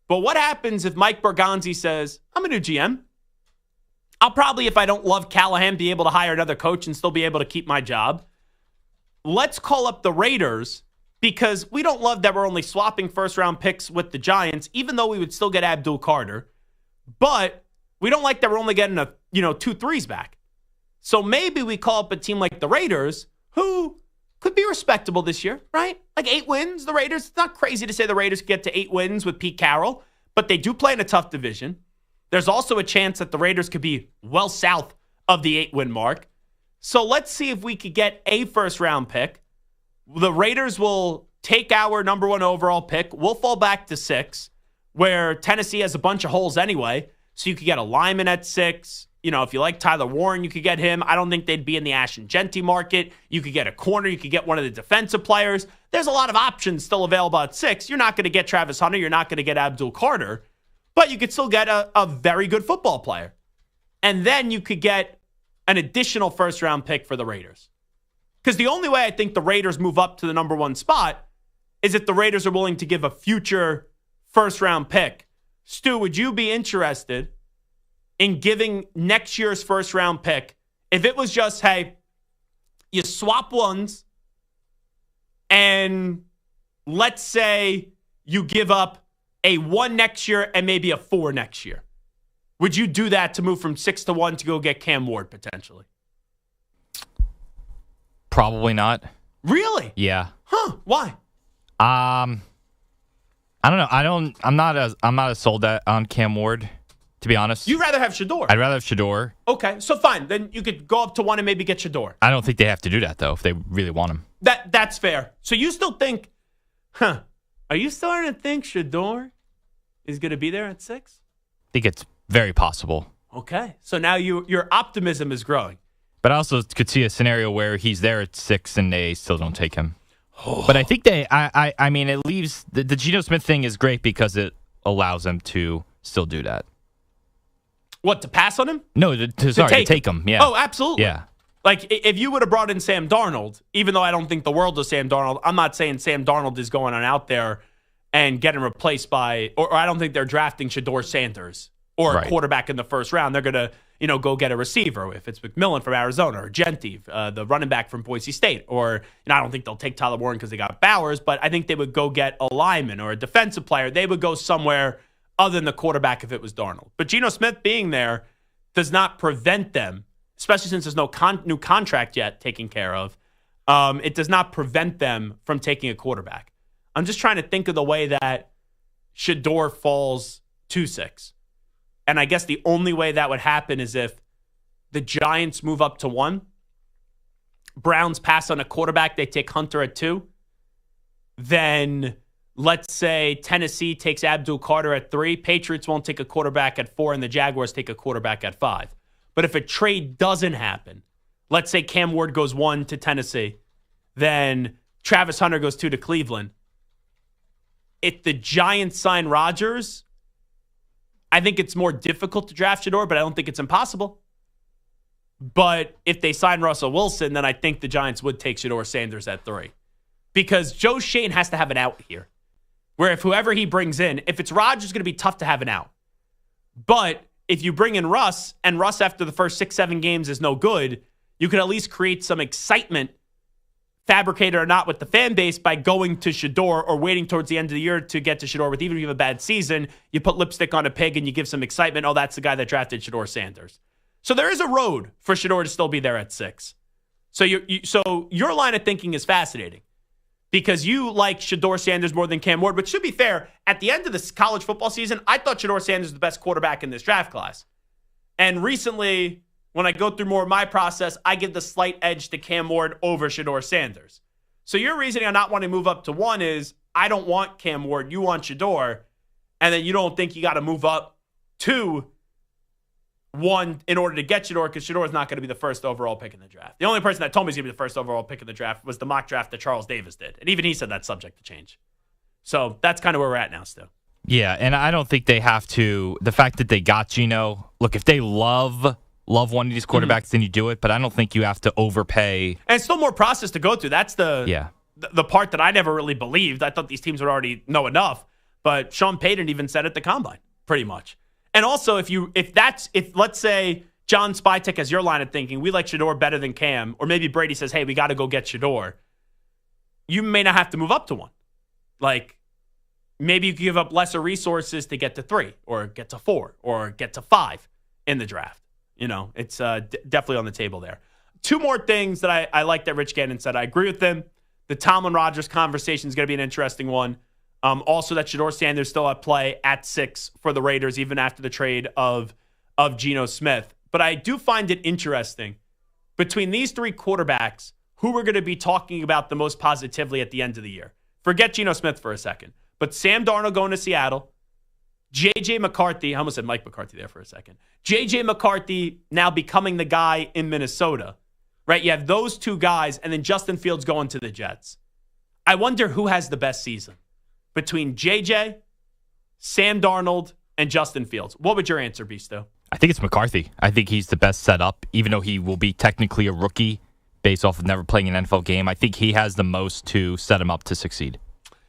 But what happens if Mike Bergonzi says, I'm a new GM. I'll probably, if I don't love Callahan, be able to hire another coach and still be able to keep my job. Let's call up the Raiders because we don't love that we're only swapping first-round picks with the Giants, even though we would still get Abdul Carter. But we don't like that we're only getting 2 3s back. So maybe we call up a team like the Raiders, who could be respectable this year, right? Like 8 wins, the Raiders. It's not crazy to say the Raiders get to 8 wins with Pete Carroll, but they do play in a tough division. There's also a chance that the Raiders could be well south of the 8-win mark. So let's see if we could get a first-round pick. The Raiders will take our number 1 overall pick. We'll fall back to 6, where Tennessee has a bunch of holes anyway. So you could get a lineman at 6. If you like Tyler Warren, you could get him. I don't think they'd be in the Ashton Genty market. You could get a corner. You could get one of the defensive players. There's a lot of options still available at 6. You're not going to get Travis Hunter. You're not going to get Abdul Carter. But you could still get a very good football player. And then you could get an additional first-round pick for the Raiders. Because the only way I think the Raiders move up to the number 1 spot is if the Raiders are willing to give a future first-round pick Stu, would you be interested in giving next year's first round pick if it was just, hey, you swap ones and let's say you give up a 1 next year and maybe a 4 next year? Would you do that to move from 6 to 1 to go get Cam Ward potentially? Probably not. Really? Yeah. Huh? Why? I don't know. I'm not as sold on Cam Ward, to be honest. You'd rather have Shador. I'd rather have Shador. Okay, so fine. Then you could go up to 1 and maybe get Shador. I don't think they have to do that, though, if they really want him. That's fair. So you still think, are you starting to think Shador is going to be there at 6? I think it's very possible. Okay, so now your optimism is growing. But I also could see a scenario where he's there at 6 and they still don't take him. But I think I mean, it leaves the Geno Smith thing is great because it allows them to still do that. What, to pass on him? No, to take him. Yeah. Oh, absolutely. Yeah. Like, if you would have brought in Sam Darnold, even though I don't think the world of Sam Darnold, I'm not saying Sam Darnold is going on out there and getting replaced by, or I don't think they're drafting Shador Sanders or a quarterback in the first round. They're going to, go get a receiver, if it's McMillan from Arizona or Genti, the running back from Boise State. Or, I don't think they'll take Tyler Warren because they got Bowers, but I think they would go get a lineman or a defensive player. They would go somewhere other than the quarterback if it was Darnold. But Geno Smith being there does not prevent them, especially since there's no new contract yet taken care of. It does not prevent them from taking a quarterback. I'm just trying to think of the way that Shador falls to 6. And I guess the only way that would happen is if the Giants move up to 1, Browns pass on a quarterback, they take Hunter at 2. Then let's say Tennessee takes Abdul Carter at 3. Patriots won't take a quarterback at 4, and the Jaguars take a quarterback at 5. But if a trade doesn't happen, let's say Cam Ward goes 1 to Tennessee, then Travis Hunter goes 2 to Cleveland. If the Giants sign Rodgers, I think it's more difficult to draft Shador, but I don't think it's impossible. But if they sign Russell Wilson, then I think the Giants would take Shador Sanders at 3. Because Joe Schoen has to have an out here. Where if whoever he brings in, if it's Rodgers, it's going to be tough to have an out. But if you bring in Russ, and Russ after the first 6-7 games is no good, you could at least create some excitement, fabricated or not, with the fan base by going to Shador or waiting towards the end of the year to get to Shador with. Even if you have a bad season, you put lipstick on a pig and you give some excitement. Oh, that's the guy that drafted Shador Sanders. So there is a road for Shador to still be there at 6. So your line of thinking is fascinating because you like Shador Sanders more than Cam Ward, but to be fair, at the end of this college football season, I thought Shador Sanders was the best quarterback in this draft class. And recently, when I go through more of my process, I give the slight edge to Cam Ward over Shador Sanders. So your reasoning on not wanting to move up to 1 is, I don't want Cam Ward, you want Shador, and then you don't think you got to move up to 1 in order to get Shador because Shador is not going to be the first overall pick in the draft. The only person that told me he's going to be the first overall pick in the draft was the mock draft that Charles Davis did. And even he said that's subject to change. So that's kind of where we're at now still. Yeah, and I don't think they have to. The fact that they got Geno, look, if they love one of these quarterbacks, then you do it. But I don't think you have to overpay. And it's still more process to go through. That's the part that I never really believed. I thought these teams would already know enough. But Sean Payton even said at the combine, pretty much. And also, if let's say John Spytek has your line of thinking, we like Shador better than Cam, or maybe Brady says, hey, we got to go get Shador, you may not have to move up to 1. Like, maybe you give up lesser resources to get to 3, or get to 4, or get to 5 in the draft. It's definitely on the table there. 2 more things that I like that Rich Gannon said. I agree with them. The Tomlin-Rodgers conversation is going to be an interesting one. Also, that Shador Sanders still at play at 6 for the Raiders, even after the trade of Geno Smith. But I do find it interesting, between these 3 quarterbacks, who we're going to be talking about the most positively at the end of the year. Forget Geno Smith for a second. But Sam Darnold going to Seattle, J.J. McCarthy, I almost said Mike McCarthy there for a second. J.J. McCarthy now becoming the guy in Minnesota, right? You have those 2 guys, and then Justin Fields going to the Jets. I wonder who has the best season between J.J., Sam Darnold, and Justin Fields. What would your answer be, Stu? I think it's McCarthy. I think he's the best set up, even though he will be technically a rookie based off of never playing an NFL game. I think he has the most to set him up to succeed.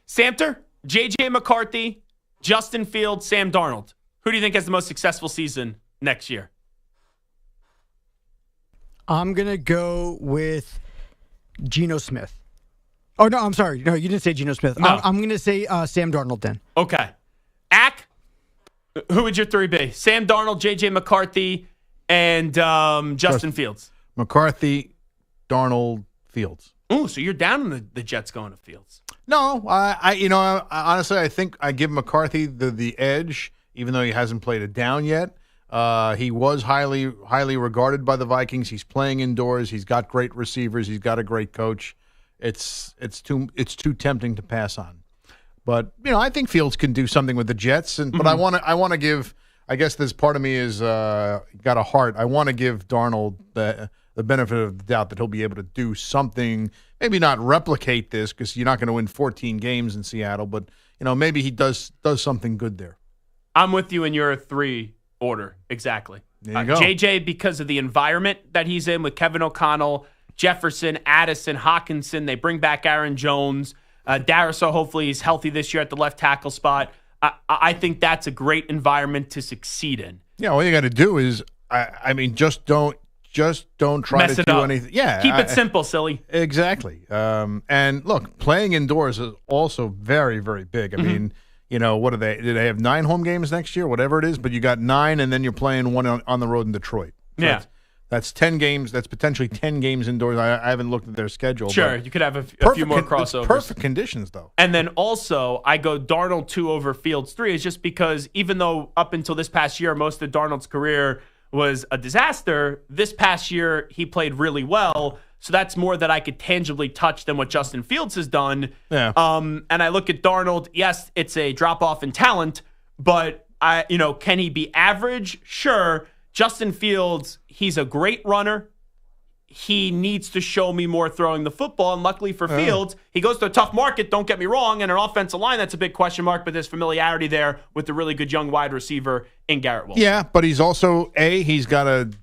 Samter, J.J. McCarthy, Justin Fields, Sam Darnold. Who do you think has the most successful season next year? I'm going to go with Geno Smith. Oh, no, I'm sorry. No, you didn't say Geno Smith. No. I'm going to say Sam Darnold then. Okay. Ack, who would your three be? Sam Darnold, J.J. McCarthy, and Justin Fields. McCarthy, Darnold, Fields. Ooh, so you're down on the Jets going to Fields. No, honestly, I think I give McCarthy the edge, even though he hasn't played it down yet. He was highly regarded by the Vikings. He's playing indoors. He's got great receivers. He's got a great coach. It's too tempting to pass on. But I think Fields can do something with the Jets. But I want to give. I guess this part of me is got a heart. I want to give Darnold the benefit of the doubt that he'll be able to do something. Maybe not replicate this because you're not going to win 14 games in Seattle. But maybe he does something good there. I'm with you in your three order. Exactly. There you go. JJ, because of the environment that he's in with Kevin O'Connell, Jefferson, Addison, Hawkinson. They bring back Aaron Jones. Darisaw, hopefully, is healthy this year at the left tackle spot. I think that's a great environment to succeed in. Yeah, all you got to do is, just don't try Mess to it do up. anything. Yeah, Keep it simple, silly. Exactly. And look, playing indoors is also very, very big. I mean, what do they have 9 home games next year? Whatever it is, but you got 9, and then you're playing one on the road in Detroit. So yeah. That's 10 games. That's potentially 10 games indoors. I haven't looked at their schedule. Sure, you could have a few more crossovers. Perfect conditions, though. And then also, I go Darnold 2 over Fields 3 is just because even though up until this past year, most of Darnold's career was a disaster, this past year he played really well. So that's more that I could tangibly touch than what Justin Fields has done. Yeah. And I look at Darnold, yes, it's a drop-off in talent, but can he be average? Sure. Justin Fields, he's a great runner. He needs to show me more throwing the football. And luckily for Fields, he goes to a tough market, don't get me wrong, and an offensive line, that's a big question mark, but there's familiarity there with the really good young wide receiver in Garrett Wilson. Yeah, but he's also, Darnold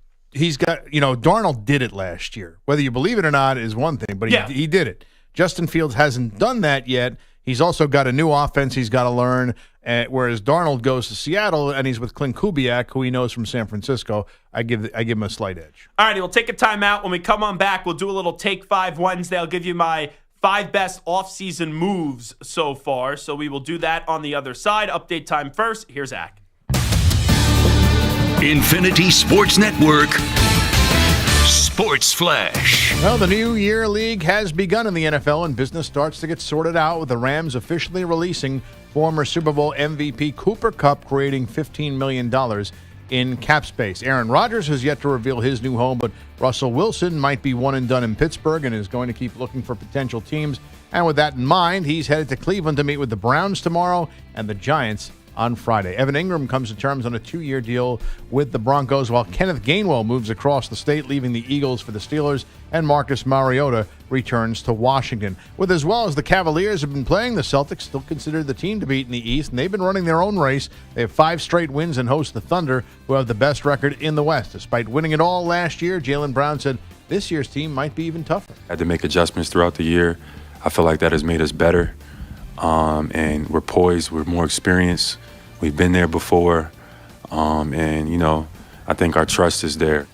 did it last year. Whether you believe it or not is one thing, but he did it. Justin Fields hasn't done that yet. He's also got a new offense he's got to learn, whereas Darnold goes to Seattle and he's with Clint Kubiak, who he knows from San Francisco. I give him a slight edge. All righty, we'll take a timeout. When we come on back, we'll do a little Take 5 Wednesday. I'll give you my 5 best offseason moves so far. So we will do that on the other side. Update time first. Here's Zach. Infinity Sports Network Sports Flash. Well, the New Year League has begun in the NFL, and business starts to get sorted out with the Rams officially releasing former Super Bowl MVP Cooper Kupp, creating $15 million in cap space. Aaron Rodgers has yet to reveal his new home, but Russell Wilson might be one and done in Pittsburgh and is going to keep looking for potential teams. And with that in mind, he's headed to Cleveland to meet with the Browns tomorrow and the Giants on Friday. Evan Ingram comes to terms on a 2-year deal with the Broncos, while Kenneth Gainwell moves across the state, leaving the Eagles for the Steelers, and Marcus Mariota returns to Washington. With as well as the Cavaliers have been playing, the Celtics still considered the team to beat in the East, and they've been running their own race. They have 5 straight wins and host the Thunder, who have the best record in the West. Despite winning it all last year, Jaylen Brown said this year's team might be even tougher. Had to make adjustments throughout the year. I feel like that has made us better, and we're poised, we're more experienced. We've been there before, and I think our trust is there.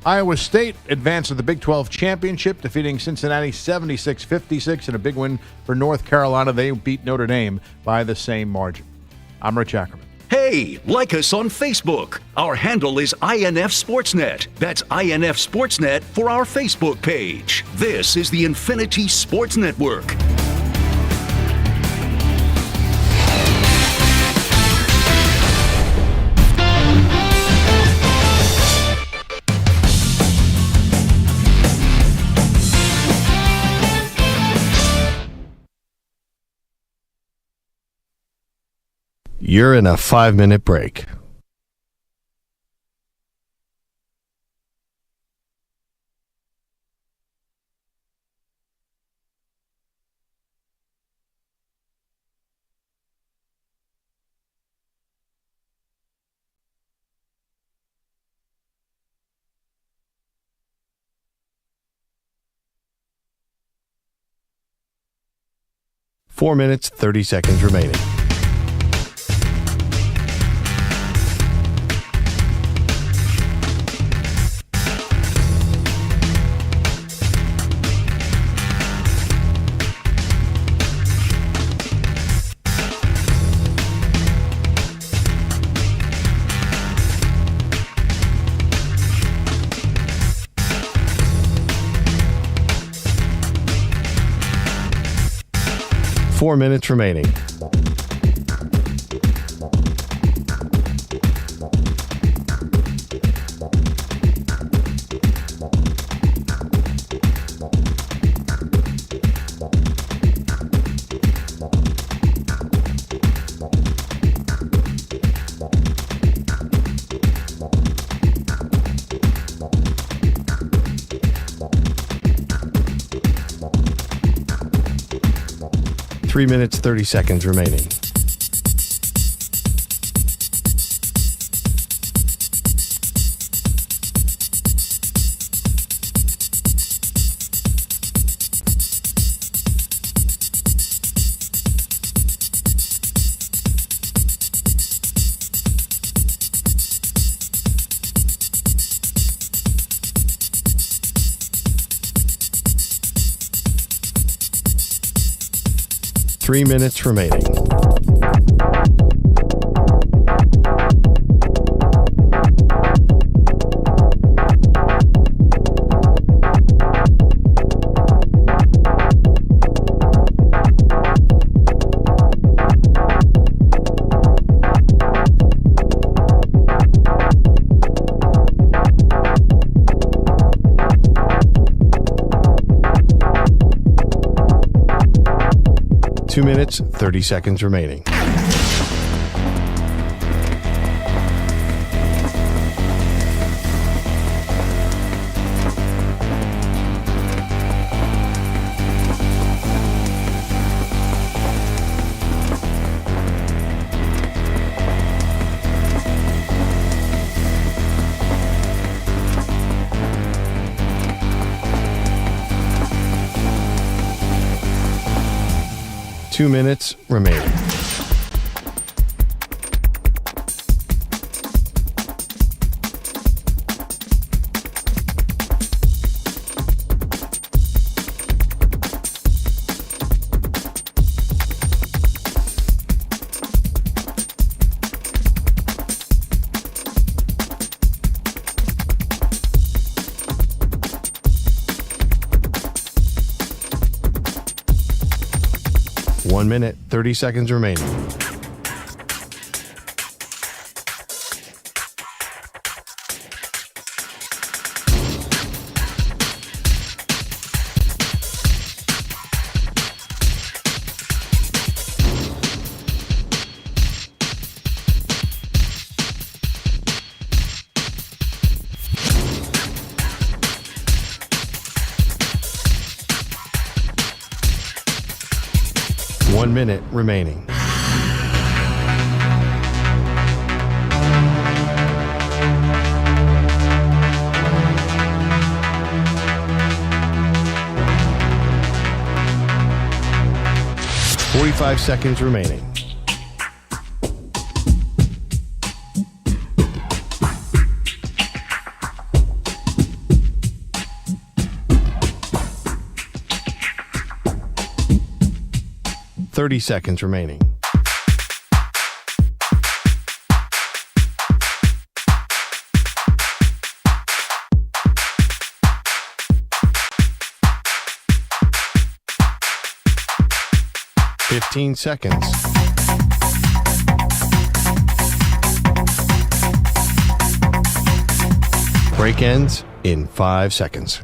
Iowa State advanced to the Big 12 championship, defeating Cincinnati 76-56 in a big win for North Carolina. They beat Notre Dame by the same margin. I'm Rich Ackerman. Hey, like us on Facebook. Our handle is INF Sportsnet. That's INF Sportsnet for our Facebook page. This is the Infinity Sports Network. You're in a 5-minute break. Four minutes, 30 seconds remaining. 4 minutes remaining. Three minutes, 30 seconds remaining. Three minutes remaining. Two minutes, 30 seconds remaining. Two minutes remaining. One minute, 30 seconds remaining. One minute remaining. Forty-five seconds remaining. Thirty seconds remaining. Fifteen seconds. Break ends in 5 seconds.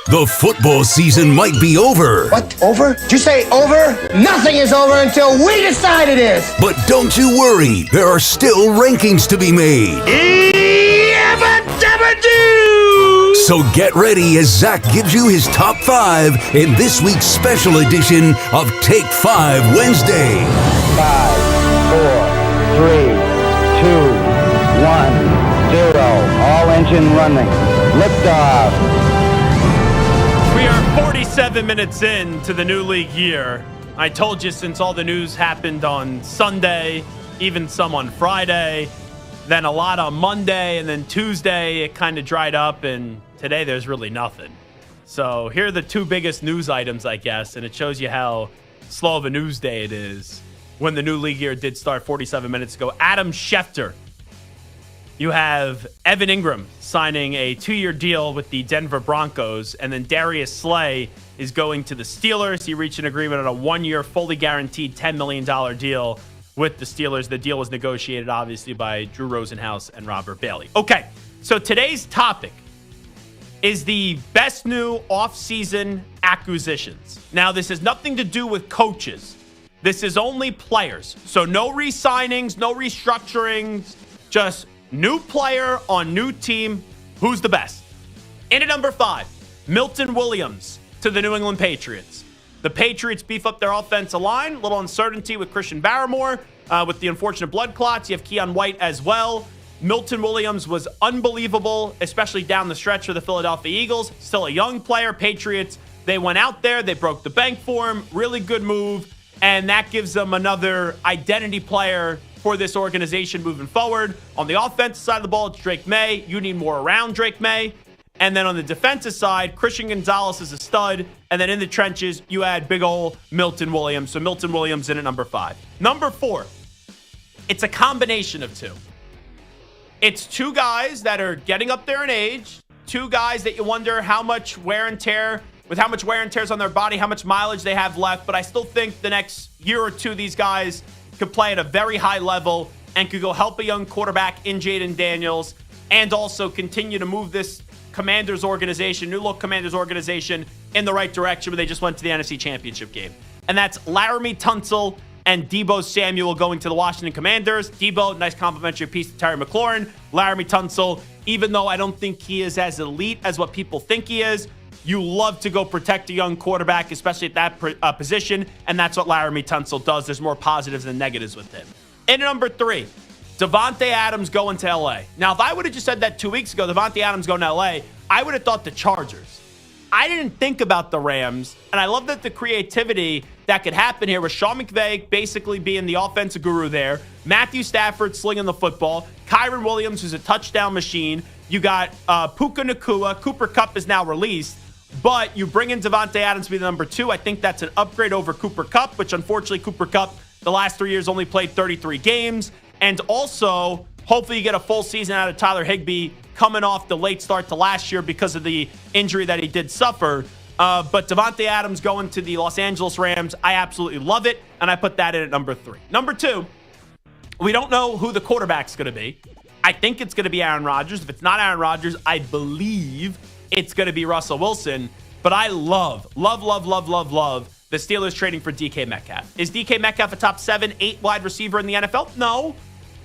The football season might be over. What? Over? Did you say over? Nothing is over until we decide it is. But don't you worry. There are still rankings to be made. So get ready as Zach gives you his top 5 in this week's special edition of Take 5 Wednesday. 5, 4, 3, 2, 1, 0. All engine running. Liftoff. We are 47 minutes into the new league year. I told you since all the news happened on Sunday, even some on Friday, then a lot on Monday, and then Tuesday it kind of dried up, and today there's really nothing. So here are the two biggest news items, I guess, and it shows you how slow of a news day it is when the new league year did start 47 minutes ago. Adam Schefter. You have Evan Ingram signing a 2-year deal with the Denver Broncos, and then Darius Slay is going to the Steelers. He reached an agreement on a 1-year, fully guaranteed $10 million deal with the Steelers. The deal was negotiated, obviously, by Drew Rosenhaus and Robert Bailey. Okay, so today's topic is the best new offseason acquisitions. Now, this has nothing to do with coaches. This is only players. So no re-signings, no restructurings, just new player on new team. Who's the best? In at number 5, Milton Williams to the New England Patriots. The Patriots beef up their offensive line. A little uncertainty with Christian Barrymore. With the unfortunate blood clots, you have Keon White as well. Milton Williams was unbelievable, especially down the stretch for the Philadelphia Eagles. Still a young player. Patriots, they went out there. They broke the bank for him. Really good move. And that gives them another identity player for this organization moving forward. On the offensive side of the ball, it's Drake May. You need more around Drake May. And then on the defensive side, Christian Gonzalez is a stud. And then in the trenches, you add big ol' Milton Williams. So Milton Williams in at number 5. Number 4, it's a combination of two. It's two guys that are getting up there in age. Two guys that you wonder how much wear and tear is on their body, how much mileage they have left. But I still think the next year or two, these guys could play at a very high level and could go help a young quarterback in Jaden Daniels and also continue to move this Commanders organization, new look Commanders organization, in the right direction where they just went to the NFC Championship game. And that's Laramie Tunsil and Deebo Samuel going to the Washington Commanders. Deebo, nice complimentary piece to Terry McLaurin. Laramie Tunsil, even though I don't think he is as elite as what people think he is, you love to go protect a young quarterback, especially at that position, and that's what Laramie Tunsil does. There's more positives than negatives with him. And number 3, Devontae Adams going to L.A. Now, if I would have just said that 2 weeks ago, Devontae Adams going to L.A., I would have thought the Chargers. I didn't think about the Rams, and I love that the creativity that could happen here with Sean McVay basically being the offensive guru there, Matthew Stafford slinging the football, Kyron Williams, who's a touchdown machine. You got Puka Nacua. Cooper Kupp is now released, but you bring in Devontae Adams to be the number 2. I think that's an upgrade over Cooper Kupp, which unfortunately Cooper Kupp the last 3 years only played 33 games. And also, hopefully you get a full season out of Tyler Higbee coming off the late start to last year because of the injury that he did suffer. But Devontae Adams going to the Los Angeles Rams, I absolutely love it, and I put that in at number 3. Number 2, we don't know who the quarterback's going to be. I think it's going to be Aaron Rodgers. If it's not Aaron Rodgers, I believe it's going to be Russell Wilson. But I love the Steelers trading for DK Metcalf. Is DK Metcalf a top 7, 8 wide receiver in the NFL? No.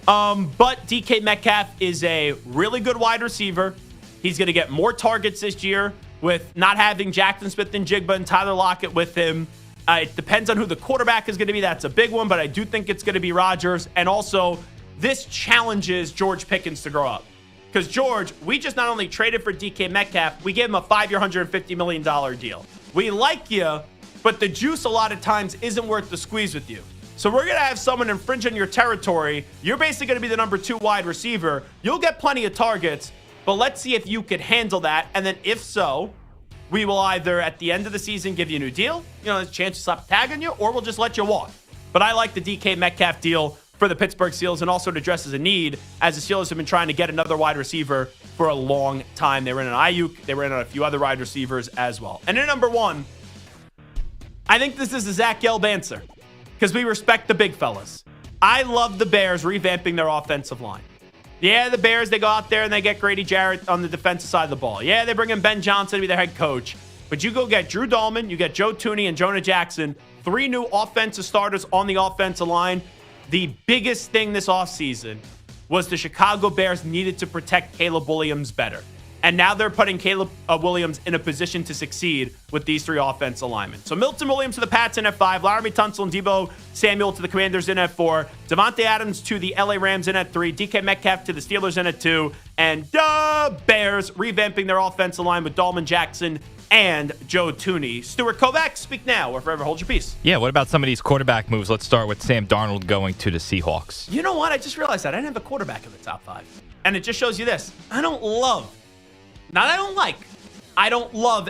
But DK Metcalf is a really good wide receiver. He's going to get more targets this year with not having Jackson Smith-Njigba and Tyler Lockett with him. It depends on who the quarterback is going to be. That's a big one, but I do think it's going to be Rodgers. And also, this challenges George Pickens to grow up. Because, George, we just not only traded for DK Metcalf, we gave him a 5-year, $150 million deal. We like you, but the juice a lot of times isn't worth the squeeze with you. So we're going to have someone infringe on your territory. You're basically going to be the number 2 wide receiver. You'll get plenty of targets, but let's see if you could handle that. And then if so, we will either at the end of the season give you a new deal, there's a chance to slap a tag on you, or we'll just let you walk. But I like the DK Metcalf deal for the Pittsburgh Steelers, and also it addresses a need as the Steelers have been trying to get another wide receiver for a long time. They were in an Ayuk. They were in on a few other wide receivers as well. And in number 1, I think this is a Zach Gelb answer because we respect the big fellas. I love the Bears revamping their offensive line. Yeah, the Bears, they go out there and they get Grady Jarrett on the defensive side of the ball. Yeah, they bring in Ben Johnson to be their head coach. But you go get Drew Dahlman, you get Joe Thuney and Jonah Jackson, 3 new offensive starters on the offensive line. The biggest thing this offseason was the Chicago Bears needed to protect Caleb Williams better. And now they're putting Caleb Williams in a position to succeed with these 3 offensive linemen. So Milton Williams to the Pats in at 5, Laramie Tunsil and Deebo Samuel to the Commanders in at 4, Devontae Adams to the LA Rams in at 3, DK Metcalf to the Steelers in at 2, and the Bears revamping their offensive line with Dahlman Jackson and Joe Thuney. Stuart Kovacs, speak now or forever hold your peace. Yeah, what about some of these quarterback moves? Let's start with Sam Darnold going to the Seahawks. You know what? I just realized that. I didn't have a quarterback in the top 5. And it just shows you this. I don't love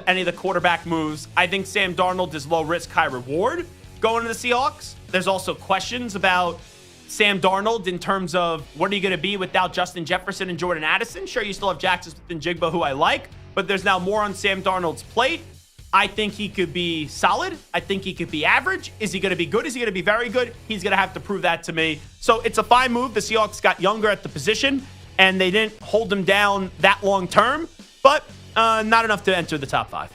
any of the quarterback moves. I think Sam Darnold is low risk, high reward. going to the Seahawks. There's also questions about Sam Darnold in terms of what are you going to be without Justin Jefferson and Jordan Addison. Sure, you still have Jackson Smith-Njigba, who I like, but there's now more on Sam Darnold's plate. I think he could be solid. I think he could be average. Is he going to be good? Is he going to be very good? He's going to have to prove that to me. So it's a fine move. The Seahawks got younger at the position, and they didn't hold him down that long term, but not enough to enter the top 5.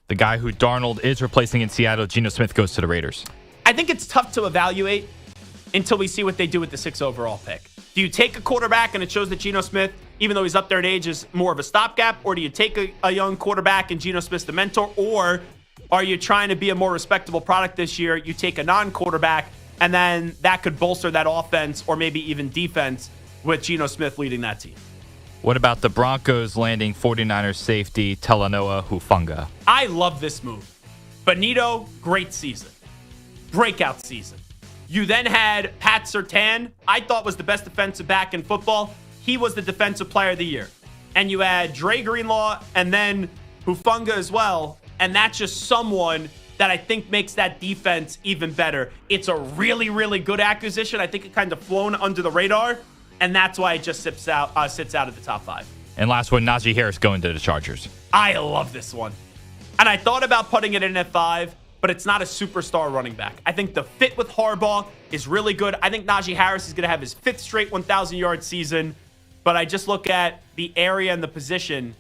The guy who Darnold is replacing in Seattle, Geno Smith, goes to the Raiders. I think it's tough to evaluate until we see what they do with the 6th overall pick. Do you take a quarterback and it shows that Geno Smith, even though he's up there in age, is more of a stopgap? Or do you take a young quarterback and Geno Smith's the mentor? Or are you trying to be a more respectable product this year? You take a non-quarterback, and then that could bolster that offense or maybe even defense with Geno Smith leading that team. What about the Broncos landing 49ers safety Talanoa Hufanga? I love this move. Benito, great season. Breakout season. You then had Pat Surtain, I thought was the best defensive back in football. He was the defensive player of the year. And you had Dre Greenlaw and then Hufanga as well. And that's just someone that I think makes that defense even better. It's a really, really good acquisition. I think it kind of flown under the radar. And that's why it just sits out at the top 5. And last one, Najee Harris going to the Chargers. I love this one. And I thought about putting it in at 5, but it's not a superstar running back. I think the fit with Harbaugh is really good. I think Najee Harris is going to have his 5th straight 1,000-yard season. But I just look at the area and the position.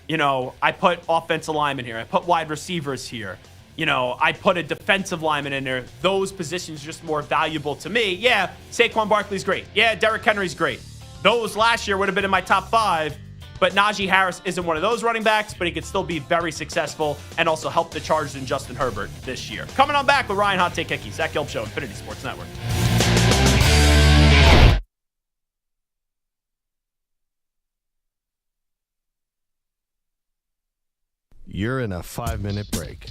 You know, I put offensive linemen here. I put wide receivers here. You know, I put a defensive lineman in there. Those positions are just more valuable to me. Yeah, Saquon Barkley's great. Yeah, Derrick Henry's great. Those last year would have been in my top 5. But Najee Harris isn't one of those running backs, but he could still be very successful and also help the Chargers and Justin Herbert this year. Coming on back with Ryan Hot Take Hickey, Zach Gelb Show, Infinity Sports Network. You're in a 5-minute break.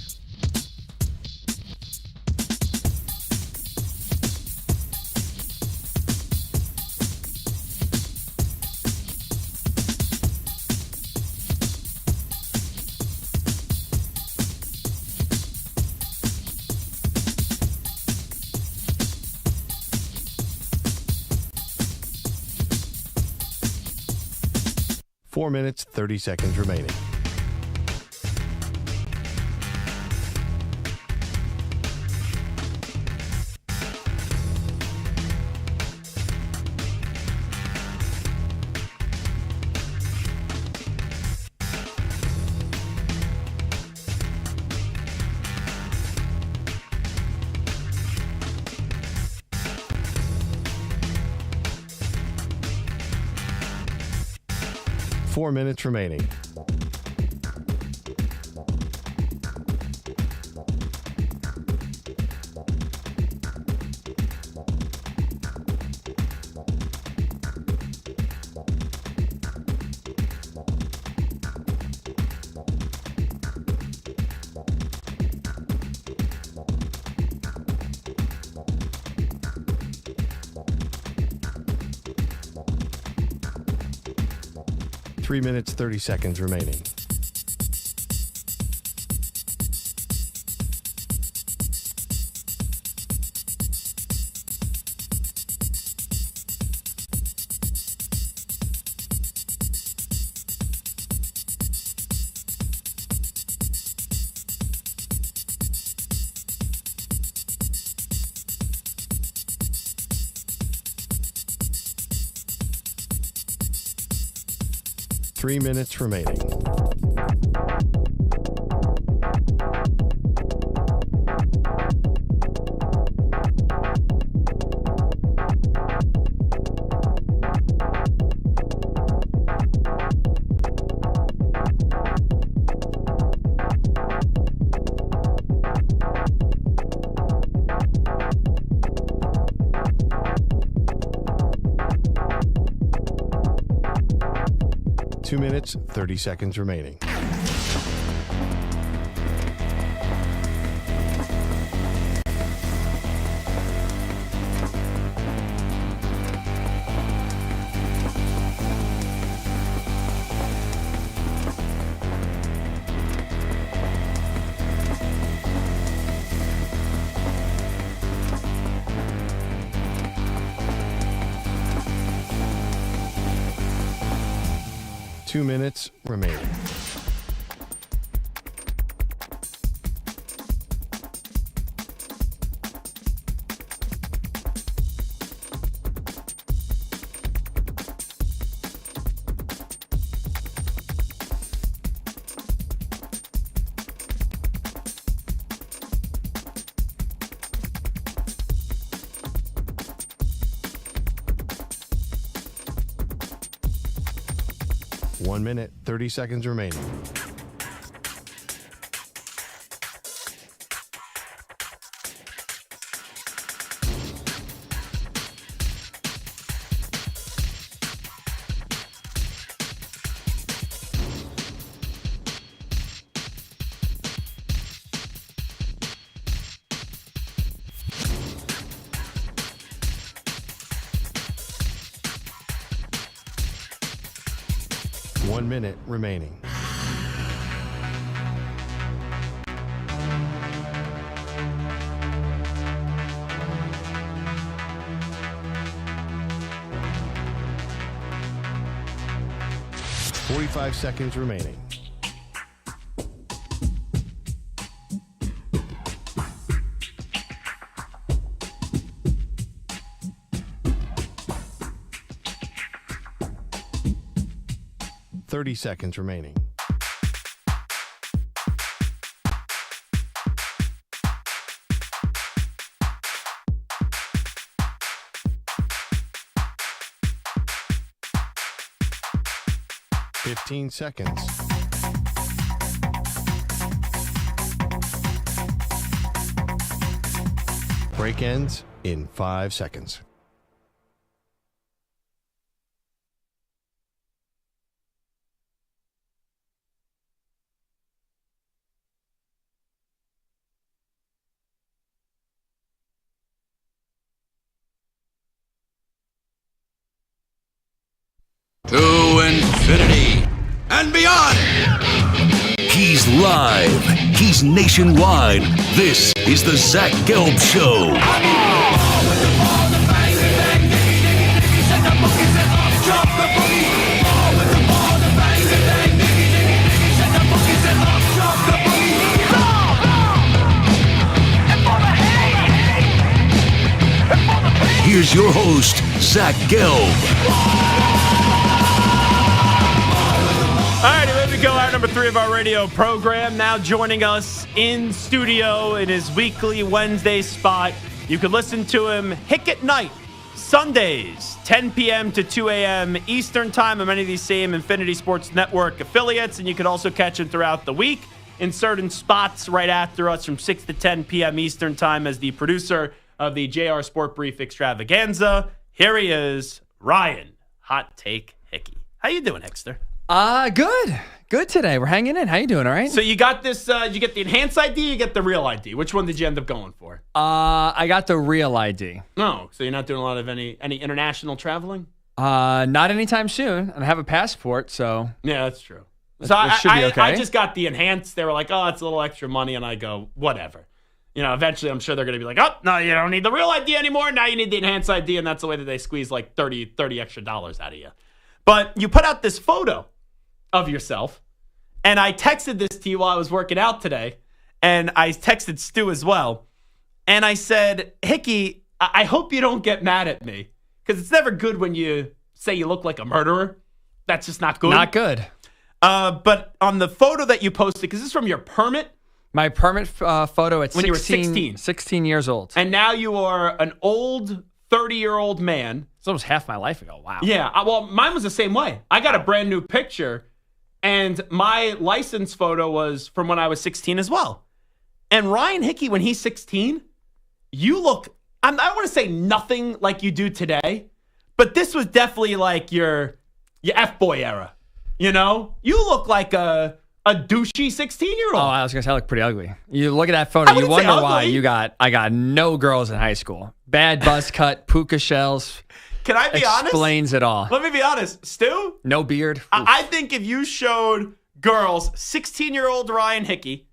Four minutes, 30 seconds remaining. Four minutes remaining. Three minutes, 30 seconds remaining. Three minutes remaining. Two minutes, 30 seconds remaining. 2 minutes remaining. One minute, 30 seconds remaining. One minute remaining. Forty-five seconds remaining. Thirty seconds remaining. Fifteen seconds. Break ends in 5 seconds. To infinity and beyond. He's live. He's nationwide. This is the Zach Gelb Show. Here's your host, Zach Gelb. All right, here we go. Hour number 3 of our radio program. Now joining us in studio in his weekly Wednesday spot. You can listen to him Hick at Night, Sundays, 10 p.m. to 2 a.m. Eastern Time on many of these same Infinity Sports Network affiliates. And you can also catch him throughout the week in certain spots right after us from 6 to 10 p.m. Eastern Time as the producer of the JR Sport Brief Extravaganza. Here he is, Ryan Hot Take Hickey. How you doing, Hickster? Good today. We're hanging in. How you doing? All right. So you got this. You get the enhanced ID. You get the real ID. Which one did you end up going for? I got the real ID. No. So you're not doing a lot of any international traveling? Not anytime soon. And I have a passport, so yeah, that's true. So it should be okay. I just got the enhanced. They were like, oh, it's a little extra money, and I go, whatever. You know, eventually I'm sure they're going to be like, oh, no, you don't need the real ID anymore. Now you need the enhanced ID, and that's the way that they squeeze like $30 extra out of you. But you put out this photo of yourself, and I texted this to you while I was working out today, and I texted Stu as well, and I said, Hickey, I hope you don't get mad at me, because it's never good when you say you look like a murderer. That's just not good. Not good. But on the photo that you posted, because this is from your permit. My permit photo at when you were 16. 16 years old. And now you are an old 30-year-old man. It's almost half my life ago. Wow. Yeah. Well, mine was the same way. I got a brand new picture, and my license photo was from when I was 16 as well. And Ryan Hickey, when he's 16, you look, I don't want to say nothing like you do today, but this was definitely like your F-boy era. You know? You look like a douchey 16-year-old. Oh, I was going to say I look pretty ugly. You look at that photo, you wonder why I got no girls in high school. Bad buzz cut, puka shells. Can I be honest? Explains it all. Let me be honest. Stu? No beard. I think if you showed girls 16-year-old Ryan Hickey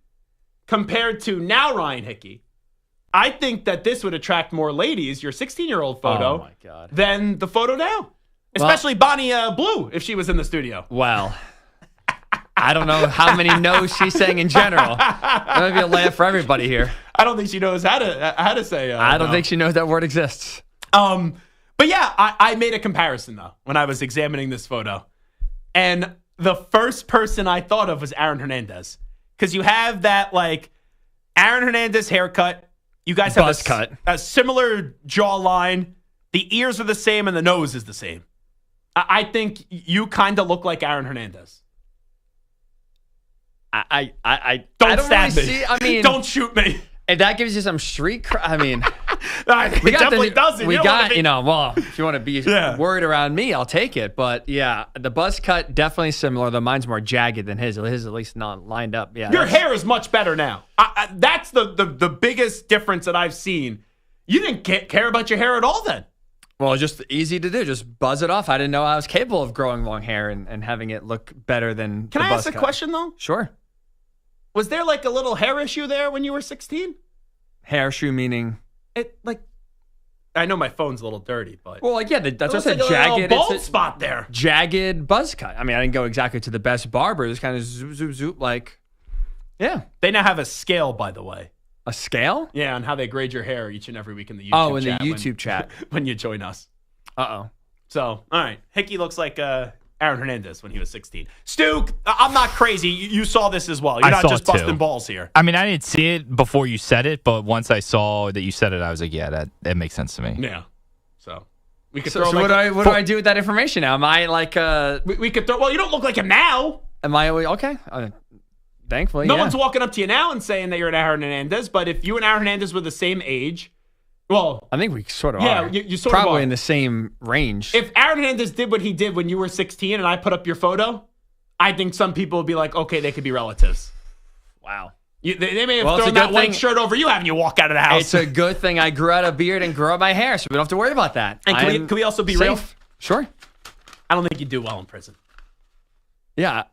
compared to now Ryan Hickey, I think that this would attract more ladies, your 16-year-old photo, than the photo now. Especially Bonnie Blue, if she was in the studio. Well, I don't know how many no's she's saying in general. That might be a laugh for everybody here. I don't think she knows how to say. I don't think she knows that word exists. But yeah, I made a comparison though when I was examining this photo, and the first person I thought of was Aaron Hernandez, because you have that like Aaron Hernandez haircut. You guys have a similar jawline. The ears are the same and the nose is the same. I think you kind of look like Aaron Hernandez. I don't don't stab really me. see. I mean, don't shoot me. If that gives you some street I mean, it definitely doesn't. We got, well, if you want to be worried around me, I'll take it. But yeah, the buzz cut, definitely similar, though mine's more jagged than his. His at least not lined up. Yeah, your hair is much better now. That's the biggest difference that I've seen. You didn't care about your hair at all then. Well, just easy to do. Just buzz it off. I didn't know I was capable of growing long hair and having it look better than Can the I buzz ask a cut. question, though? Sure. Was there like a little hair issue there when you were 16? Hair issue meaning? I know my phone's a little dirty, but... Well, that's what I said, like jagged. A bald spot there. Jagged buzz cut. I mean, I didn't go exactly to the best barber. Just kind of zoop, zoop, zoop, yeah. They now have a scale, by the way. A scale? Yeah, on how they grade your hair each and every week in the YouTube chat. The YouTube chat. When you join us. Uh-oh. So, all right. Hickey looks like Aaron Hernandez when he was 16. Stu, I'm not crazy. You saw this as well. You're not just busting balls here. I mean, I didn't see it before you said it, but once I saw that you said it, I was like, yeah, that makes sense to me. Yeah. So, we could So throw what do I do with that information now? Am I like... We could throw... Well, you don't look like him now. Am I... Okay. Thankfully, No one's walking up to you now and saying that you're an Aaron Hernandez, but if you and Aaron Hernandez were the same age... Well, I think we sort of are. Yeah, you sort probably of are. in the same range. If Aaron Hernandez did what he did when you were 16 and I put up your photo, I think some people would be like, okay, they could be relatives. Wow. They may have thrown that white shirt over you having you walk out of the house. It's a good thing I grew out a beard and grew out my hair, so we don't have to worry about that. And can we also be real? Sure. I don't think you do well in prison. Yeah.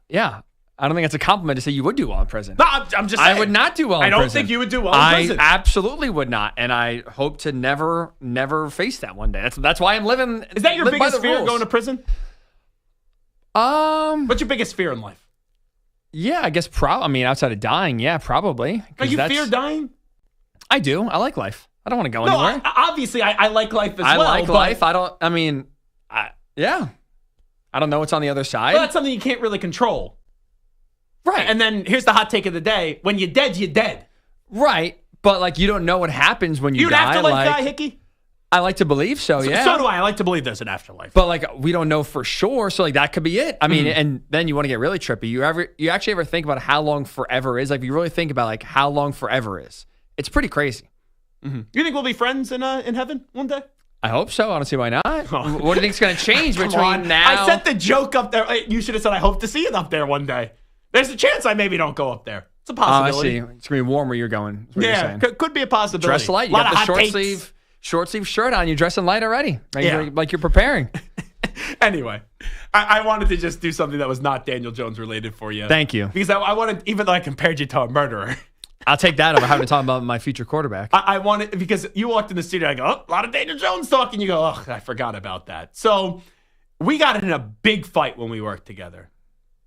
I don't think it's a compliment to say you would do well in prison. No, I'm just saying. I would not do well in prison. I don't think you would do well in prison. I absolutely would not, and I hope to never face that one day. That's why I'm living. Is that your biggest fear, going to prison? What's your biggest fear in life? Yeah, I guess outside of dying, yeah, probably. You fear dying? I do. I like life. I don't want to go anywhere. Obviously, I like life as well. I like life. I don't. I mean, yeah. I don't know what's on the other side. Well, that's something you can't really control. Right. And then here's the hot take of the day. When you're dead, you're dead. Right. But, you don't know what happens when you die. You're an afterlife guy, Hickey? I like to believe so, yeah. So do I. I like to believe there's an afterlife. But, we don't know for sure. So, that could be it. I mean, and then you want to get really trippy. You actually ever think about how long forever is? You really think about, how long forever is. It's pretty crazy. Mm-hmm. You think we'll be friends in heaven one day? I hope so. I don't see why not. Oh. What do you think's going to change between now? I set the joke up there. You should have said, I hope to see you up there one day. There's a chance I maybe don't go up there. It's a possibility. I see. It's going to be warm where you're going. Yeah, could be a possibility. Dress light. You got the short sleeve shirt on. You're dressing light already. Like you're preparing. Anyway, I wanted to just do something that was not Daniel Jones related for you. Thank you. Because I wanted, even though I compared you to a murderer. I'll take that over having to talk about my future quarterback. I wanted, because you walked in the studio, I go, a lot of Daniel Jones talk, and you go, I forgot about that. So we got in a big fight when we worked together.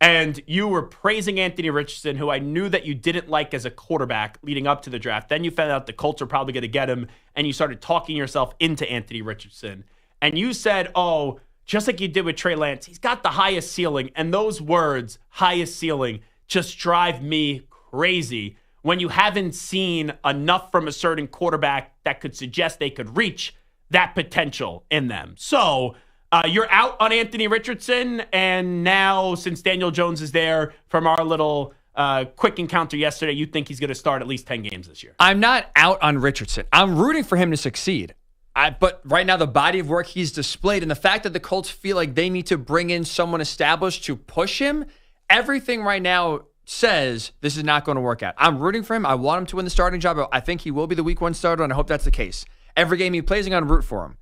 And you were praising Anthony Richardson, who I knew that you didn't like as a quarterback leading up to the draft. Then you found out the Colts are probably going to get him, and you started talking yourself into Anthony Richardson. And you said, just like you did with Trey Lance, he's got the highest ceiling. And those words, highest ceiling, just drive me crazy when you haven't seen enough from a certain quarterback that could suggest they could reach that potential in them. So you're out on Anthony Richardson, and now since Daniel Jones is there from our little quick encounter yesterday, you think he's going to start at least 10 games this year. I'm not out on Richardson. I'm rooting for him to succeed. But right now, the body of work he's displayed and the fact that the Colts feel like they need to bring in someone established to push him, everything right now says this is not going to work out. I'm rooting for him. I want him to win the starting job. I think he will be the week one starter, and I hope that's the case. Every game he plays, I'm going to root for him.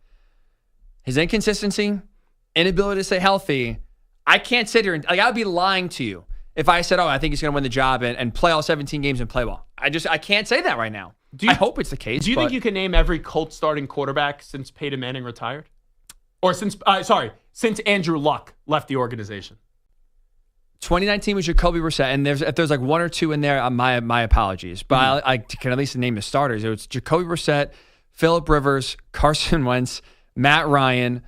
His inconsistency, inability to stay healthy, I can't sit here and I would be lying to you if I said, I think he's going to win the job and play all 17 games and play well. I can't say that right now. I hope it's the case. Do you think you can name every Colts starting quarterback since Peyton Manning retired? Or since Andrew Luck left the organization? 2019 was Jacoby Brissett, and if there's like one or two in there, my apologies. But I can at least name the starters. It was Jacoby Brissett, Phillip Rivers, Carson Wentz, Matt Ryan.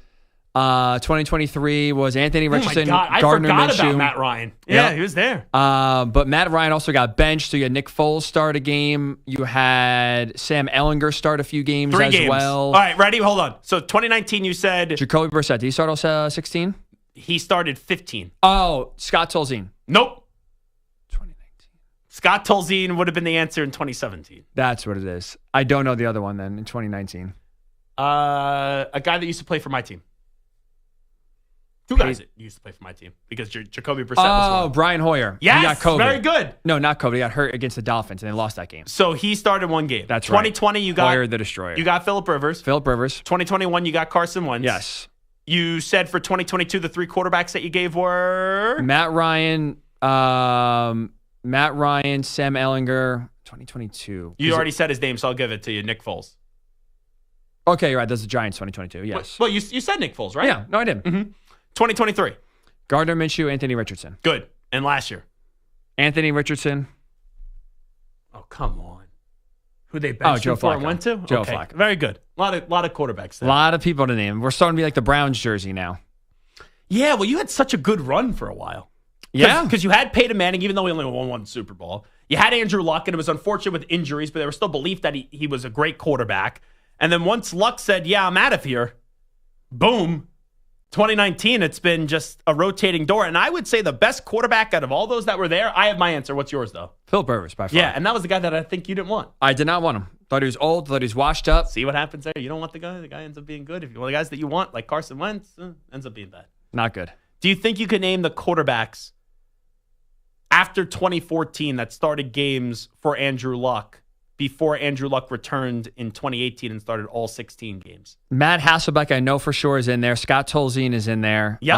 2023 was Anthony Richardson, Oh my God, I Gardner forgot Minshew. about Matt Ryan. Yeah, Yep. he was there. But Matt Ryan also got benched, so you had Nick Foles start a game. You had Sam Ehlinger start a few games 3 as games. well. All right, ready? Hold on. So 2019, you said Jacoby Brissett, did he start all 16? he started 15. Oh, Scott Tolzien. Nope. 2019. Scott Tolzien would have been the answer in 2017. That's what it is. I don't know the other one then in 2019. A guy that used to play for my team. 2 guys that used to play for my team because Jacoby Brissett was one. Brian Hoyer. Yes, he got COVID. very good. No, not COVID. He got hurt against the Dolphins, and they lost that game. So he started 1 game. That's 2020, right. you got Hoyer the Destroyer. You got Phillip Rivers. 2021, you got Carson Wentz. Yes. You said for 2022, the 3 quarterbacks that you gave were Matt Ryan, Sam Ehlinger, 2022. You already said his name, so I'll give it to you. Nick Foles. Okay, you're right. That's the Giants 2022. Yes. Well, you said Nick Foles, right? Yeah. No, I didn't. 2023. Gardner Minshew, Anthony Richardson. Good. And last year? Anthony Richardson. Oh, come on. Who they benched Joe before Flacco. and went to? Joe Okay. Flacco. Very good. A lot of quarterbacks A there. lot of people to name. We're starting to be like the Browns jersey now. Yeah, well, you had such a good run for a while. Yeah. Because you had Peyton Manning, even though he only won 1 Super Bowl. You had Andrew Luck, and it was unfortunate with injuries, but there was still belief that he was a great quarterback. And then once Luck said, yeah, I'm out of here, boom, 2019, it's been just a rotating door. And I would say the best quarterback out of all those that were there, I have my answer. What's yours, though? Phillip Rivers, by far. Yeah, and that was the guy that I think you didn't want. I did not want him. Thought he was old. Thought he was washed up. See what happens there? You don't want the guy. The guy ends up being good. If you want the guys that you want, like Carson Wentz, ends up being bad. Not good. Do you think you could name the quarterbacks after 2014 that started games for Andrew Luck before Andrew Luck returned in 2018 and started all 16 games? Matt Hasselbeck, I know for sure, is in there. Scott Tolzien is in there. Yep.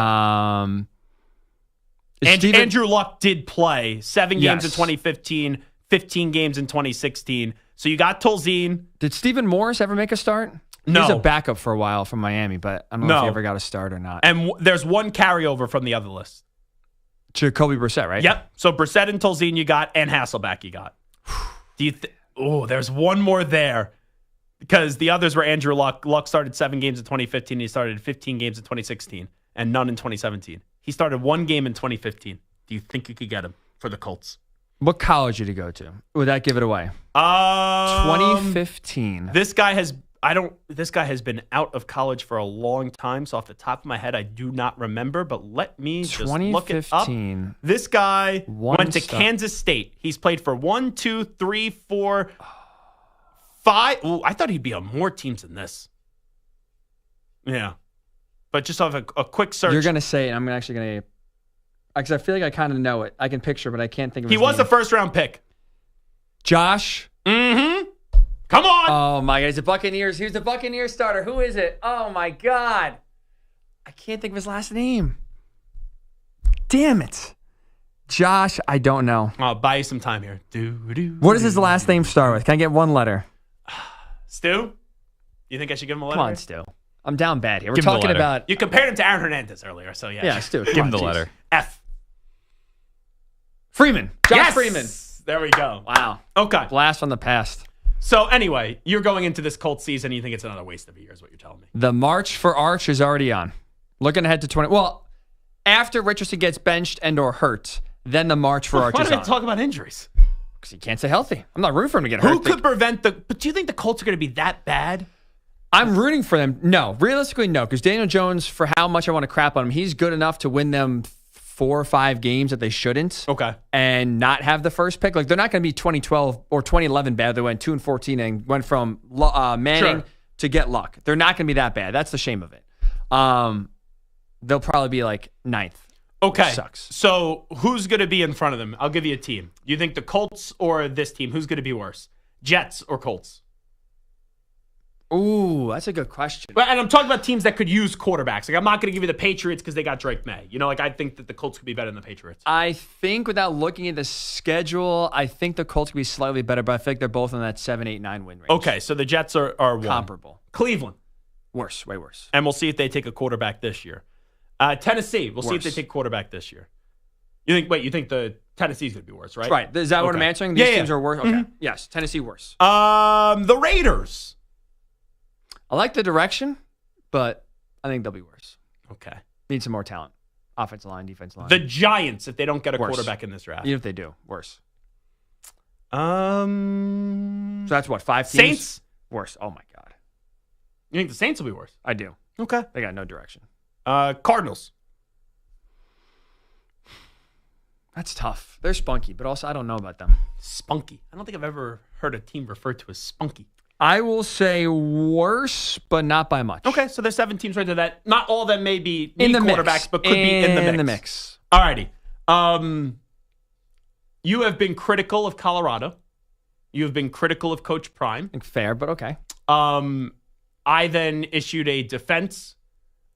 Steven- Andrew Luck did play 7 games in Yes. 2015, 15 games in 2016. So you got Tolzien. Did Stephen Morris ever make a start? No. He was a backup for a while from Miami, but I don't know if No. he ever got a start or not. And there's one carryover from the other list. Jacoby Brissett, right? Yep. So Brissett and Tolzien you got, and Hasselbeck you got. Do you? There's one more there because the others were Andrew Luck. Luck started 7 games in 2015. He started 15 games in 2016 and none in 2017. He started 1 game in 2015. Do you think you could get him for the Colts? What college did he go to? Would that give it away? 2015. This guy has been out of college for a long time, so off the top of my head, I do not remember, but let me just look it up. 2015. This guy went to star. Kansas State. He's played for 1, 2, 3, 4, 5. Ooh, I thought he'd be on more teams than this. Yeah. But just off a quick search. You're going to say it. I'm actually going to, because I feel like I kind of know it. I can picture, but I can't think of He his was name. a first-round pick. Josh. Mm-hmm. Come on. Oh, my God. He's a Buccaneers. He was the Buccaneers starter. Who is it? Oh, my God. I can't think of his last name. Damn it. Josh, I don't know. I'll buy you some time here. What does his last name start with? Can I get one letter? Stu? You think I should give him a letter? Come on, Stu. I'm down bad here. We're Give him the talking letter. about... You compared him to Aaron Hernandez earlier, so yeah. Yeah, Stu. Give him the letter. F. Freeman. Josh Yes! Freeman. There we go. Wow. Okay. Blast from the past. So anyway, you're going into this Colts season and you think it's another waste of a year is what you're telling me. The March for Arch is already on. Looking ahead to 20... Well, after Richardson gets benched and or hurt, then the March for Arch Why is do we on. talk about injuries? Because he can't stay healthy. I'm not rooting for him to get hurt. Who could prevent the... But do you think the Colts are going to be that bad? I'm rooting for them. No. Realistically, no. Because Daniel Jones, for how much I want to crap on him, he's good enough to win them 4 or 5 games that they shouldn't. Okay. And not have the first pick. Like, they're not going to be 2012 or 2011 bad. They went 2-14 and went from Manning to get Luck. They're not going to be that bad. That's the shame of it. They'll probably be like 9th. Okay. Sucks. So who's going to be in front of them? I'll give you a team. You think the Colts or this team? Who's going to be worse? Jets or Colts? Ooh, that's a good question. And I'm talking about teams that could use quarterbacks. Like, I'm not going to give you the Patriots because they got Drake May. You know, like, I think that the Colts could be better than the Patriots. I think without looking at the schedule, I think the Colts could be slightly better, but I think they're both in that 7, 8, 9 win range. Okay, so the Jets are one. Comparable. Cleveland. Worse, way worse. And we'll see if they take a quarterback this year. Tennessee, we'll see if they take quarterback this year. You think the Tennessee's going to be worse, right? Right. Is that what I'm answering? These teams are worse? Okay. Mm-hmm. Yes. Tennessee worse. The Raiders. I like the direction, but I think they'll be worse. Okay. Need some more talent. Offensive line, defensive line. The Giants, if they don't get a quarterback in this draft. Even if they do, worse. So that's what, 5 teams? Saints? Worse. Oh, my God. You think the Saints will be worse? I do. Okay. They got no direction. Cardinals. That's tough. They're spunky, but also I don't know about them. Spunky. I don't think I've ever heard a team referred to as spunky. I will say worse, but not by much. Okay, so there's 7 teams right there that not all of them may be in the quarterbacks, mix. but could be in the mix. All righty. You have been critical of Colorado. You have been critical of Coach Prime. Fair, but okay. I then issued a defense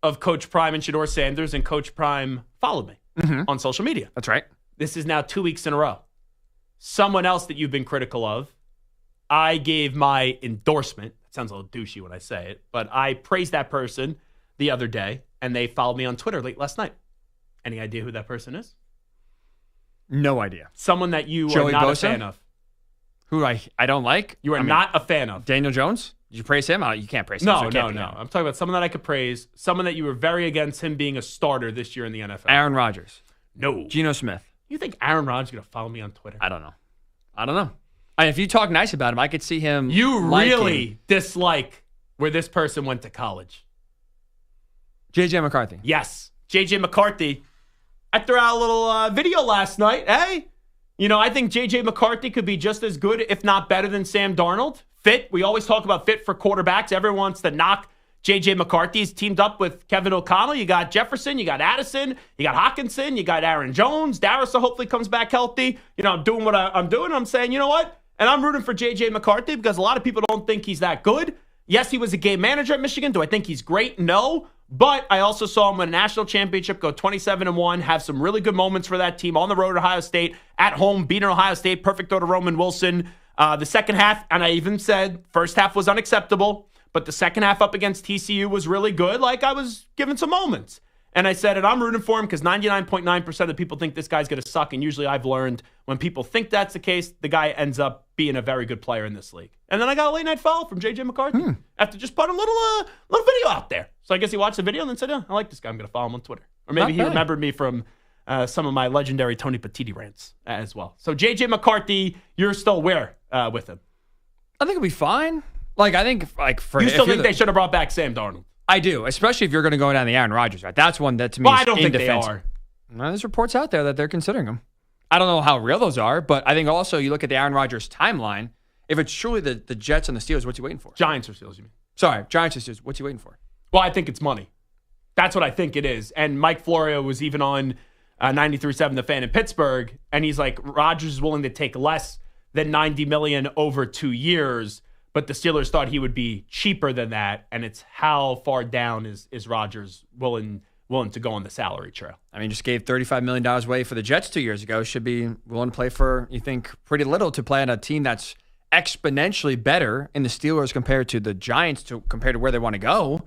of Coach Prime and Shedeur Sanders, and Coach Prime followed me on social media. That's right. This is now 2 weeks in a row. Someone else that you've been critical of, I gave my endorsement. It sounds a little douchey when I say it, but I praised that person the other day, and they followed me on Twitter late last night. Any idea who that person is? No idea. Someone that you Joey are not Bosa? a fan of. Who I don't like? You are not a fan of. Daniel Jones? Did you praise him? You can't praise him. No. so it can't be him. I'm talking about someone that I could praise, someone that you were very against him being a starter this year in the NFL. Aaron Rodgers. No. Geno Smith. You think Aaron Rodgers is going to follow me on Twitter? I don't know. If you talk nice about him, I could see him. You liking really dislike where this person went to college. J.J. McCarthy. Yes. J.J. McCarthy. I threw out a little video last night. Hey, I think J.J. McCarthy could be just as good, if not better than Sam Darnold. Fit. We always talk about fit for quarterbacks. Everyone wants to knock J.J. McCarthy. He's teamed up with Kevin O'Connell. You got Jefferson. You got Addison. You got Hawkinson. You got Aaron Jones. Darrisaw hopefully comes back healthy. I'm doing what I'm doing. I'm saying, you know what? And I'm rooting for J.J. McCarthy because a lot of people don't think he's that good. Yes, he was a game manager at Michigan. Do I think he's great? No. But I also saw him win a national championship, go 27-1, have some really good moments for that team on the road at Ohio State, at home, beating Ohio State, perfect throw to Roman Wilson. The second half, and I even said first half was unacceptable, but the second half up against TCU was really good. Like, I was given some moments. And I said, and I'm rooting for him because 99.9% of people think this guy's going to suck. And usually I've learned when people think that's the case, the guy ends up being a very good player in this league. And then I got a late night follow from J.J. McCarthy after just putting a little video out there. So I guess he watched the video and then said, yeah, I like this guy. I'm going to follow him on Twitter. Or maybe he remembered me from some of my legendary Tony Petiti rants as well. So J.J. McCarthy, you're still where with him? I think it'll be fine. For you still think they should have brought back Sam Darnold? I do, especially if you're going to go down the Aaron Rodgers route. That's one that to me is I don't think they are. Well, there's reports out there that they're considering him. I don't know how real those are, but I think also you look at the Aaron Rodgers timeline. If it's truly the Jets and the Steelers, what's he waiting for? Giants or Steelers, you mean? Sorry, Giants or Steelers. What's he waiting for? Well, I think it's money. That's what I think it is. And Mike Florio was even on 93.7 The Fan in Pittsburgh, and he's like, Rodgers is willing to take less than $90 million over 2 years. But the Steelers thought he would be cheaper than that, and it's how far down is Rodgers willing to go on the salary trail? I mean, just gave $35 million away for the Jets 2 years ago. Should be willing to play for, you think, pretty little to play on a team that's exponentially better in the Steelers compared to the Giants, compared to where they want to go.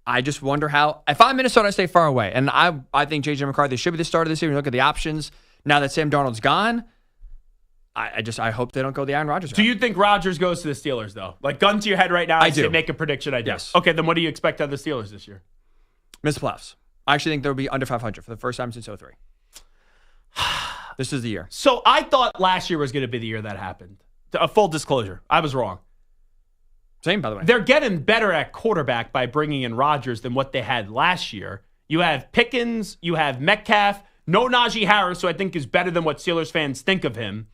I just wonder how. If I'm Minnesota, I stay far away, and I think J.J. McCarthy should be the starter this year. You look at the options now that Sam Darnold's gone. I hope they don't go the Aaron Rodgers route. Do you think Rodgers goes to the Steelers, though? Like, gun to your head right now, I say make a prediction. I do. Yes. Okay, then what do you expect out of the Steelers this year? Miss the playoffs. I actually think they'll be under 500 for the first time since 2003. This is the year. So I thought last year was going to be the year that happened. A full disclosure, I was wrong. Same, by the way. They're getting better at quarterback by bringing in Rodgers than what they had last year. You have Pickens, you have Metcalf, no Najee Harris, who I think is better than what Steelers fans think of him.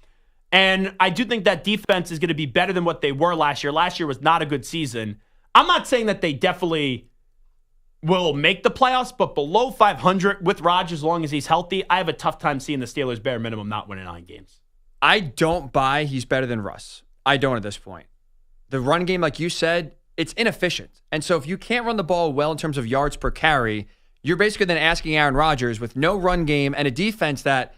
And I do think that defense is going to be better than what they were last year. Last year was not a good season. I'm not saying that they definitely will make the playoffs, but below 500 with Rodgers, as long as he's healthy, I have a tough time seeing the Steelers bare minimum not winning 9 games. I don't buy he's better than Russ. I don't at this point. The run game, like you said, it's inefficient. And so if you can't run the ball well in terms of yards per carry, you're basically then asking Aaron Rodgers with no run game and a defense that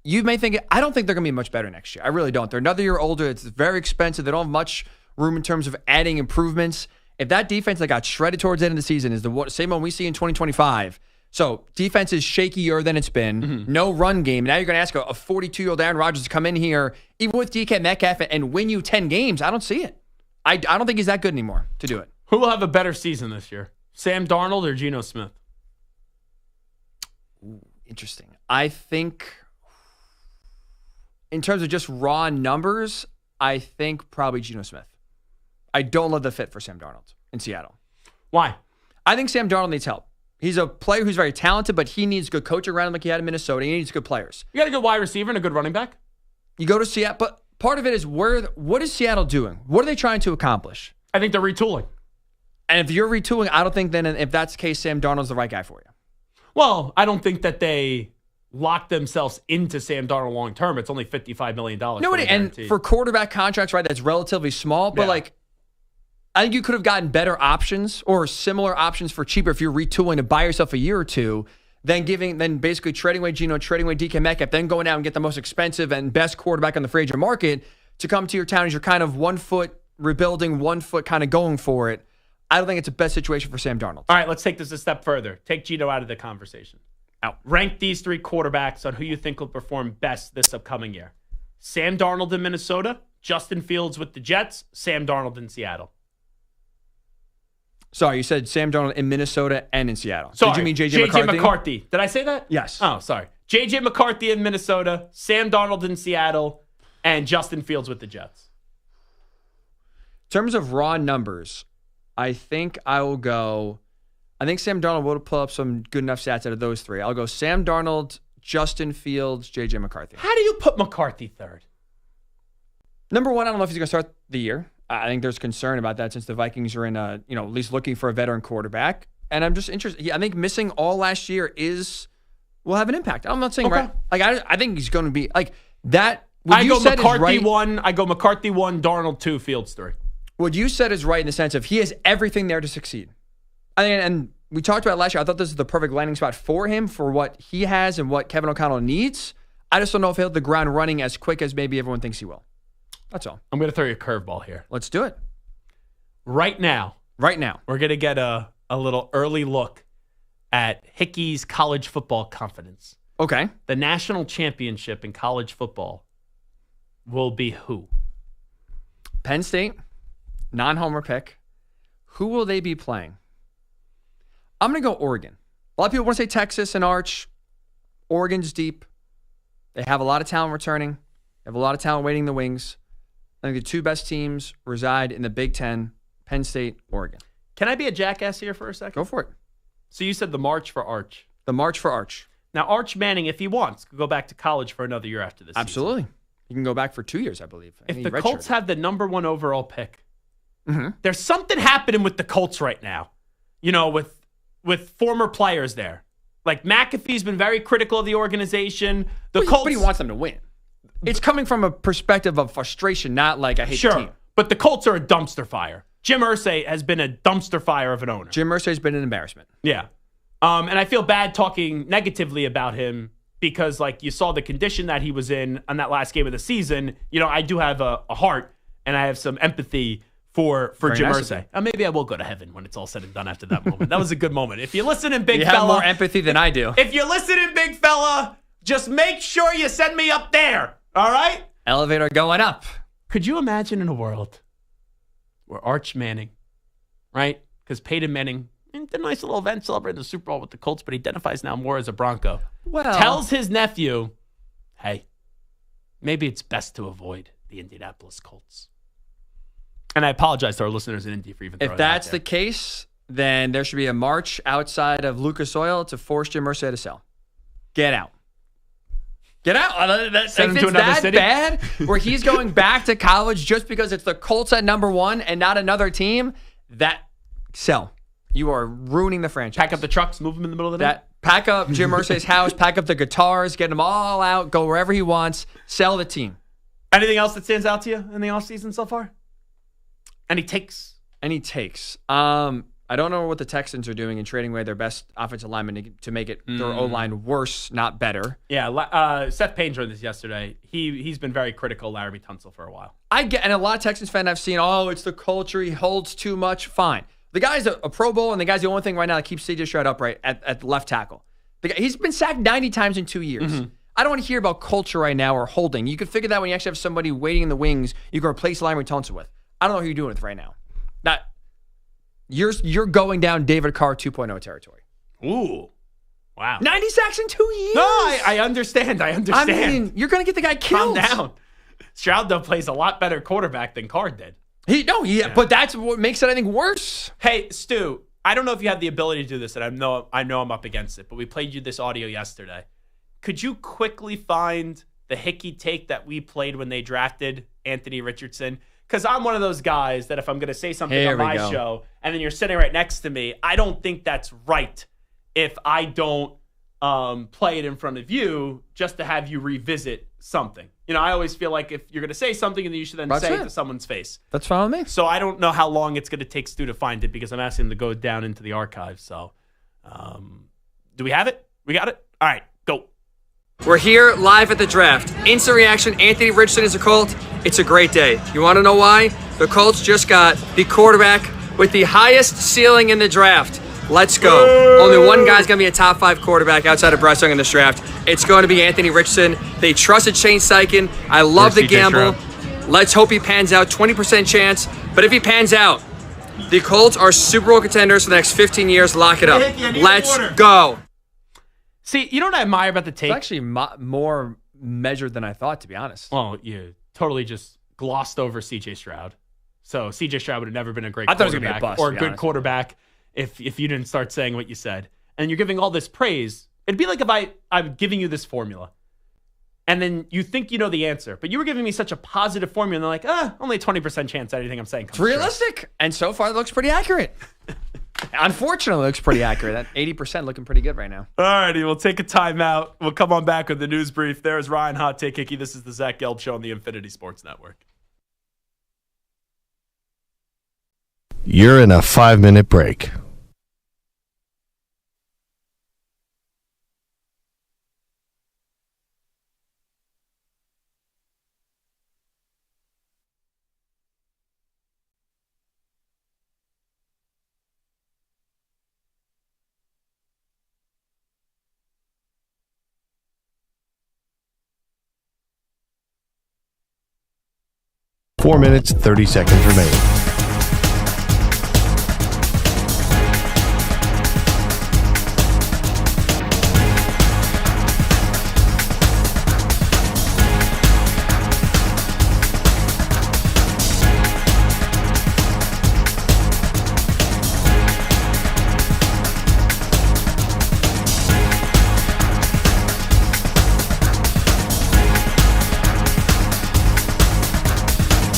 you may think, I don't think they're going to be much better next year. I really don't. They're another year older. It's very expensive. They don't have much room in terms of adding improvements. If that defense that got shredded towards the end of the season is the same one we see in 2025, So defense is shakier than it's been. No run game. Now you're going to ask a 42-year-old Aaron Rodgers to come in here, even with DK Metcalf, and win you 10 games. I don't see it. I don't think he's that good anymore to do it. Who will have a better season this year? Sam Darnold or Geno Smith? Ooh, interesting. I think in terms of just raw numbers, I think probably Geno Smith. I don't love the fit for Sam Darnold in Seattle. Why? I think Sam Darnold needs help. He's a player who's very talented, but he needs good coaching around him like he had in Minnesota. He needs good players. You got a good wide receiver and a good running back? You go to Seattle, but part of it is what is Seattle doing? What are they trying to accomplish? I think they're retooling. And if you're retooling, I don't think then if that's the case, Sam Darnold's the right guy for you. Well, I don't think that they lock themselves into Sam Darnold long term. It's only $55 million. And for quarterback contracts, right, that's relatively small, but I think you could have gotten better options or similar options for cheaper if you're retooling to buy yourself a year or two, then basically trading away Geno, trading away DK Metcalf, then going out and get the most expensive and best quarterback on the free agent market to come to your town as you're kind of 1 foot rebuilding, 1 foot kind of going for it. I don't think it's the best situation for Sam Darnold. All right, let's take this a step further. Take Geno out of the conversation. Out. Rank these 3 quarterbacks on who you think will perform best this upcoming year. Sam Darnold in Minnesota, Justin Fields with the Jets, Sam Darnold in Seattle. Sorry, you said Sam Darnold in Minnesota and in Seattle. Sorry, did you mean J.J. McCarthy? Did I say that? Yes. Oh, sorry. J.J. McCarthy in Minnesota, Sam Darnold in Seattle, and Justin Fields with the Jets. In terms of raw numbers, I think Sam Darnold will pull up some good enough stats out of those 3. I'll go Sam Darnold, Justin Fields, J.J. McCarthy. How do you put McCarthy third? Number 1, I don't know if he's going to start the year. I think there's concern about that since the Vikings are in at least looking for a veteran quarterback. And I'm just interested. I think missing all last year will have an impact. I'm not saying right. Like I think he's going to be like that. I go McCarthy 1. I go McCarthy 1, Darnold 2, Fields 3. What you said is right in the sense of he has everything there to succeed. And we talked about it last year. I thought this is the perfect landing spot for him for what he has and what Kevin O'Connell needs. I just don't know if he'll hit the ground running as quick as maybe everyone thinks he will. That's all. I'm going to throw you a curveball here. Let's do it. Right now, we're going to get a little early look at Hickey's college football confidence. Okay. The national championship in college football will be who? Penn State, non-homer pick. Who will they be playing? I'm going to go Oregon. A lot of people want to say Texas and Arch. Oregon's deep. They have a lot of talent returning. They have a lot of talent waiting in the wings. I think the 2 best teams reside in the Big Ten, Penn State, Oregon. Can I be a jackass here for a second? Go for it. So you said the March for Arch. The March for Arch. Now, Arch Manning, if he wants, could go back to college for another year after this Absolutely. season. He can go back for 2 years, I believe. If the Colts have the number 1 overall pick, there's something happening with the Colts right now. With former players there. Like McAfee's been very critical of the organization. Colts, but he wants them to win. It's coming from a perspective of frustration, not like I hate the team. But the Colts are a dumpster fire. Jim Irsay has been a dumpster fire of an owner. Jim Irsay's been an embarrassment. Yeah. And I feel bad talking negatively about him because, like, you saw the condition that he was in on that last game of the season. I do have a heart and I have some empathy for Jim Irsay. Maybe I will go to heaven when it's all said and done after that moment. That was a good moment. If you're listening, big fella. You have more empathy than I do. If you're listening, big fella, just make sure you send me up there. All right? Elevator going up. Could you imagine in a world where Arch Manning, right? Because Peyton Manning did a nice little event celebrating the Super Bowl with the Colts, but he identifies now more as a Bronco. Well, tells his nephew, hey, maybe it's best to avoid the Indianapolis Colts. And I apologize to our listeners in Indy for even throwing that out there. If that's the case, then there should be a march outside of Lucas Oil to force Jim Irsay to sell. Get out. Get out. Send him to another city? Bad, where he's going back to college just because it's the Colts at number 1 and not another team, sell. You are ruining the franchise. Pack up the trucks, move them in the middle of the night? Pack up Jim Irsay's house, pack up the guitars, get them all out, go wherever he wants, sell the team. Anything else that stands out to you in the offseason so far? Any takes? I don't know what the Texans are doing in trading away their best offensive lineman to make it their O-line worse, not better. Yeah, Seth Payne joined this yesterday. He's been very critical of Larry Tunsil for a while. And a lot of Texans fans I've seen, it's the culture, he holds too much. Fine. The guy's a Pro Bowl, and the guy's the only thing right now that keeps C.J. Stroud upright at the left tackle. He's been sacked 90 times in 2 years. Mm-hmm. I don't want to hear about culture right now or holding. You can figure that when you actually have somebody waiting in the wings you can replace Larry Tunsil with. I don't know who you're doing with right now. You're going down David Carr 2.0 territory. Ooh. Wow. 90 sacks in 2 years. No, I understand. I mean, you're going to get the guy killed. Calm down. Stroud, though, plays a lot better quarterback than Carr did. But that's what makes it, I think, worse. Hey, Stu, I don't know if you have the ability to do this, and I know I'm up against it, but we played you this audio yesterday. Could you quickly find the Hickey take that we played when they drafted Anthony Richardson? Because I'm one of those guys that if I'm going to say something on my show, and then you're sitting right next to me, I don't think that's right if I don't play it in front of you just to have you revisit something. You know, I always feel like if you're going to say something, and then you should then say it to someone's face. That's fine with me. So I don't know how long it's going to take Stu to find it because I'm asking him to go down into the archives. So do we have it? We got it? All right, go. We're here live at the draft. Instant reaction, Anthony Richardson is a Colt. It's a great day. You want to know why? The Colts just got the quarterback with the highest ceiling in the draft. Let's go. Only one guy's going to be a top 5 quarterback outside of Bryce Young in this draft. It's going to be Anthony Richardson. They trusted Shane Steichen. I love the gamble. Let's hope he pans out. 20% chance. But if he pans out, the Colts are Super Bowl contenders for the next 15 years. Lock it up. Let's go. See, you know what I admire about the take? It's actually more measured than I thought, to be honest. Well, you totally just glossed over C.J. Stroud. So C.J. Stroud would have never been a great quarterback. I thought it was going to be a bust, or a good quarterback if you didn't start saying what you said. And you're giving all this praise. It'd be like if I'm giving you this formula. And then you think you know the answer. But you were giving me such a positive formula. And they're like, only 20% chance that anything I'm saying comes It's realistic. True. And so far, it looks pretty accurate. Unfortunately, it looks pretty accurate. That 80% looking pretty good right now. All righty, we'll take a timeout. We'll come on back with the news brief. There's Ryan Hot Take Hickey. This is the Zach Gelb Show on the Infinity Sports Network. You're in a 5-minute break. Four minutes, 30 seconds remaining.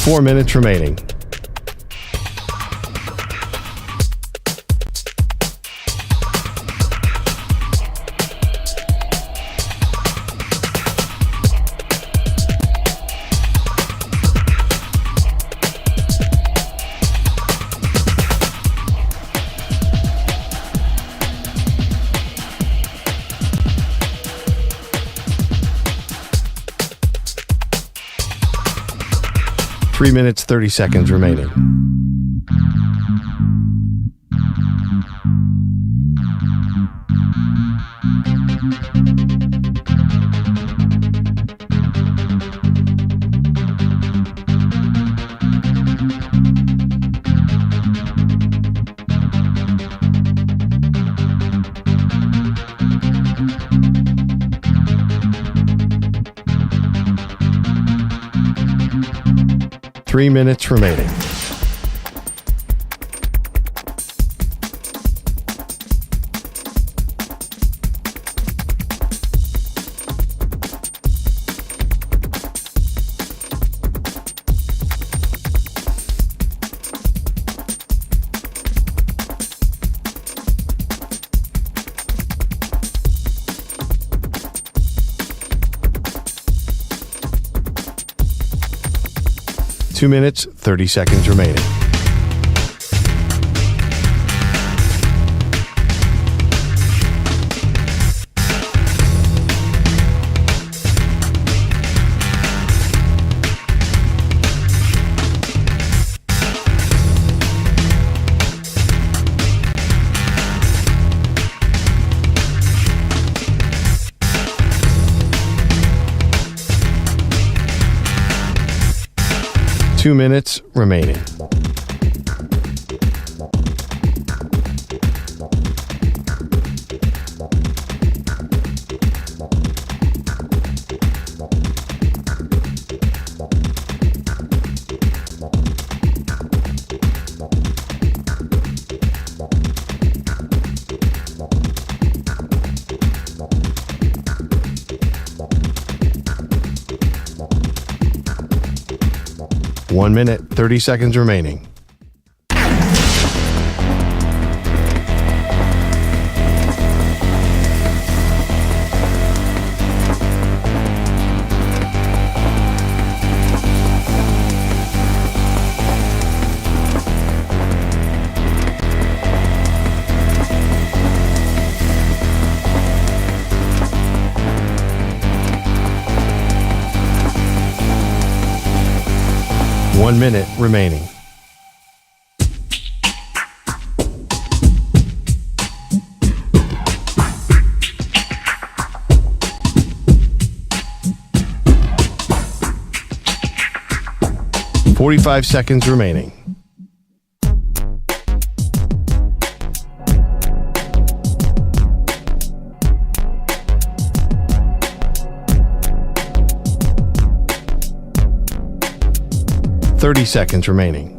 Four minutes remaining. Three minutes, 30 seconds remaining. Three minutes remaining. Two minutes, 30 seconds remaining. 2 minutes remaining. One minute, 30 seconds remaining. One minute remaining. .45 seconds remaining. .30 seconds remaining.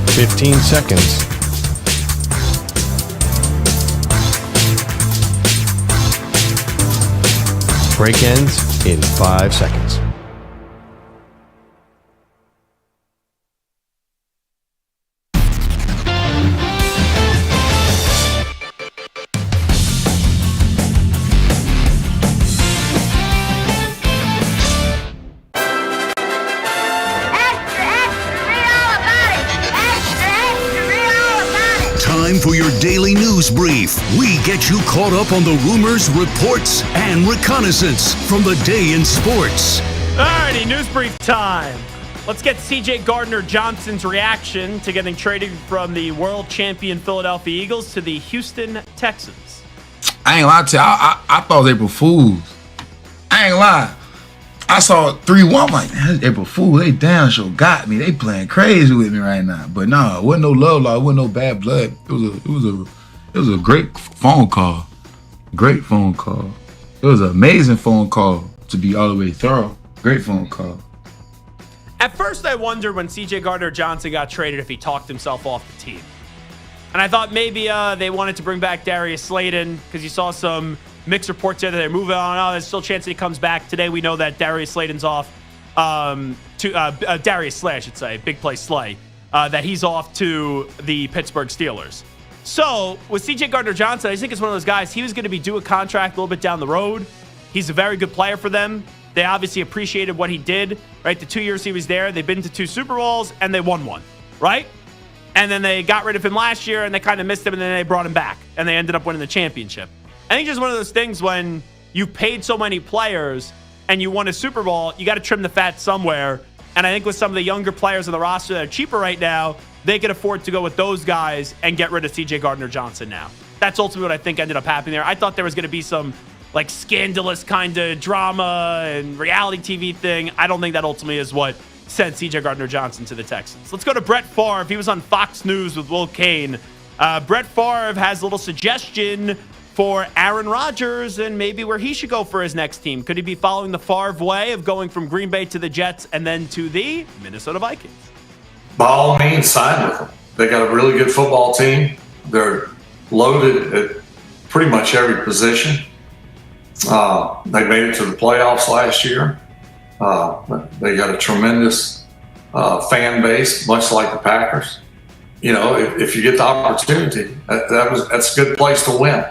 .15 seconds. Break ends in 5 seconds. Time for your daily news brief. We get you caught up on the rumors, reports, and reconnaissance from the day in sports. Alrighty, news brief time. Let's get CJ Gardner-Johnson's reaction to getting traded from the world champion Philadelphia Eagles to the Houston Texans. I ain't lie to you. I thought they were fools. I ain't lie. I saw 3-1. I'm like, man, they were fools. They damn sure got me. They playing crazy with me right now. But no, it wasn't no love law. It wasn't no bad blood. It was a great phone call. Great phone call. It was an amazing phone call to be all the way thorough. Great phone call. At first, I wondered when CJ Gardner-Johnson got traded if he talked himself off the team. And I thought maybe they wanted to bring back Darius Slayton because you saw some mixed reports there that they're moving on. Oh, there's still a chance that he comes back. Today we know that Darius Slayton's off to Darius Slay, I should say, big play Slay, that he's off to the Pittsburgh Steelers. So with CJ Gardner-Johnson, I just think it's one of those guys, he was going to be due a contract a little bit down the road. He's a very good player for them. They obviously appreciated what he did, right? The 2 years he was there, they've been to 2 Super Bowls and they won one, right? And then they got rid of him last year and they kind of missed him and then they brought him back and they ended up winning the championship. I think it's just one of those things when you paid so many players and you won a Super Bowl, you got to trim the fat somewhere. And I think with some of the younger players on the roster that are cheaper right now, they can afford to go with those guys and get rid of CJ Gardner-Johnson now. That's ultimately what I think ended up happening there. I thought there was going to be some like scandalous kind of drama and reality TV thing. I don't think that ultimately is what sent CJ Gardner-Johnson to the Texans. Let's go to Brett Favre. He was on Fox News with Will Kane. Brett Favre has a little suggestion for Aaron Rodgers and maybe where he should go for his next team. Could he be following the Favre way of going from Green Bay to the Jets and then to the Minnesota Vikings? By all means, sign with them. They got a really good football team. They're loaded at pretty much every position. They made it to the playoffs last year. They got a tremendous fan base, much like the Packers. You know, if you get the opportunity, that's a good place to win.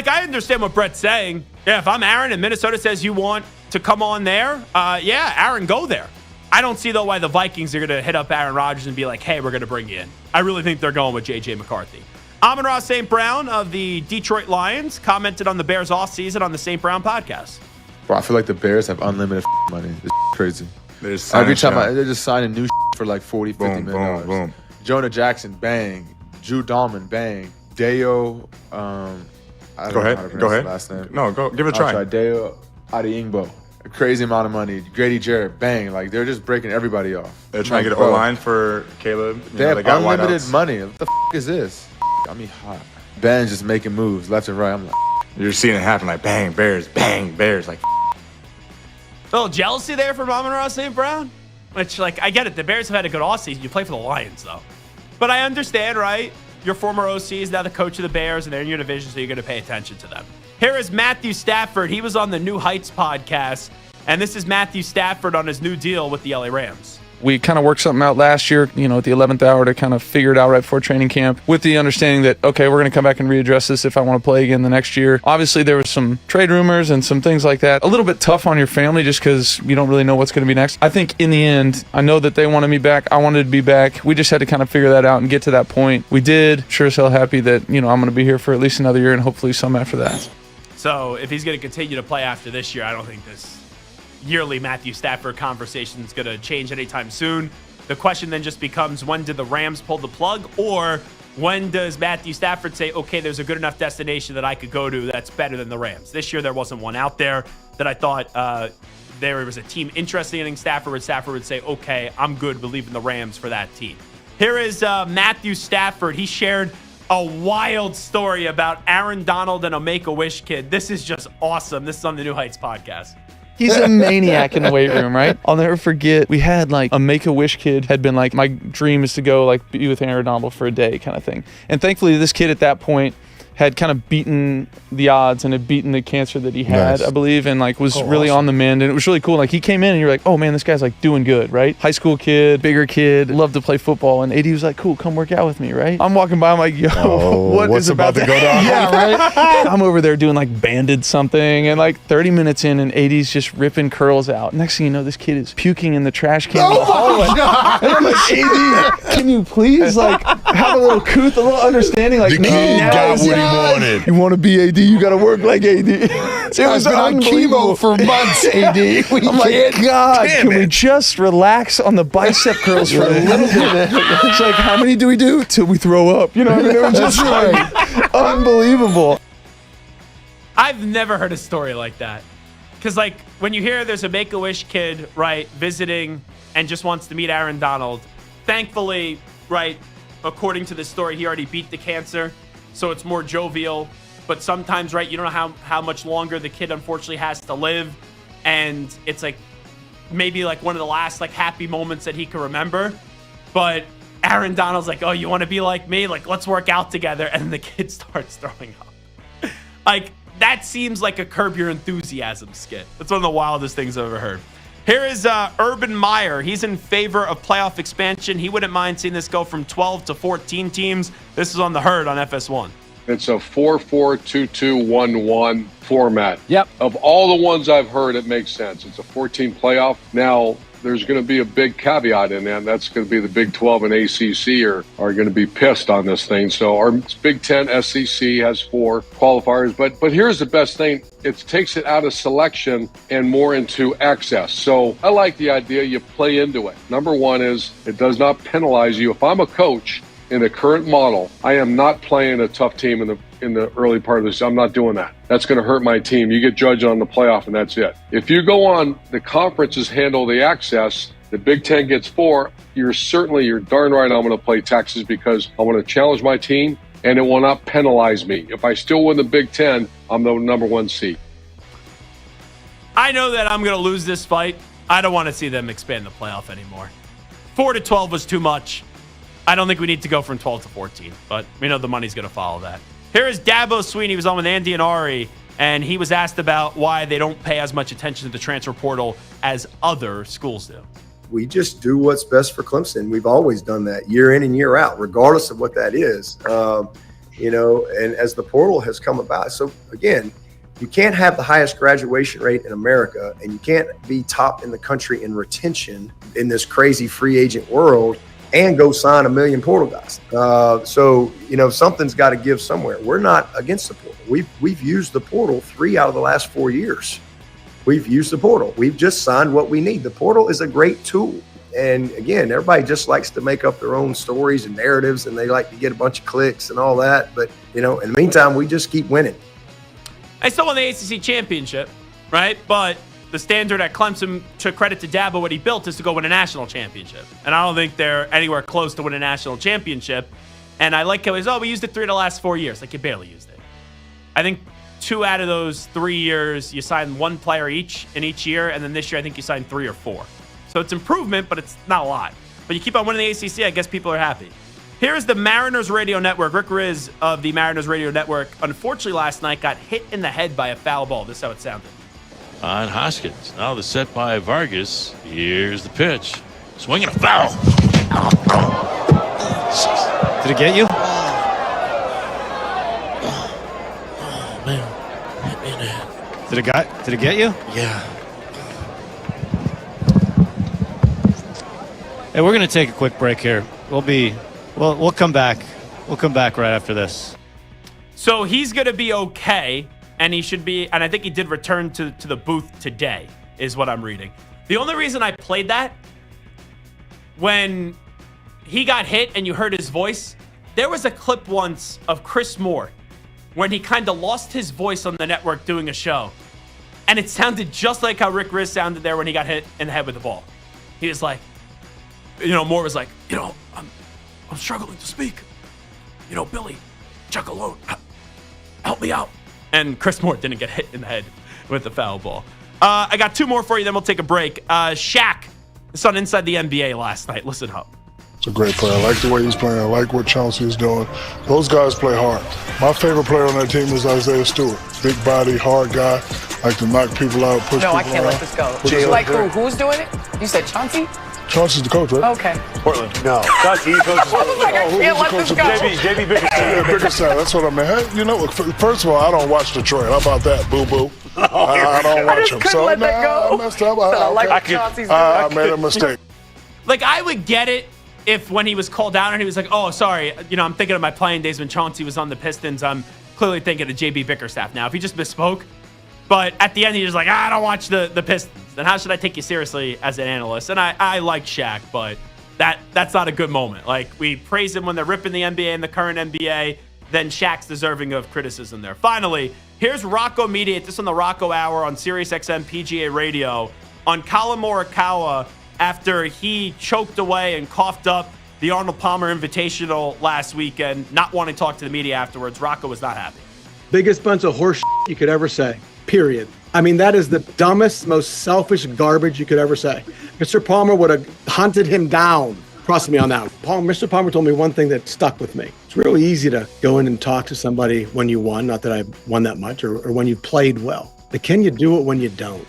I understand what Brett's saying. Yeah, if I'm Aaron and Minnesota says you want to come on there, yeah, Aaron, go there. I don't see, though, why the Vikings are going to hit up Aaron Rodgers and be like, hey, we're going to bring you in. I really think they're going with J.J. McCarthy. Amon-Ra St. Brown of the Detroit Lions commented on the Bears offseason on the St. Brown podcast. Bro, I feel like the Bears have unlimited money. It's crazy. Every time they're just signing new for like $40, $50 Boom, million. boom, boom. Jonah Jackson, bang. Drew Dahlman, bang. Deo, I don't Go know ahead. how to pronounce Go ahead. the last name. No, go give it a I'll try. Deo Adeyingbo. A crazy amount of money. Grady Jarrett, bang. Like, they're just breaking everybody off. They're trying to get Bro, an O-line for Caleb. They have got unlimited wideouts. money. What the is this? Got me hot. Ben's just making moves left and right. I'm like, You're seeing it happen like bang, Bears, like A little jealousy there from Amon-Ra St. Brown, which, like, I get it. The Bears have had a good offseason. You play for the Lions, though. But I understand, right? Your former OC is now the coach of the Bears, and they're in your division, so you're going to pay attention to them. Here is Matthew Stafford. He was on the New Heights podcast, and this is Matthew Stafford on his new deal with the LA Rams. We kind of worked something out last year, at the 11th hour to kind of figure it out right before training camp with the understanding that, okay, we're going to come back and readdress this if I want to play again the next year. Obviously, there was some trade rumors and some things like that. A little bit tough on your family just because you don't really know what's going to be next. I think in the end, I know that they wanted me back. I wanted to be back. We just had to kind of figure that out and get to that point. We did. Sure as hell happy that, I'm going to be here for at least another year and hopefully some after that. So if he's going to continue to play after this year, I don't think this yearly Matthew Stafford conversation is going to change anytime soon. The question then just becomes, when did the Rams pull the plug, or when does Matthew Stafford say, okay, there's a good enough destination that I could go to that's better than the Rams? This year there wasn't one out there that I thought there was a team interested in Stafford, where Stafford would say, okay, I'm good with leaving the Rams for that team. Here is Matthew Stafford. He shared a wild story about Aaron Donald and a Make-A-Wish kid. This is just awesome. This is on the New Heights podcast. He's a maniac in the weight room, right? I'll never forget, we had like a Make-A-Wish kid had been like, my dream is to go like be with Aaron Donald for a day kind of thing. And thankfully this kid at that point had kind of beaten the odds and had beaten the cancer that he had, I believe, and like was really on the mend. And it was really cool. Like he came in and you're like, oh man, this guy's like doing good, right? High school kid, bigger kid, loved to play football. And AD was like, cool, come work out with me, right? I'm walking by, I'm like, yo, what's about to go down? Yeah, right? I'm over there doing like banded something, and like 30 minutes in and AD's just ripping curls out. Next thing you know, this kid is puking in the trash can in the hallway. And I'm like, AD, can you please like have a little couth, a little understanding? Like, the kid got what he wanted. You want to be AD, you got to work like AD. It was been on chemo for months, AD. I'm like, God, can we just relax on the bicep curls for a little bit? It's like, how many do we do till we throw up? You know what I mean? It was just like unbelievable. I've never heard a story like that. Because, like, when you hear there's a Make-A-Wish kid, right, visiting and just wants to meet Aaron Donald, thankfully, right, according to this story, he already beat the cancer, so it's more jovial. But sometimes, right, you don't know how much longer the kid unfortunately has to live, and it's like maybe like one of the last like happy moments that he can remember. But Aaron Donald's like, oh, you want to be like me? Like, let's work out together. And the kid starts throwing up. Like, that seems like a Curb Your Enthusiasm skit. That's one of the wildest things I've ever heard. Here is Urban Meyer. He's in favor of playoff expansion. He wouldn't mind seeing this go from 12 to 14 teams. This is on The Herd on FS1. It's a 4-4-2-2-1-1 format. Yep. Of all the ones I've heard, it makes sense. It's a 14 playoff. Now, there's going to be a big caveat in that, and that's going to be the Big 12 and ACC are going to be pissed on this thing. So our Big 10 SEC has 4 qualifiers. But here's the best thing. It takes it out of selection and more into access. So I like the idea. You play into it. Number one is it does not penalize you. If I'm a coach in the current model, I am not playing a tough team in the early part of this. I'm not doing that. That's going to hurt my team. You get judged on the playoff, and that's it. If you go on, the conferences handle the access, the Big 10 gets 4, you're darn right I'm going to play Texas because I want to challenge my team, and it will not penalize me. If I still win the Big 10, I'm the number 1 seed. I know that I'm going to lose this fight. I don't want to see them expand the playoff anymore. 4 to 12 was too much. I don't think we need to go from 12 to 14, but we know the money's going to follow that. Here is Dabo Sweeney. He was on with Andy and Ari, and he was asked about why they don't pay as much attention to the transfer portal as other schools do. We just do what's best for Clemson. We've always done that year in and year out, regardless of what that is. And as the portal has come about. So, again, you can't have the highest graduation rate in America, and you can't be top in the country in retention in this crazy free agent world and go sign 1 million portal guys. Something's got to give somewhere. We're not against the portal. We've used the portal 3 out of the last 4 years. We've used the portal. We've just signed what we need. The portal is a great tool. And again, everybody just likes to make up their own stories and narratives, and they like to get a bunch of clicks and all that. But, in the meantime, we just keep winning. I still won the ACC championship, right? But the standard at Clemson, to credit to Dabo, what he built is to go win a national championship. And I don't think they're anywhere close to winning a national championship. And I like how he's, we used it 3 of the last 4 years. Like, you barely used it. I think 2 out of those 3 years, you signed 1 player each in each year. And then this year, I think you signed 3 or 4. So it's improvement, but it's not a lot. But you keep on winning the ACC, I guess people are happy. Here's the Mariners Radio Network. Rick Riz of the Mariners Radio Network, unfortunately last night, got hit in the head by a foul ball. This is how it sounded. On Hoskins. Now the set by Vargas. Here's the pitch. Swinging a foul. Did it get you? Oh, man. Hit me in the head. Did it get you? Yeah. Hey, we're going to take a quick break here. We'll come back. We'll come back right after this. So he's going to be okay, and he should be, and I think he did return to the booth today, is what I'm reading. The only reason I played that, when he got hit and you heard his voice, there was a clip once of Chris Moore when he kind of lost his voice on the network doing a show. And it sounded just like how Rick Riz sounded there when he got hit in the head with the ball. He was like, Moore was like, I'm struggling to speak. Billy, Chuck alone, help me out. And Chris Moore didn't get hit in the head with the foul ball. I got 2 more for you, then we'll take a break. Shaq is on Inside the NBA last night. Listen up. It's a great player. I like the way he's playing. I like what Chauncey is doing. Those guys play hard. My favorite player on that team is Isaiah Stewart. Big body, hard guy. Like to knock people out, push people around. No, I can't let this go. Like who? Who's doing it? You said Chauncey? Chauncey's the coach, right? Okay. Portland. No. Chauncey, he coaches. I was like, I can't let this go. JB Bickerstaff. Yeah, Bickerstaff. That's what I mean. Hey, first of all, I don't watch Detroit. How about that, boo-boo? I don't watch him. So, let that go. I messed up. I made a mistake. Like, I would get it if when he was called down and he was like, oh, sorry, I'm thinking of my playing days when Chauncey was on the Pistons. I'm clearly thinking of JB Bickerstaff now. If he just misspoke. But at the end, he's just like, I don't watch the Pistons. Then how should I take you seriously as an analyst? And I like Shaq, but that's not a good moment. Like, we praise him when they're ripping the NBA and the current NBA. Then Shaq's deserving of criticism there. Finally, here's Rocco Mediate. This on the Rocco Hour on SiriusXM PGA Radio on Colin Morikawa after he choked away and coughed up the Arnold Palmer Invitational last weekend, not wanting to talk to the media afterwards. Rocco was not happy. Biggest bunch of horse you could ever say. Period. I mean, that is the dumbest, most selfish garbage you could ever say. Mr. Palmer would have hunted him down. Trust me on that. Mr. Palmer told me one thing that stuck with me. It's really easy to go in and talk to somebody when you won, not that I won that much, or when you played well. But can you do it when you don't?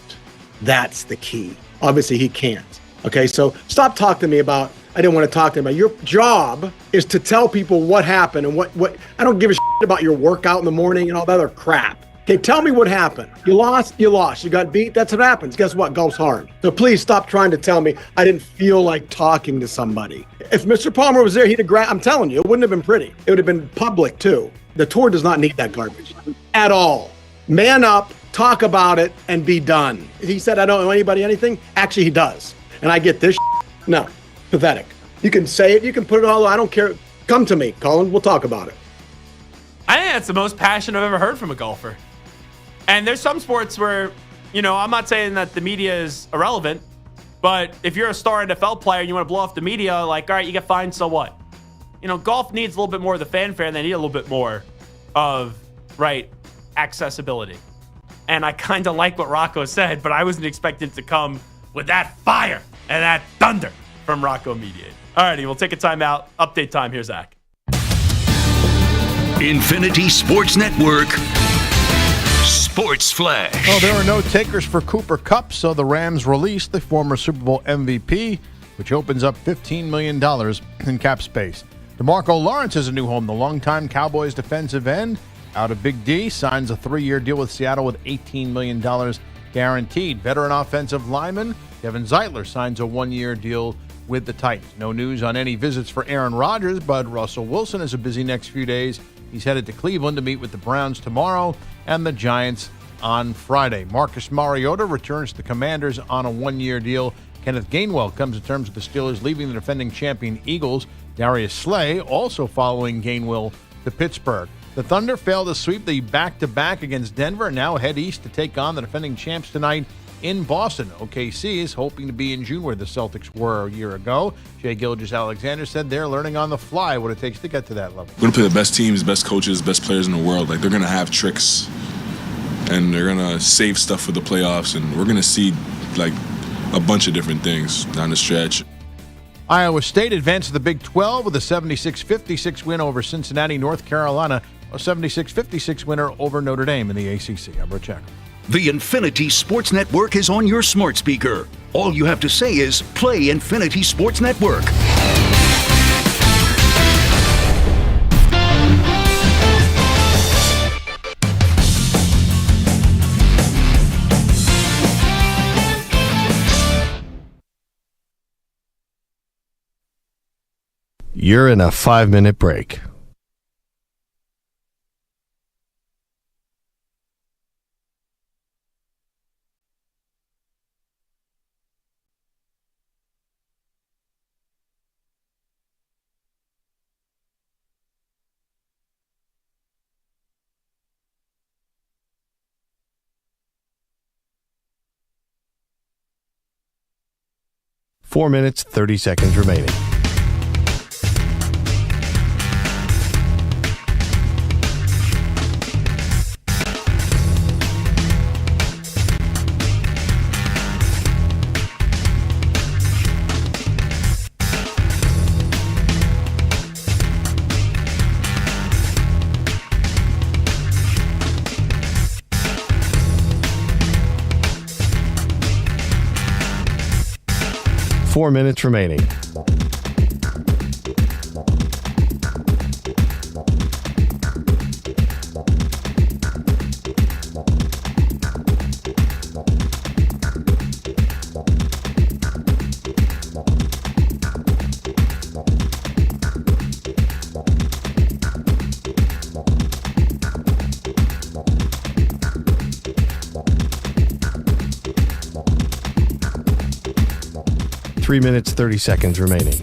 That's the key. Obviously, he can't. Okay, so stop talking to me about, I didn't want to talk to him about. Your job is to tell people what happened and what I don't give a shit about your workout in the morning and all that other crap. Okay, tell me what happened. You lost. You got beat. That's what happens. Guess what? Golf's hard. So please stop trying to tell me I didn't feel like talking to somebody. If Mr. Palmer was there, he'd have I'm telling you, it wouldn't have been pretty. It would have been public too. The tour does not need that garbage at all. Man up, talk about it, and be done. He said, I don't owe anybody anything. Actually, he does. And I get this. No, pathetic. You can say it. You can put it all. I don't care. Come to me, Colin. We'll talk about it. I think that's the most passion I've ever heard from a golfer. And there's some sports where, I'm not saying that the media is irrelevant, but if you're a star NFL player and you want to blow off the media, like, all right, you get fined, so what? Golf needs a little bit more of the fanfare, and they need a little bit more of, accessibility. And I kind of like what Rocco said, but I wasn't expecting it to come with that fire and that thunder from Rocco Mediate. All righty, we'll take a timeout. Update time. Here's Zach. Infinity Sports Network. Sports Flash. Well, there are no takers for Cooper Kupp, so the Rams released the former Super Bowl MVP, which opens up $15 million in cap space. DeMarco Lawrence has a new home. The longtime Cowboys defensive end out of Big D signs a 3-year deal with Seattle with $18 million guaranteed. Veteran offensive lineman Kevin Zeitler signs a 1-year deal with the Titans. No news on any visits for Aaron Rodgers, but Russell Wilson has a busy next few days. He's headed to Cleveland to meet with the Browns tomorrow and the Giants on Friday. Marcus Mariota returns to the Commanders on a 1-year deal. Kenneth Gainwell comes to terms with the Steelers leaving the defending champion Eagles. Darius Slay also following Gainwell to Pittsburgh. The Thunder failed to sweep the back-to-back against Denver and now head east to take on the defending champs tonight in Boston. OKC is hoping to be in June where the Celtics were a year ago. Shai Gilgeous-Alexander said they're learning on the fly what it takes to get to that level. We're going to play the best teams, best coaches, best players in the world. Like, they're going to have tricks and they're going to save stuff for the playoffs, and we're going to see like a bunch of different things down the stretch. Iowa State advanced to the Big 12 with a 76-56 win over Cincinnati. North Carolina, a 76-56 winner over Notre Dame in the ACC. I'm Rich Eckler. The Infinity Sports Network is on your smart speaker. All you have to say is play Infinity Sports Network. You're in a 5-minute break. Four minutes, 30 seconds remaining. Four minutes remaining. Three minutes, 30 seconds remaining.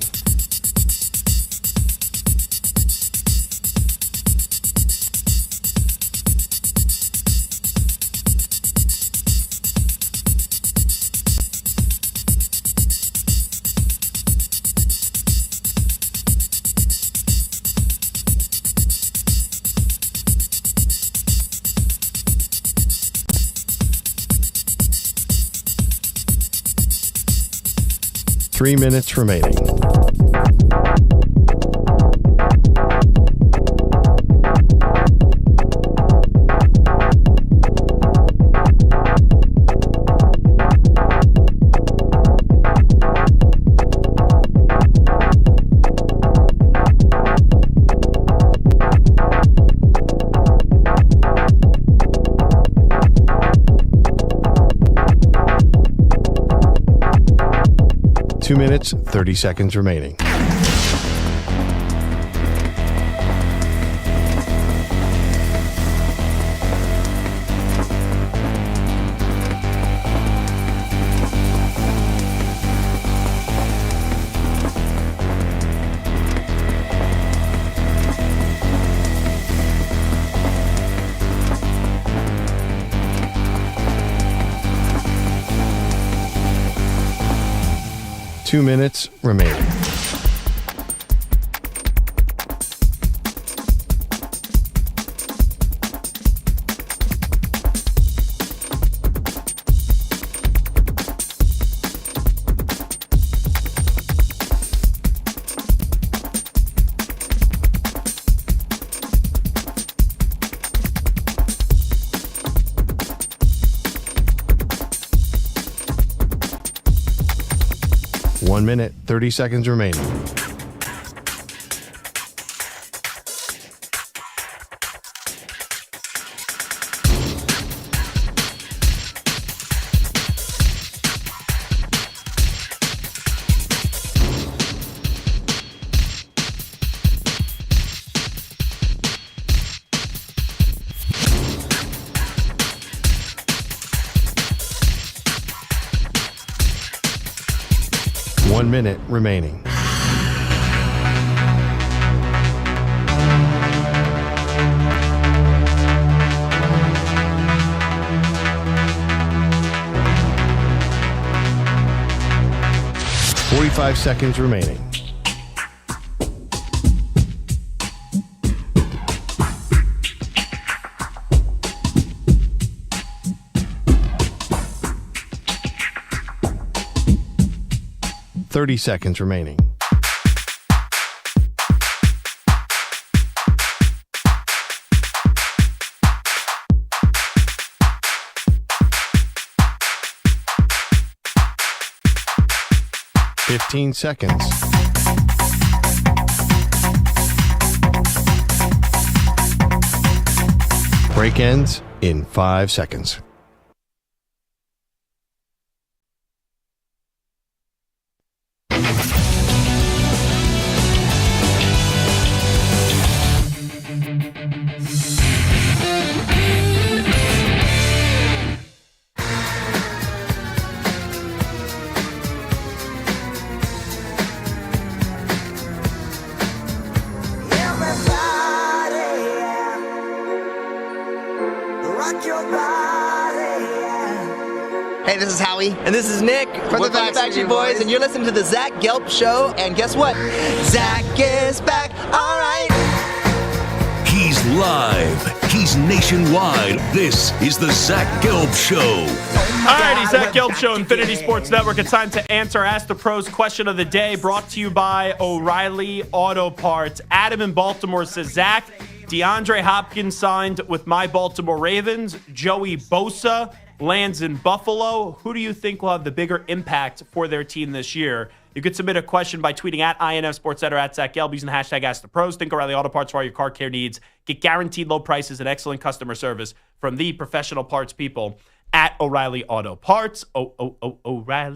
Three minutes remaining. Two minutes, 30 seconds remaining. Two minutes remaining. One minute, 30 seconds remaining. 1 minute remaining. Five seconds remaining. Seconds remaining. Seconds. Break ends in 5 seconds. Hey, this is Howie. And this is Nick from the Backstreet Boys. And you're listening to the Zach Gelb Show. And guess what? Zach is back. All right. He's live. He's nationwide. This is the Zach Gelb Show. All righty, Zach Gelb Show, Infinity Sports Network. It's time to answer Ask the Pros question of the day, brought to you by O'Reilly Auto Parts. Adam in Baltimore says, Zach, DeAndre Hopkins signed with my Baltimore Ravens. Joey Bosa lands in Buffalo. Who do you think will have the bigger impact for their team this year? You could submit a question by tweeting at INF Sports Center at Zach Gelb using the hashtag #AskThePros. Think O'Reilly Auto Parts for all your car care needs. Get guaranteed low prices and excellent customer service from the professional parts people at O'Reilly Auto Parts. O'Reilly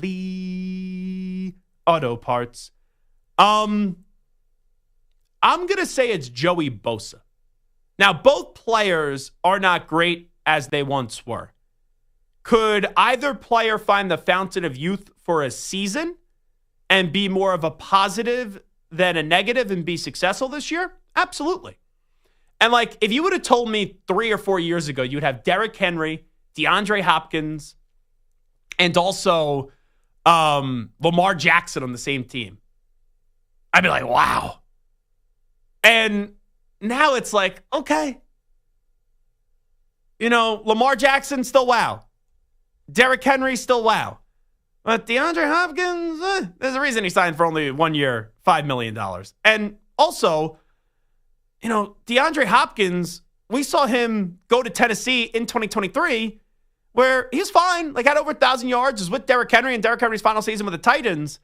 Auto Parts. I'm going to say it's Joey Bosa. Now, both players are not great as they once were. Could either player find the fountain of youth for a season and be more of a positive than a negative and be successful this year? Absolutely. And like, if you would have told me 3 or 4 years ago, you'd have Derrick Henry, DeAndre Hopkins, and also Lamar Jackson on the same team, I'd be like, wow. And now it's like, okay. You know, Lamar Jackson, still wow. Derrick Henry, still wow. But DeAndre Hopkins, there's a reason he signed for only 1 year, $5 million. And also, you know, DeAndre Hopkins, we saw him go to Tennessee in 2023 where he was fine, like had over 1,000 yards, was with Derrick Henry in Derrick Henry's final season with the Titans.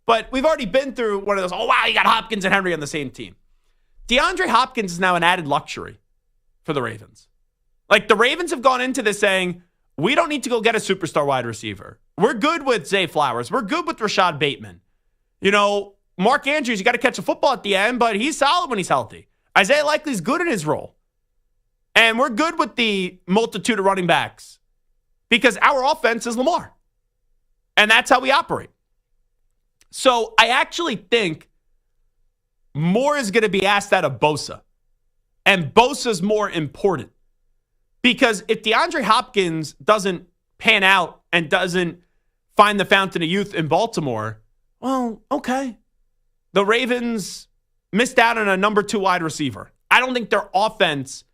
But we've already been through one of those, oh, wow, you got Hopkins and Henry on the same team. DeAndre Hopkins is now an added luxury for the Ravens. Like, the Ravens have gone into this saying, we don't need to go get a superstar wide receiver. We're good with Zay Flowers. We're good with Rashad Bateman. You know, Mark Andrews, you got to catch a football at the end, but he's solid when he's healthy. Isaiah Likely's good in his role. And we're good with the multitude of running backs because our offense is Lamar. And that's how we operate. So I actually think more is going to be asked out of Bosa. And Bosa's more important. Because if DeAndre Hopkins doesn't pan out and doesn't find the fountain of youth in Baltimore, well, okay. The Ravens missed out on a number 2 wide receiver. I don't think their offense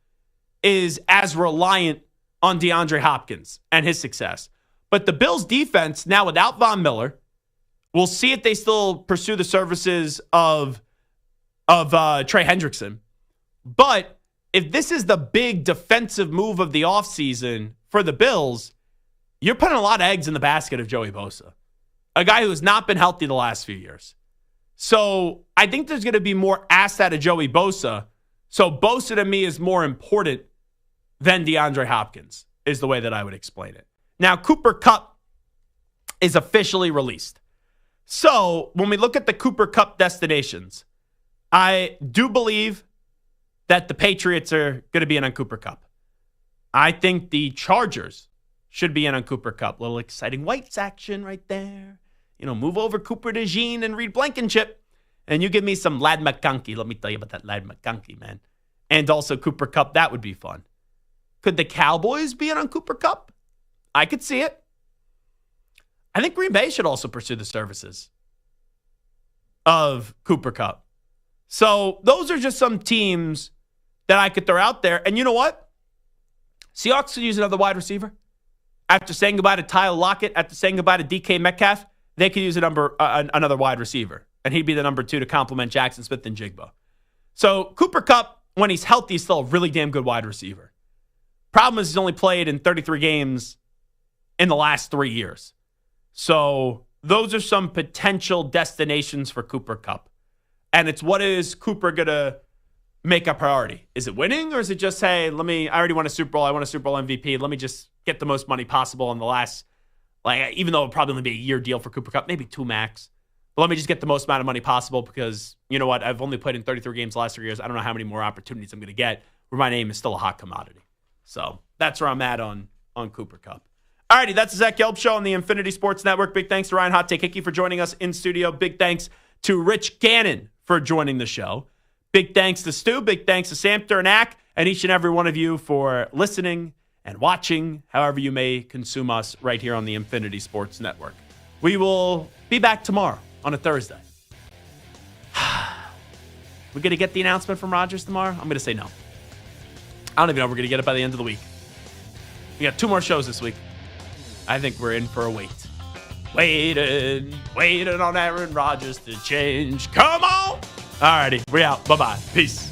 is as reliant on DeAndre Hopkins and his success. But the Bills' defense, now without Von Miller, we'll see if they still pursue the services of Trey Hendrickson. But if this is the big defensive move of the offseason for the Bills, you're putting a lot of eggs in the basket of Joey Bosa, a guy who has not been healthy the last few years. So I think there's going to be more asked out of Joey Bosa. So Bosa to me is more important than DeAndre Hopkins, is the way that I would explain it. Now, Cooper Kupp is officially released. So when we look at the Cooper Kupp destinations, I do believe that the Patriots are going to be in on Cooper Kupp. I think the Chargers should be in on Cooper Kupp. Little exciting Whites action right there. move over Cooper DeJean and Reed Blankenship, and you give me some Ladd McConkey. Let me tell you about that Ladd McConkey, man. And also Cooper Kupp. That would be fun. Could the Cowboys be in on Cooper Kupp? I could see it. I think Green Bay should also pursue the services of Cooper Kupp. So those are just some teams that I could throw out there. And you know what? Seahawks could use another wide receiver. After saying goodbye to Tyler Lockett, after saying goodbye to DK Metcalf, they could use another wide receiver. And he'd be the number 2 to complement Jackson Smith and Jigba. So Cooper Kupp, when he's healthy, is still a really damn good wide receiver. Problem is he's only played in 33 games in the last 3 years. So those are some potential destinations for Cooper Kupp. And it's what is Cooper going to make a priority? Is it winning, or is it just, hey, I already won a Super Bowl. I won a Super Bowl MVP. Let me just get the most money possible in the last, even though it'll probably only be a year deal for Cooper Kupp, maybe 2 max. But let me just get the most amount of money possible because, you know what, I've only played in 33 games the last 3 years. I don't know how many more opportunities I'm going to get where my name is still a hot commodity. So that's where I'm at on Cooper Kupp. All righty, that's the Zach Gelb Show on the Infinity Sports Network. Big thanks to Ryan Hot Take Hickey for joining us in studio. Big thanks to Rich Gannon for joining the show. Big thanks to Stu. Big thanks to Samter and Ack, and each and every one of you for listening and watching, however you may consume us right here on the Infinity Sports Network. We will be back tomorrow on a Thursday. We're going to get the announcement from Rodgers tomorrow? I'm going to say no. I don't even know if we're going to get it by the end of the week. We got 2 more shows this week. I think we're in for a wait. Waiting on Aaron Rodgers to change. Come on! Alrighty, we out. Bye-bye. Peace.